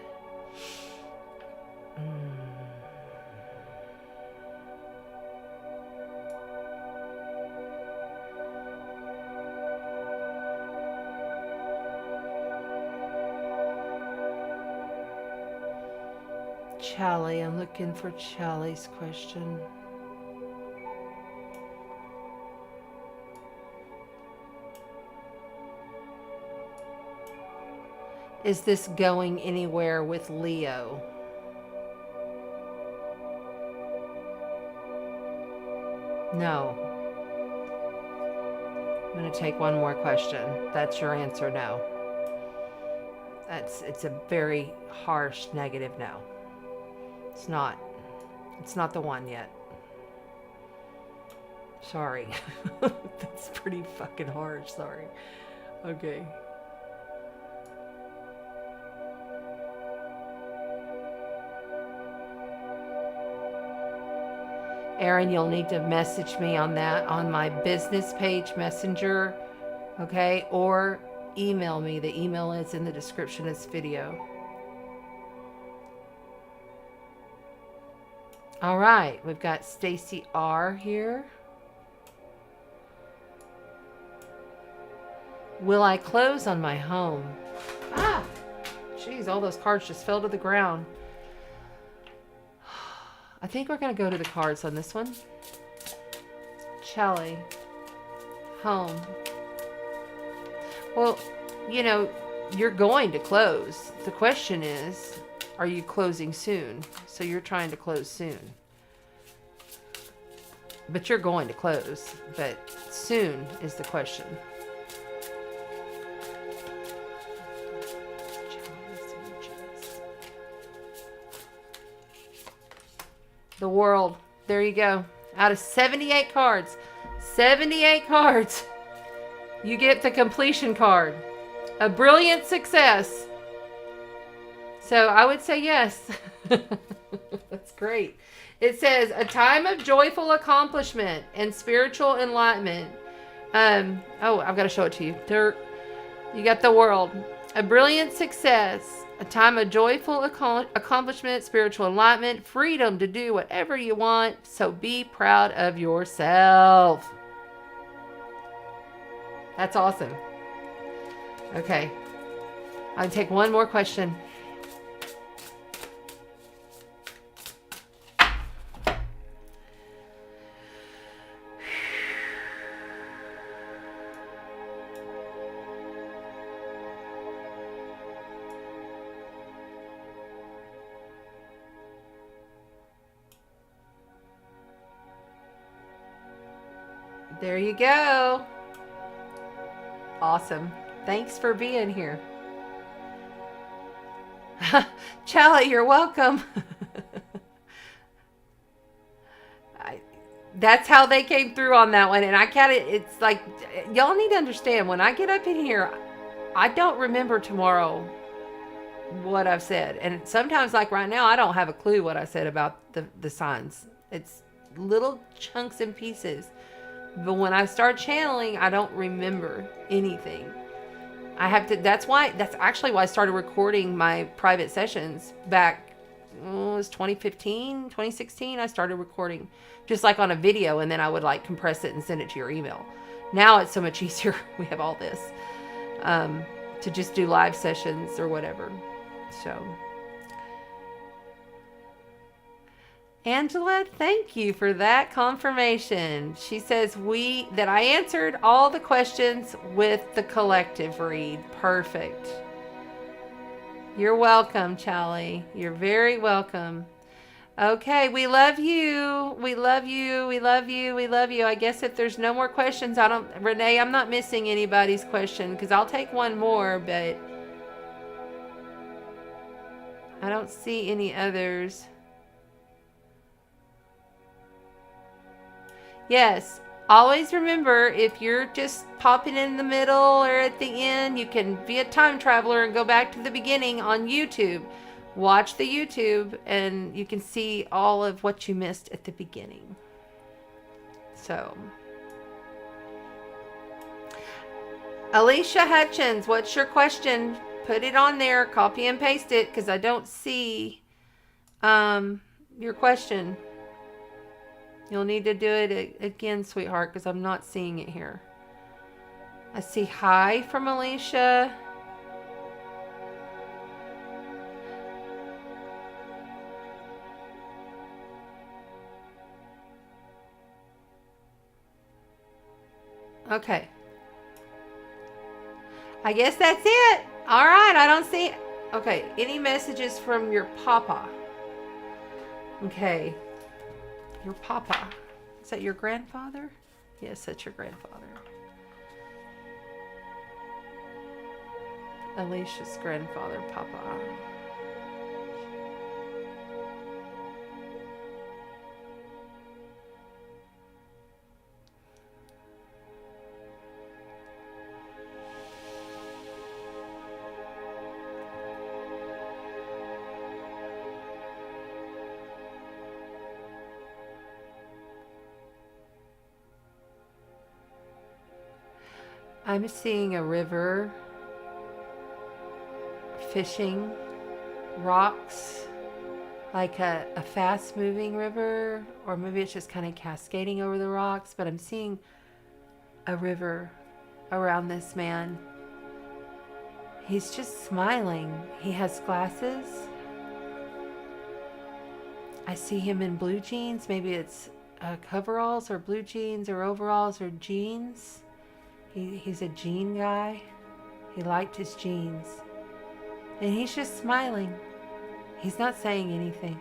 Charlie, I'm looking for Charlie's question. Is this going anywhere with Leo? No. I'm going to take one more question. That's your answer, no. It's a very harsh negative no. It's not the one yet. Sorry. That's pretty fucking harsh, sorry. Okay. Aaron, you'll need to message me on that on my business page messenger, okay? Or email me. The email is in the description of this video. All right, we've got Stacy R here. Will I close on my home? Ah, jeez, all those cards just fell to the ground. I think we're going to go to the cards on this one. Shelly. Home. Well, you know, you're going to close. The question is, are you closing soon? So you're trying to close soon. But you're going to close. But soon is the question. The World. There you go. Out of 78 cards. 78 cards. You get the completion card. A brilliant success. So I would say yes. That's great. It says a time of joyful accomplishment and spiritual enlightenment. Oh, I've got to show it to you. You got the World. A brilliant success. A time of joyful accomplishment, spiritual enlightenment, freedom to do whatever you want. So be proud of yourself. That's awesome. Okay. I'll take one more question. There you go. Awesome. Thanks for being here. Charlie, you're welcome. That's how they came through on that one. And I can't, it's like, y'all need to understand, when I get up in here, I don't remember tomorrow what I've said. And sometimes, like right now, I don't have a clue what I said about the signs. It's little chunks and pieces. But when I start channeling, I don't remember anything. I have to, that's actually why I started recording my private sessions back, it was 2015, 2016. I started recording just like on a video, and then I would like compress it and send it to your email. Now it's so much easier. We have all this to just do live sessions or whatever. So, Angela, thank you for that confirmation. She says that I answered all the questions with the collective read. Perfect. You're welcome, Charlie. You're very welcome. Okay, we love you. We love you. We love you. We love you. I guess if there's no more questions, Renee, I'm not missing anybody's question, because I'll take one more, but I don't see any others. Yes, always remember, if you're just popping in the middle or at the end, you can be a time traveler and go back to the beginning on YouTube. Watch the YouTube and you can see all of what you missed at the beginning. So, Alicia Hutchins, what's your question? Put it on there, copy and paste it, because I don't see your question. You'll need to do it again, sweetheart, because I'm not seeing it here. I see hi from Alicia. Okay. I guess that's it. All right, I don't see it. Okay, any messages from your papa? Okay. Your papa. Is that your grandfather? Yes, that's your grandfather. Alicia's grandfather, Papa. I'm seeing a river, fishing, rocks, like a fast-moving river, or maybe it's just kind of cascading over the rocks, but I'm seeing a river around this man. He's just smiling. He has glasses. I see him in blue jeans. Maybe it's coveralls or blue jeans or overalls or jeans. He's a jean guy. He liked his jeans. And he's just smiling. He's not saying anything.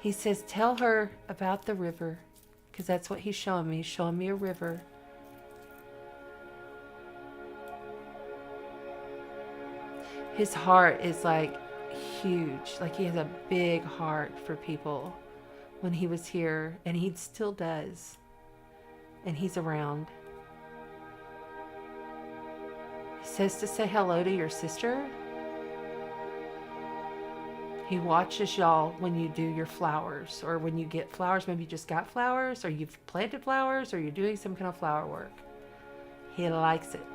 He says, tell her about the river, because that's what he's showing me. He's showing me a river. His heart is like huge. Like he has a big heart for people when he was here, and he still does. And he's around. He says to say hello to your sister. He watches y'all when you do your flowers, or when you get flowers. Maybe you just got flowers, or you've planted flowers, or you're doing some kind of flower work. He likes it.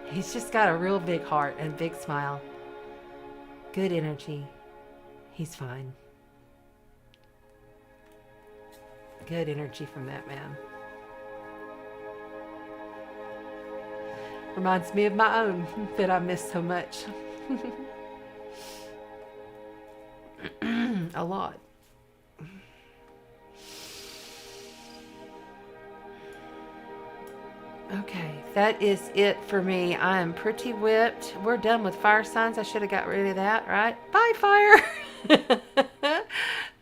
He's just got a real big heart and big smile. Good energy. He's fine. Good energy from that man. Reminds me of my own that I miss so much. A lot. Okay, that is it for me. I am pretty whipped. We're done with fire signs. I should have got rid of that, right? Bye, fire.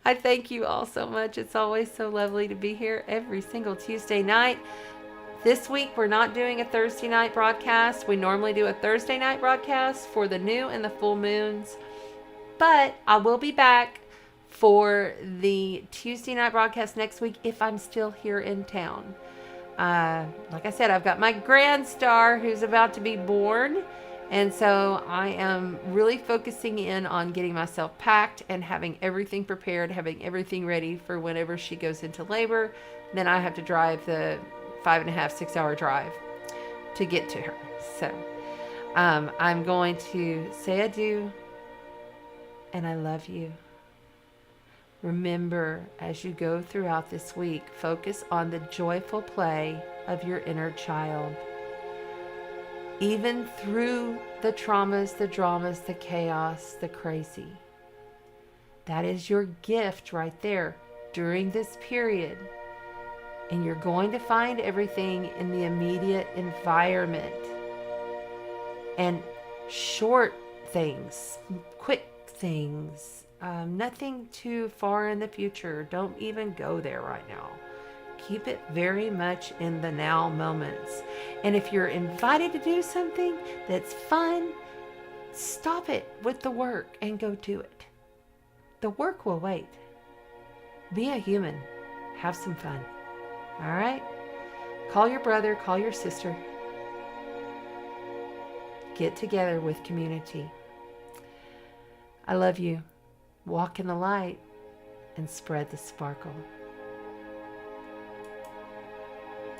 I thank you all so much. It's always so lovely to be here every single Tuesday night. This week, we're not doing a Thursday night broadcast. We normally do a Thursday night broadcast for the new and the full moons. But I will be back for the Tuesday night broadcast next week if I'm still here in town. Like I said, I've got my grand star who's about to be born. And so I am really focusing in on getting myself packed and having everything prepared, having everything ready for whenever she goes into labor. Then I have to drive the 5.5, 6 hour drive to get to her. So I'm going to say adieu, and I love you. Remember, as you go throughout this week, focus on the joyful play of your inner child. Even through the traumas, the dramas, the chaos, the crazy. That is your gift right there during this period. And you're going to find everything in the immediate environment. And short things, quick things, nothing too far in the future. Don't even go there right now. Keep it very much in the now moments. And if you're invited to do something that's fun, stop it with the work and go do it. The work will wait. Be a human. Have some fun. All right? Call your brother, call your sister. Get together with community. I love you. Walk in the light and spread the sparkle.